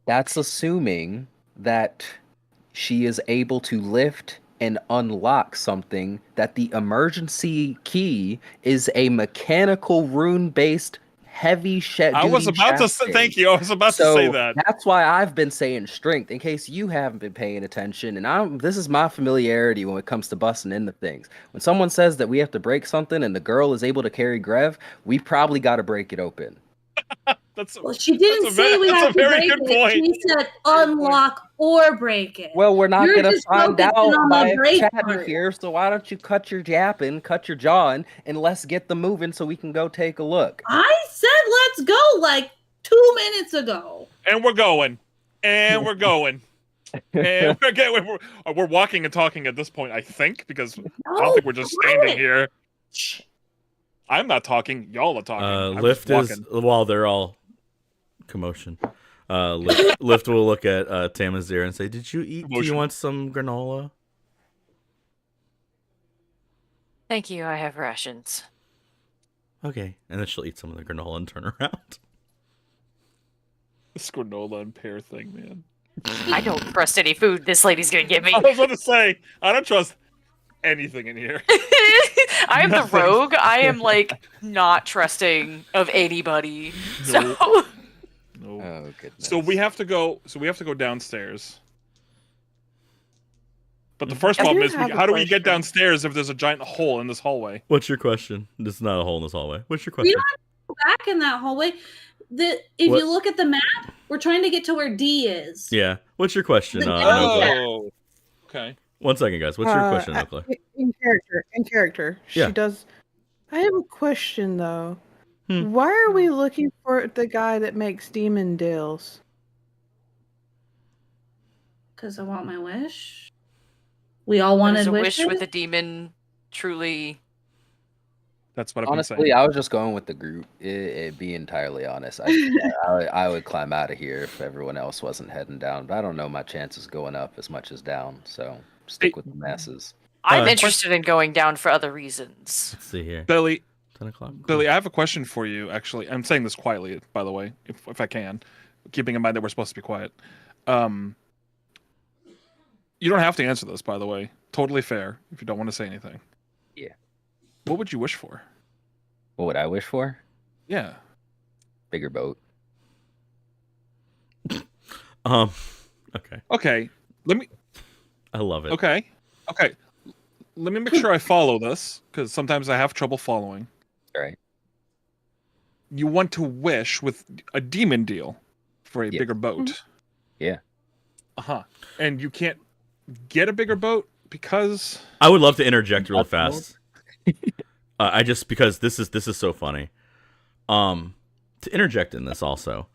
That's assuming that she is able to lift and unlock something that the emergency key is a mechanical rune-based heavy duty I was about to say, thank you. I was about to say that. That's why I've been saying strength, in case you haven't been paying attention. And this is my familiarity when it comes to busting into things. When someone says that we have to break something and the girl is able to carry Grev, we probably got to break it open. She didn't say we have to break it. Point. She said unlock or break it. Well, we're not going to find out by chatting part here, so why don't you cut your yapping, cut your jawing, and let's get the moving so we can go take a look. I said let's go like 2 minutes ago. And we're going. And we're going. And we're walking and talking at this point, I think, because I don't think we're just standing here. I'm not talking. Y'all are talking. Lift is while they're all commotion. Lift will look at Tamazir and say, "Did you eat? Do you want some granola?" Thank you. I have rations. Okay, and then she'll eat some of the granola and turn around. This granola and pear thing, man. I don't trust any food this lady's gonna give me. I was going to say, I don't trust anything in here. I am the rogue. I am like not trusting of anybody. No. So No. Oh goodness. So we have to go downstairs. But the first problem is, how do we get downstairs if there's a giant hole in this hallway? What's your question? There's not a hole in this hallway. What's your We question? don't have to go back in that hallway. If you look at the map, we're trying to get to where D is. Yeah. What's your question? Oh. Okay. 1 second, guys. What's your question, Oakley? In character. Yeah. She does. I have a question though. Hmm. Why are we looking for the guy that makes demon deals? Because I want my wish. We all But wanted is a wishes. wish with a demon truly? That's what I've been Honestly, saying. I was just going with the group. Be entirely honest, I would climb out of here if everyone else wasn't heading down. But I don't know my chances going up as much as down, so stick Hey, with the masses. I'm Uh, interested in going down for other reasons. Let's see here. Billy, 10 o'clock. Billy, I have a question for you. Actually, I'm saying this quietly, by the way, if I can, keeping in mind that we're supposed to be quiet. Um, you don't have to answer this, by the way. Totally fair if you don't want to say anything. Yeah. What would you wish for? What would I wish for? Yeah. Bigger boat. Okay. Okay. Let me. I love it. Okay. Okay. Let me make sure I follow this because sometimes I have trouble following. All right. You want to wish with a demon deal for a Yeah. bigger boat. Yeah. Uh-huh. And you can't get a bigger boat because I would love to interject real fast. I just because this is so funny. To interject in this also,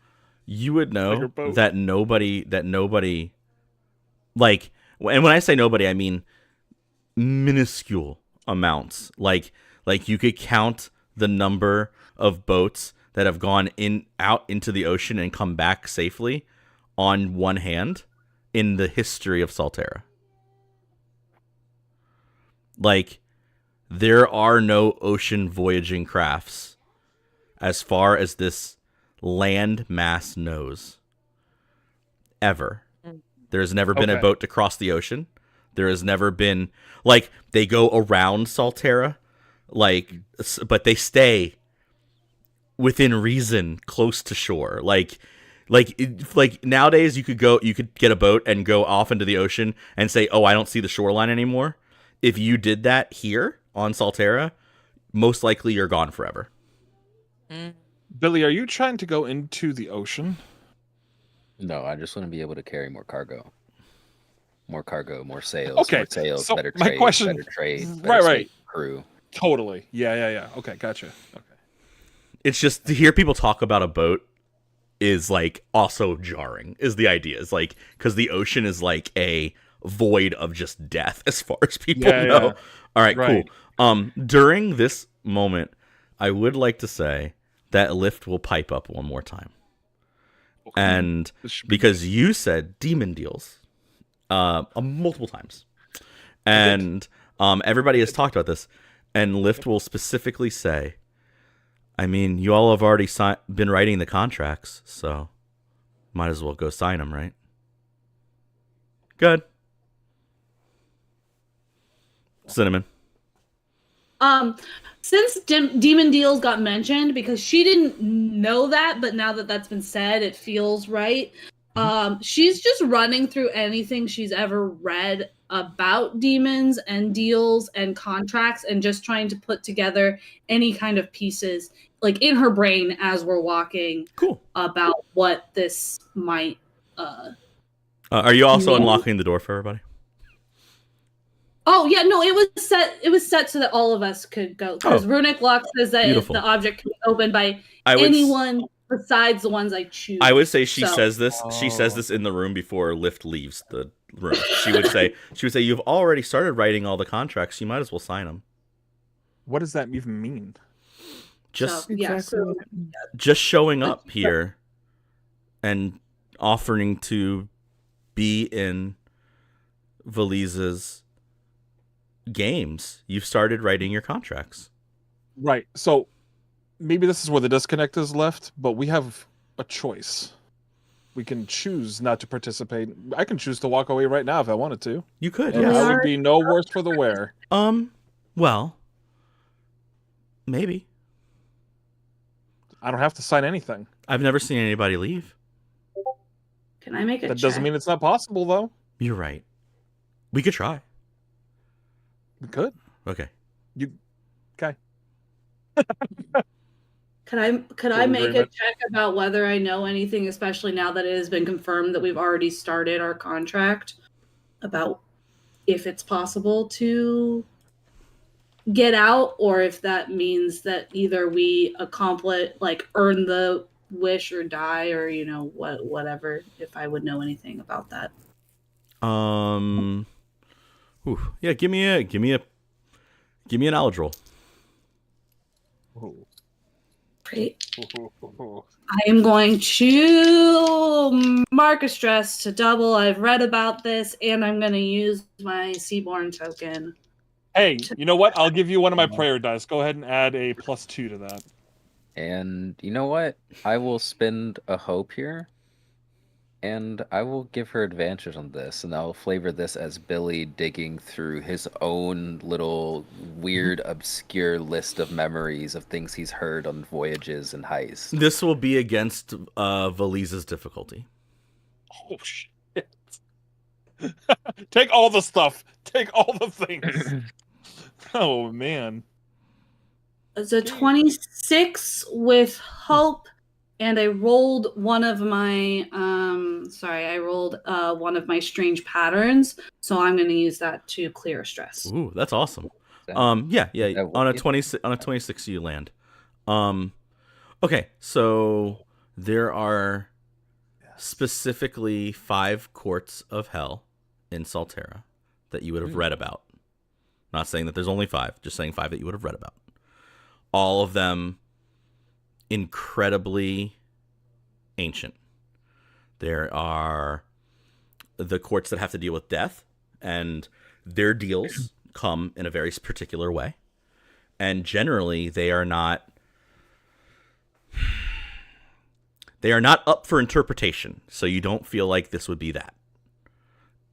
you would Bigger know boat. that nobody like, and when I say nobody, I mean minuscule amounts. Like you could count the number of boats that have gone out into the ocean and come back safely on one hand in the history of Sal'Terra. Like, there are no ocean voyaging crafts as far as this land mass knows. Ever. There has never been a Okay. boat to cross the ocean. There has never been, like, they go around Sal'Terra, like, but they stay within reason close to shore. Like nowadays you could get a boat and go off into the ocean and say, "Oh, I don't see the shoreline anymore." If you did that here on Sal'Terra, most likely you're gone forever. Billy, are you trying to go into the ocean? No, I just want to be able to carry more cargo. More cargo, more sales, Okay, more sales, so better my trade, question- better trade, Right, better right. crew. Totally. Yeah. Okay, gotcha. Okay. It's just to hear people talk about a boat is like also jarring. Is the idea is like because the ocean is like a void of just death as far as people Yeah, know. yeah. All right, Right. cool. During this moment, I would like to say that Lift will pipe up one more time. And This should be because you said demon deals multiple times, and everybody has talked about this, and Lift will specifically say, I mean, you all have already been writing the contracts, so might as well go sign them, right? Good. Cinnamon. Since demon deals got mentioned, because she didn't know that, but now that that's been said, it feels right. She's just running through anything she's ever read about demons and deals and contracts, and just trying to put together any kind of pieces, like in her brain as we're walking. Cool. About what this might. Are you also Yeah. unlocking the door for everybody? Oh yeah, no, it was set. It was set so that all of us could go, because Runic Lock says that Beautiful. the object can be opened by I would anyone besides the ones I choose. I would say she So- says this. She says this in the room before Lift leaves the room. She would say, "You've already started writing all the contracts. You might as well sign them." What does that even mean? Just So, yeah, Exactly. just showing up here and offering to be in Valise's games. You've started writing your contracts. Right. So maybe this is where the disconnect is left, but we have a choice. We can choose not to participate. I can choose to walk away right now if I wanted to. You could, And yes. I would be no worse for the wear. Well, maybe. I don't have to sign anything. I've never seen anybody leave. Can I make a That check? doesn't mean it's not possible, though. You're right. We could try. We could. Okay. Okay. Could I Full make a agreement. check about whether I know anything, especially now that it has been confirmed that we've already started our contract, about if it's possible to get out, or if that means that either we accomplish, like earn the wish or die, or whatever. If I would know anything about that. Yeah, give me a knowledge roll. Great. I am going to mark a stress to double. I've read about this, and I'm going to use my Seaborn token. Hey, you know what? I'll give you one of my prayer dice. Go ahead and add a +2 to that. And you know what? I will spend a hope here, and I will give her advantage on this, and I'll flavor this as Billy digging through his own little weird, obscure list of memories of things he's heard on voyages and heists. This will be against Valise's difficulty. Oh, shit. Take all the stuff. Take all the things. Oh, man. It's a 26 with hope, and I rolled one of my one of my strange patterns, so I'm going to use that to clear stress. Ooh, that's awesome. Yeah. On a 26 you land. Okay, so there are specifically 5 courts of hell in Sal'Terra that you would have read about. Not saying that there's only 5, just saying 5 that you would have read about. All of them incredibly ancient. There are the courts that have to deal with death, and their deals come in a very particular way. And generally, they are not up for interpretation, so you don't feel like this would be that.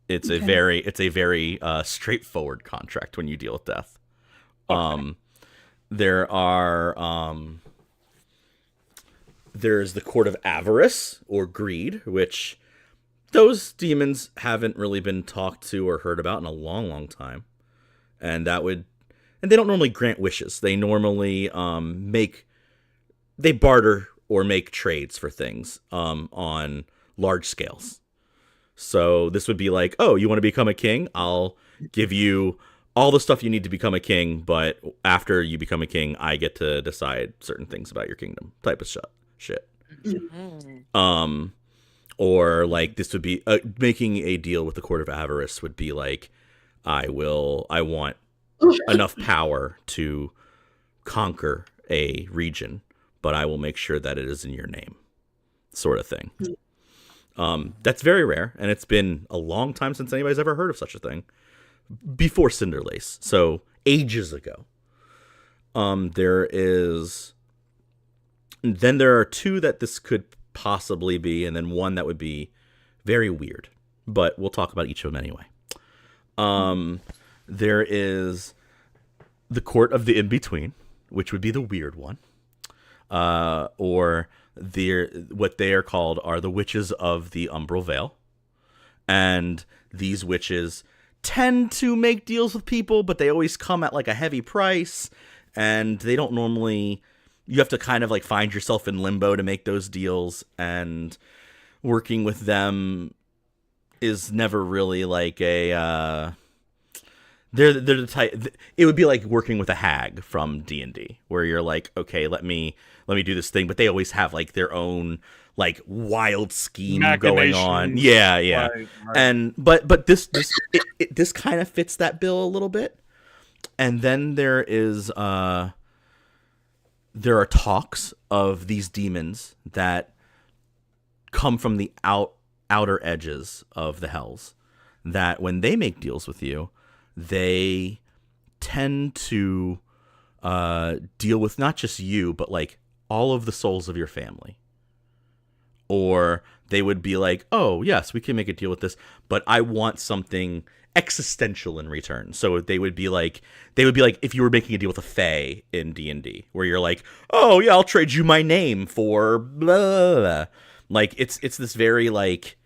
It's a very straightforward contract when you deal with death. Okay. There's the Court of Avarice or Greed, which those demons haven't really been talked to or heard about in a long, long time. And they don't normally grant wishes. They normally they barter or make trades for things on large scales. So this would be like, oh, you want to become a king? I'll give you all the stuff you need to become a king, but after you become a king, I get to decide certain things about your kingdom, type of shit. Mm-hmm. Or like this would be making a deal with the Court of Avarice would be like, I want enough power to conquer a region, but I will make sure that it is in your name, sort of thing. That's very rare, and it's been a long time since anybody's ever heard of such a thing. Before Cinderlace, so ages ago. There are 2 that this could possibly be, and then 1 that would be very weird. But we'll talk about each of them anyway. There is the Court of the In-Between, which would be the weird one. Or what they are called are the Witches of the Umbral Veil. And these witches tend to make deals with people, but they always come at like a heavy price, and they don't normally, you have to kind of like find yourself in limbo to make those deals, and working with them is never really like they're the type, it would be like working with a hag from D&D, where you're like, okay, let me do this thing, but they always have like their own like wild scheme going on. Yeah. Right. And but this kind of fits that bill a little bit. And then there are talks of these demons that come from the outer edges of the hells, that when they make deals with you, they tend to deal with not just you, but like all of the souls of your family. Or they would be like, oh, yes, we can make a deal with this, but I want something existential in return. So they would be like if you were making a deal with a fae in D&D, where you're like, oh, yeah, I'll trade you my name for blah, blah, blah. Like, it's this very, like,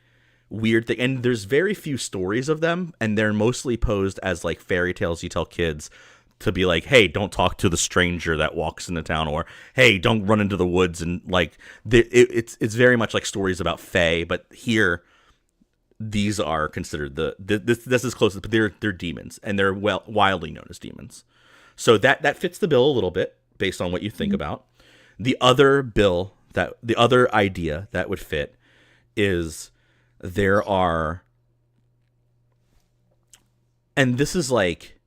weird thing. And there's very few stories of them, and they're mostly posed as, like, fairy tales you tell kids to be like, hey, don't talk to the stranger that walks into town, or hey, don't run into the woods, and like it's very much like stories about fae. But here, these are considered this is closest, but they're demons, and they're wildly known as demons. So that fits the bill a little bit based on what you think about. The other idea that would fit is there are, and this is like,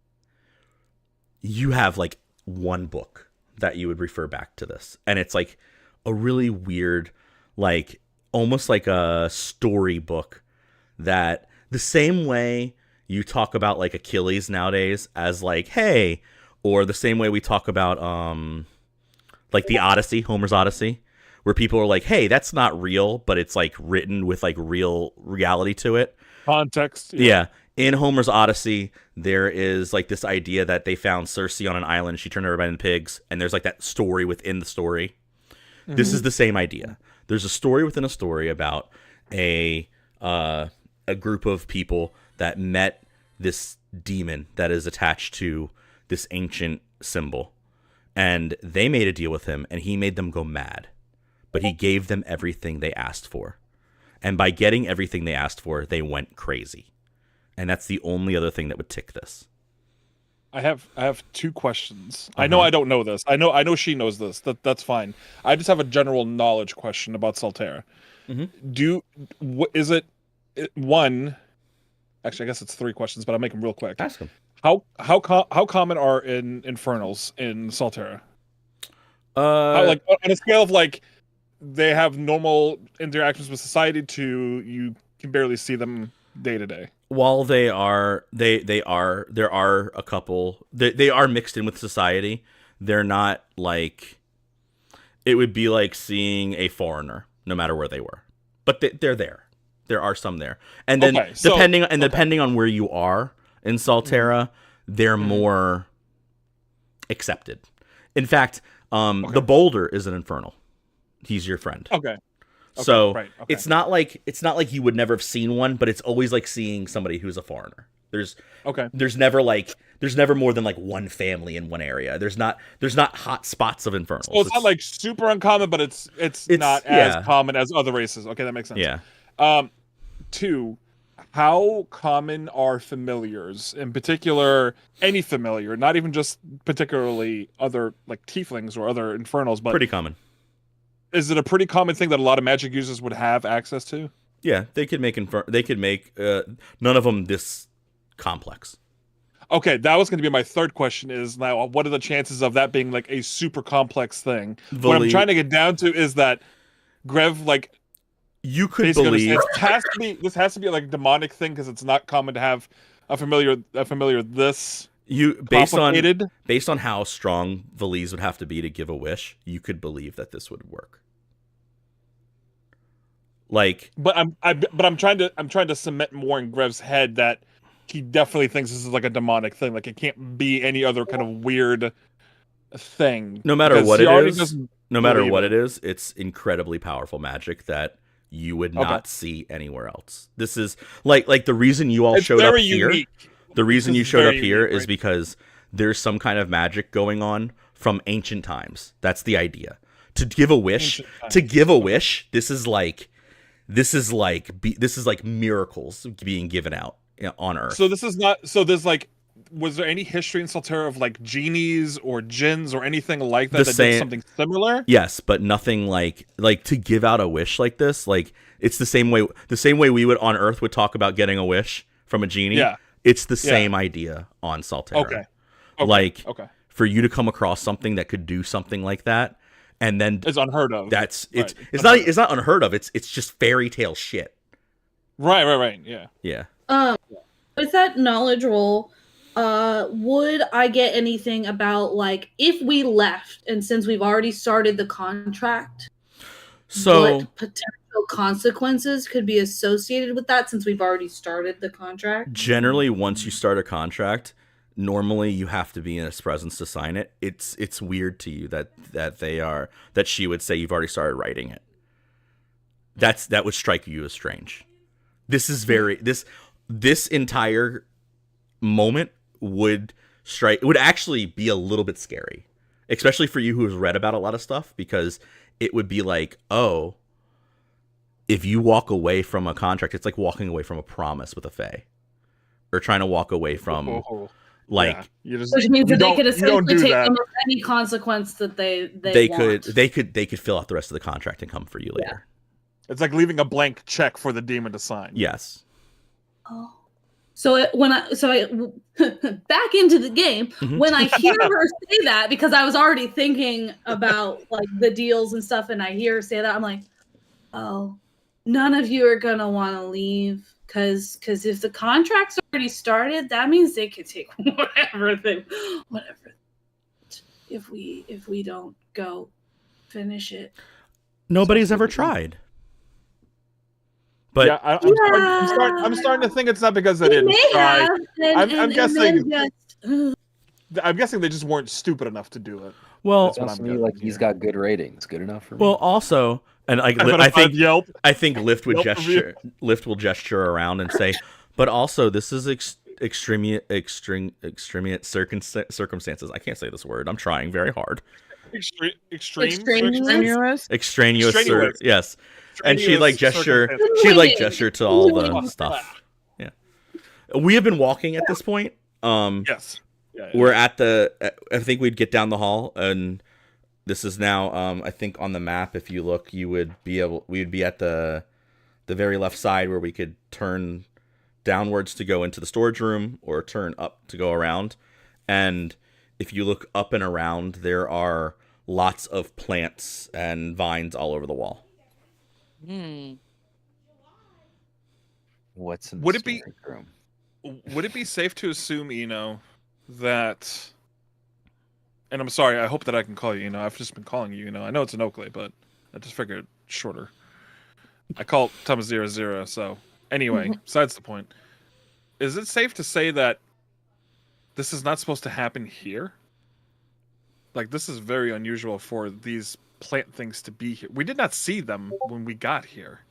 you have like one book that you would refer back to this, and it's like a really weird, like almost like a storybook, that the same way you talk about like Achilles nowadays as like, hey, or the same way we talk about like the Odyssey, Homer's Odyssey, where people are like, hey, that's not real, but it's like written with like real reality to it. Context. Yeah. In Homer's Odyssey, there is like this idea that they found Circe on an island. She turned everybody into pigs. And there's like that story within the story. Mm-hmm. This is the same idea. There's a story within a story about a group of people that met this demon that is attached to this ancient symbol. And they made a deal with him, and he made them go mad. But he gave them everything they asked for. And by getting everything they asked for, they went crazy. And that's the only other thing that would tick this. I have two questions. I know I don't know this. I know she knows this. That's fine. I just have a general knowledge question about Sal'Terra. Is it one? Actually, I guess it's three questions, but I'll make them real quick. Ask them. How common are infernals in Sal'Terra? Like on a scale of like they have normal interactions with society to you can barely see them day to day. While there are a couple, they are mixed in with society. They're not like, it would be like seeing a foreigner no matter where they were, but they're there. There are some there, and then depending on where you are in Sal'Terra, they're more accepted. In fact, the Boulder is an infernal. He's your friend. Okay. So right, it's not like you would never have seen one, but it's always like seeing somebody who's a foreigner. There's never more than like one family in one area. There's not hot spots of infernals. So it's not like super uncommon, but it's not as common as other races. Okay, that makes sense. Yeah. Two, how common are familiars? In particular, any familiar, not even just particularly other like tieflings or other infernals, but pretty common. Is it a pretty common thing that a lot of magic users would have access to? Yeah, they could make none of them this complex. Okay, that was going to be my third question. Is now, what are the chances of that being like a super complex thing? What I'm trying to get down to is that Grev, like, you could believe this has to be like a demonic thing because it's not common to have a familiar this. Based on how strong Valise would have to be to give a wish, you could believe that this would work. Like, but I'm trying to cement more in Grev's head that he definitely thinks this is like a demonic thing. Like, it can't be any other kind of weird thing. No matter what it is, it's incredibly powerful magic that you would not see anywhere else. This is like the reason you all showed up here. Unique. The reason you showed up here is because there's some kind of magic going on from ancient times. That's the idea. To give a wish, this is like miracles being given out on Earth. So this is not. So there's like, was there any history in Sal'Terra of like genies or jinns or anything like that did something similar? Yes, but nothing like to give out a wish like this. Like, it's the same way we would on Earth would talk about getting a wish from a genie. Yeah. It's the same idea on Sal'Terra. Okay. For you to come across something that could do something like that, and then it's unheard of. It's not unheard of. It's just fairy tale shit. Right. Yeah. With that knowledge roll, would I get anything about like if we left and since we've already started the contract? So what potential consequences could be associated with that since we've already started the contract? Generally, once you start a contract, normally you have to be in his presence to sign it. It's weird to you that she would say you've already started writing it. That would strike you as strange. This is this entire moment would actually be a little bit scary, especially for you who has read about a lot of stuff, because it would be like, oh, if you walk away from a contract, it's like walking away from a promise with a fae, or trying to walk away from Like which means that they could essentially take that. almost any consequence that they want. they could fill out the rest of the contract and come for you later. It's like leaving a blank check for the demon to sign. Yes. Oh. So I back into the game, when I hear her say that, because I was already thinking about like the deals and stuff, and I hear her say that, I'm like, oh, none of you are gonna want to leave, because if the contract's already started, that means they could take whatever if we don't go finish it. Nobody's ever tried. But yeah, I'm starting to think it's not because they didn't try. I'm guessing. I'm guessing they just weren't stupid enough to do it. Well, sounds to me like he's got good ratings. Good enough for me. Well, also, and I think Lift would Lift will gesture around and say, but also this is extremient circumstances. I can't say this word. I'm trying very hard. Extraneous. Yes. And she gesture to all the stuff. Yeah. We have been walking at this point. Yes. Yeah. We're at I think we'd get down the hall, and this is now I think on the map, if you look, we would be at the very left side where we could turn downwards to go into the storage room or turn up to go around. And if you look up and around, there are lots of plants and vines all over the wall. What's in the storage room? Would it be safe to assume, that... And I'm sorry, I hope that I can call you, I've just been calling you, I know it's an Oakley, but I just figured shorter. I call Thomas 00, so... Anyway, besides the point. Is it safe to say that this is not supposed to happen here? Like, this is very unusual for these plant things to be here. We did not see them when we got here.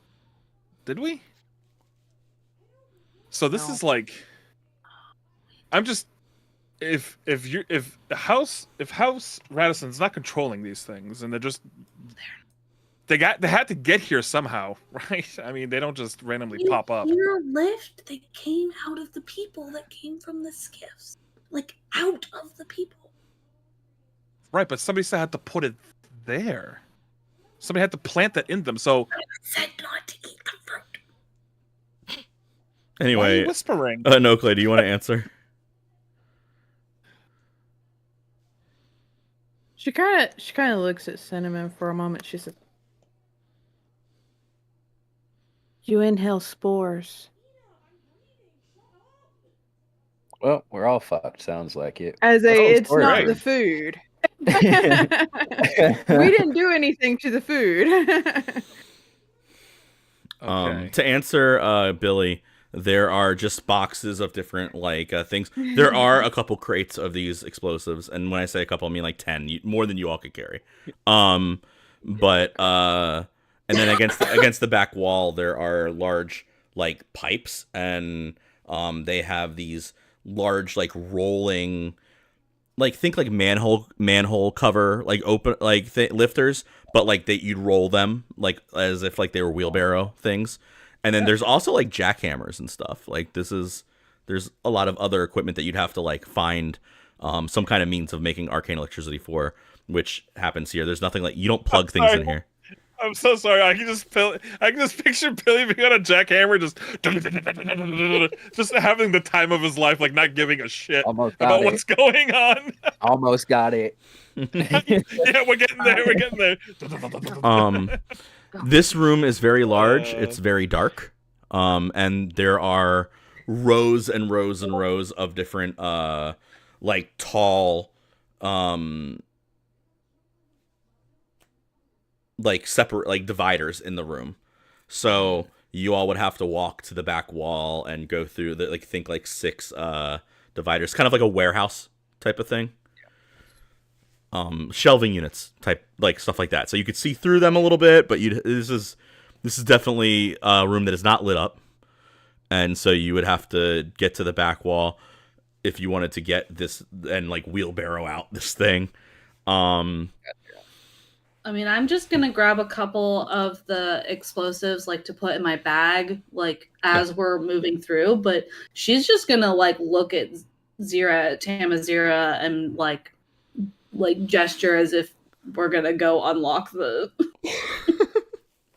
Did we? So this is like... I'm just... If House Radisson's not controlling these things, and they're just... They had to get here somehow, right? I mean, they don't just randomly pop up. Your lift, they came out of the people that came from the skiffs. Like, out of the people. Right, but somebody still had to put it there. Somebody had to plant that in them, so... I said not to eat the fruit. Anyway... Why are you whispering? No, Clay, do you want to answer? She kind of looks at Cinnamon for a moment. She says, "You inhale spores." Well, we're all fucked. Sounds like it. It's not right. the food. We didn't do anything to the food. Okay. To answer Billy, there are just boxes of different things. There are a couple crates of these explosives, and when I say a couple, I mean like 10, more than you all could carry. But and then against the back wall, there are large pipes, and they have these large rolling, think manhole cover open lifters, but that you'd roll them as if they were wheelbarrow things. And then there's also jackhammers and stuff. There's a lot of other equipment that you'd have to find some kind of means of making arcane electricity for, which happens here. There's nothing you don't plug things in here. I'm so sorry. I can just picture Billy being on a jackhammer, just having the time of his life, not giving a shit about what's going on. Almost got it. Yeah, we're getting there. This room is very large. It's very dark. And there are rows and rows and rows of different tall separate dividers in the room. So you all would have to walk to the back wall and go through the think 6 dividers, kind of like a warehouse type of thing. Shelving units type stuff like that. So you could see through them a little bit, but this is definitely a room that is not lit up. And so you would have to get to the back wall if you wanted to get this and wheelbarrow out this thing. I mean, I'm just gonna grab a couple of the explosives to put in my bag as we're moving through, but she's just gonna look at Tamazira and like gesture as if we're gonna go unlock the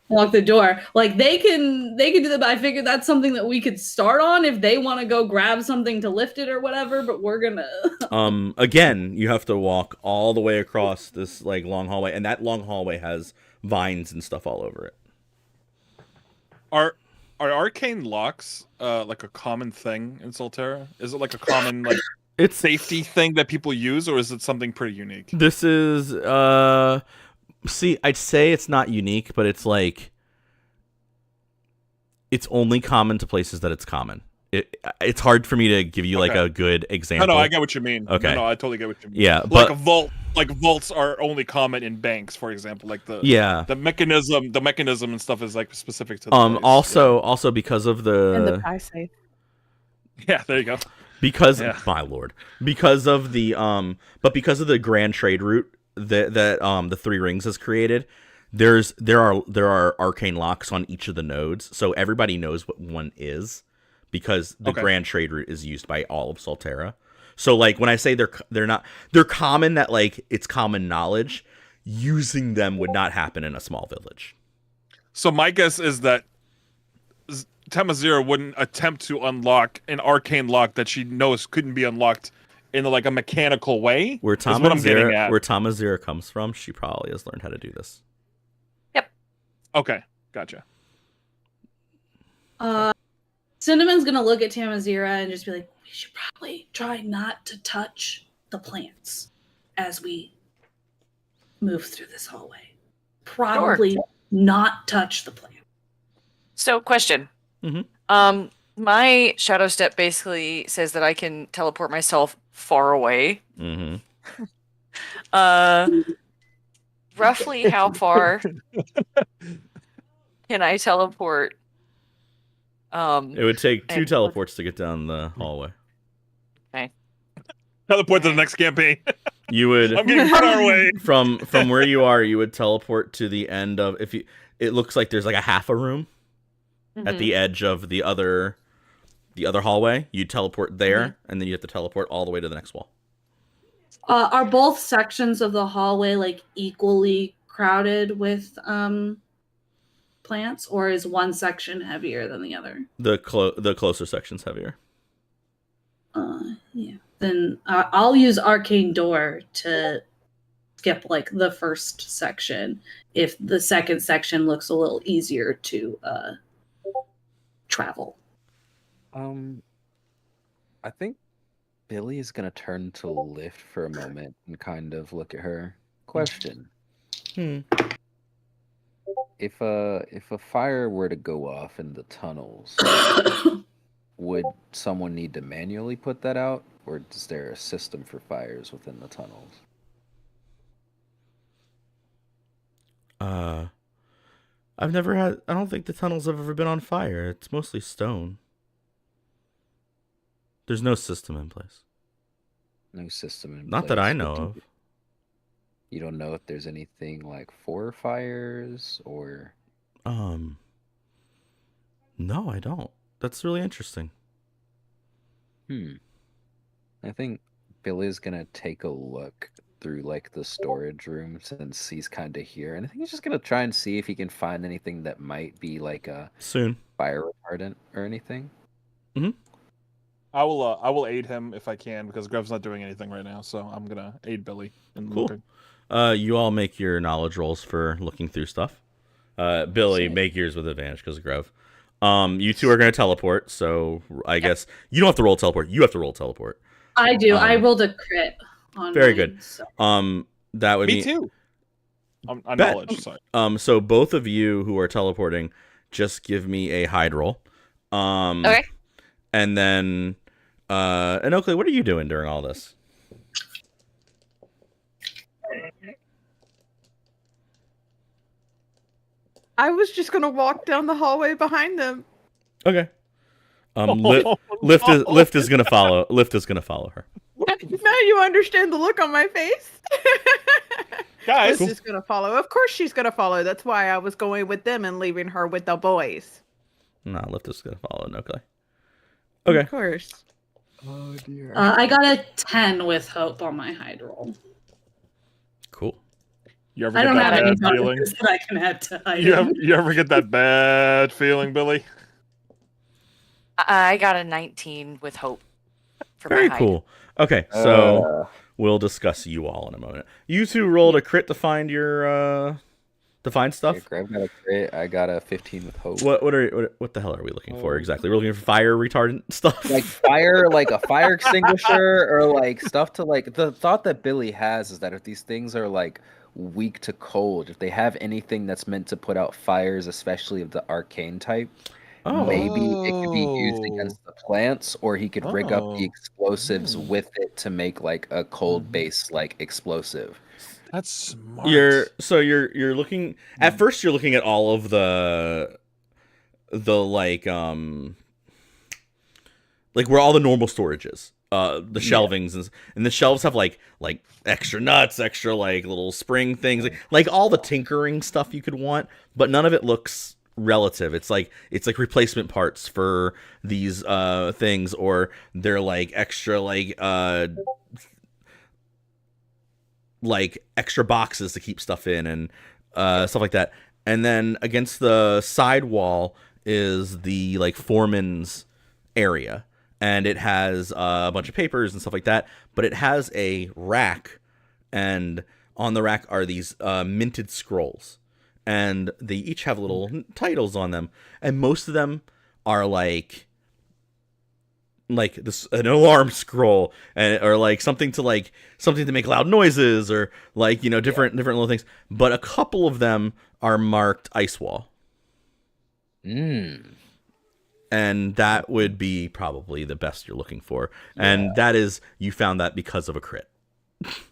lock the door. Like they can do that, but I figured that's something that we could start on if they want to go grab something to lift it or whatever, but we're gonna again, you have to walk all the way across this like long hallway, and that long hallway has vines and stuff all over it. Are arcane locks like a common thing in Sal'Terra? Is it like a common like It's safety thing that people use, or is it something pretty unique? This is see, I'd say it's not unique, but it's like it's only common to places that it's common. It's hard for me to give you like a good example. No, I get what you mean. Okay. No, I totally get what you mean. Yeah, like but a vault, like vaults are only common in banks, for example. Like the mechanism and stuff is like specific to the place. also because of And the the pie safe. Yeah, there you go. because Yeah. my lord, because of the because of the grand trade route that the Three Rings has created, there are arcane locks on each of the nodes, so everybody knows what one is because the grand trade route is used by all of Sal'Terra. So like when I say they're common, that like it's common knowledge, using them would not happen in a small village. So my guess is that Tamazira wouldn't attempt to unlock an arcane lock that she knows couldn't be unlocked in like a mechanical way. Where is what I'm getting at. Tamazira comes from, she probably has learned how to do this. Yep. Okay, gotcha. Cinnamon's gonna look at Tamazira and just be like, we should probably try not to touch the plants as we move through this hallway. Probably not touch the plant. So, question. Mm-hmm. My shadow step basically says that I can teleport myself far away. Mm-hmm. Roughly how far can I teleport? It would take 2 teleports to get down the hallway. Okay. Teleport to the next campaign. You would. I'm getting far away. From where you are, you would teleport to the end of it looks like there's like a half a room at the edge of the other hallway. You teleport there, and then you have to teleport all the way to the next wall. Are both sections of the hallway like equally crowded with plants, or is one section heavier than the other? The closer section's heavier. Yeah. Then I'll use Arcane Door to skip like the first section if the second section looks a little easier to travel. I think Billy is gonna turn to Lift for a moment and kind of look at her. Question. If a fire were to go off in the tunnels, would someone need to manually put that out, or is there a system for fires within the tunnels? I don't think the tunnels have ever been on fire. It's mostly stone. There's no system in place. No system in place. Not that I know of. You don't know if there's anything like for fires or... No, I don't. That's really interesting. I think Billy's gonna take a look through like the storage room since he's kind of here, and I think he's just gonna try and see if he can find anything that might be like a fire retardant or anything. I will aid him if I can because Grev's not doing anything right now, so I'm gonna aid Billy in looking. You all make your knowledge rolls for looking through stuff. Billy, make yours with advantage because of Grev. You two are going to teleport, so I guess you don't have to roll teleport. You have to roll teleport. I do. I rolled a crit on very mine, good. So. That would Me be too. On knowledge, sorry. So both of you who are teleporting, just give me a hide roll. Okay. And then, and Oakley, what are you doing during all this? I was just gonna walk down the hallway behind them. Okay. Lift is gonna follow. Lift is gonna follow her. Now you understand the look on my face. Guys, Lift is gonna follow. Of course she's gonna follow. That's why I was going with them and leaving her with the boys. No, Lift is gonna follow Oakley. Okay. Of course. Oh dear. I got a 10 with hope on my hide roll. Cool. You ever I get don't that have any bad feeling? bonuses that I can add to hide. You ever get that bad feeling, Billy? I got a 19 with hope for Very my hide. cool. Okay, so we'll discuss you all in a moment. You two rolled a crit to find your to find stuff. Yeah, Graham got a crit. I got a 15 with hope. What the hell are we looking for exactly? We're looking for fire retardant stuff. Like fire, like a fire extinguisher, or like stuff to like. The thought that Billy has is that if these things are like weak to cold, if they have anything that's meant to put out fires, especially of the arcane type, maybe it could be used against the plants, or he could rig up the explosives with it to make like a cold base like explosive. That's smart. You're looking at first. You're looking at all of the like where all the normal storage is. The shelvings and the shelves have like extra nuts, extra like little spring things, like all the tinkering stuff you could want, but none of it looks relative. It's like replacement parts for these things, or they're like extra like extra boxes to keep stuff in and stuff like that. And then against the side wall is the like foreman's area, and it has a bunch of papers and stuff like that, but it has a rack, and on the rack are these minted scrolls, and they each have little titles on them, and most of them are like this an alarm scroll, or like something to make loud noises, or like different little things, but a couple of them are marked ice wall. And that would be probably the best you're looking for, and that is, you found that because of a crit.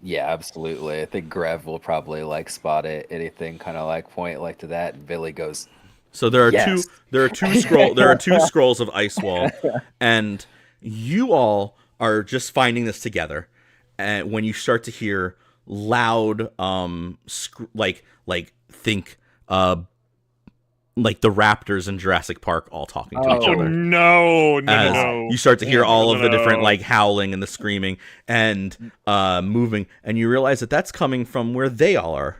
Yeah, absolutely. I think Grev will probably like spot it, anything kind of like point like to that, and Billy goes, so there are yes. two scrolls of ice wall, and you all are just finding this together, and when you start to hear loud think like the raptors in Jurassic Park all talking to each other. No. You start to hear all of the different like howling and the screaming and moving, and you realize that that's coming from where they all are,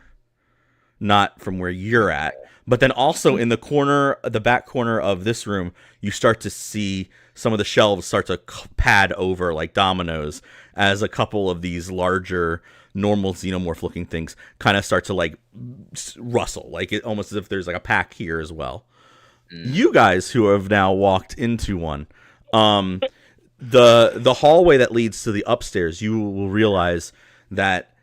not from where you're at. But then also in the back corner of this room, you start to see some of the shelves start to pad over like dominoes, as a couple of these larger normal xenomorph looking things kind of start to like rustle, like it almost as if there's like a pack here as well. You guys who have now walked into one, the hallway that leads to the upstairs, you will realize that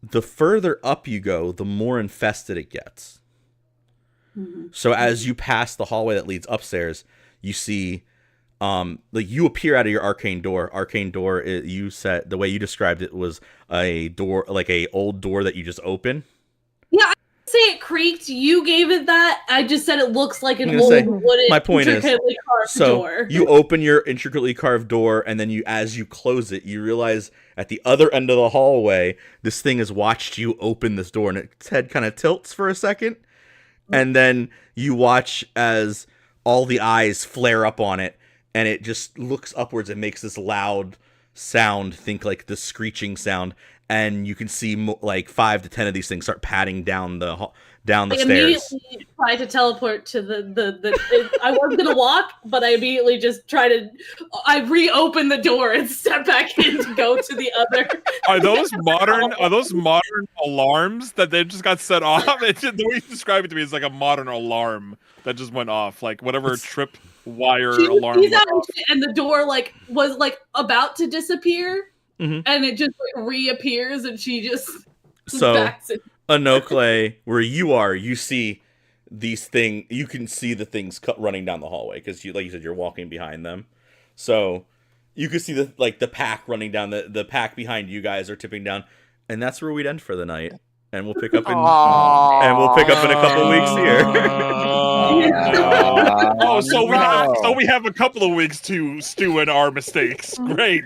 the further up you go, the more infested it gets. So as you pass the hallway that leads upstairs, you see like you appear out of your arcane door. You said the way you described it was a door, like a old door that you just open. Yeah, I didn't say it creaked. You gave it that. I just said it looks like an old wooden, my point intricately carved door. You open your intricately carved door, and then as you close it, you realize at the other end of the hallway, this thing has watched you open this door, and its head kind of tilts for a second, and then you watch as all the eyes flare up on it, and it just looks upwards and makes this loud sound, think like the screeching sound, and you can see like 5 to 10 of these things start padding down the stairs. Immediately try to teleport to I was gonna walk, but I immediately just I reopen the door and step back in to go to the other. Are those modern alarms that they just got set off? The way you describe it to me is like a modern alarm that just went off, like whatever trip wire alarm. And the door like was like about to disappear, and it just like reappears, and she just backs it. Anokle, where you are, you see these things. You can see the things running down the hallway because like you said, you're walking behind them. So you can see the pack running down. The pack behind you guys are tipping down, and that's where we'd end for the night. And we'll pick up in a couple weeks here. So we have a couple of weeks to stew in our mistakes. Great.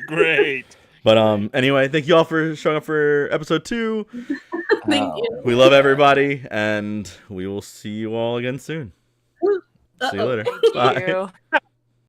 But anyway, thank you all for showing up for episode 2. Thank you. We love everybody, and we will see you all again soon. See you later. Thank you. Bye.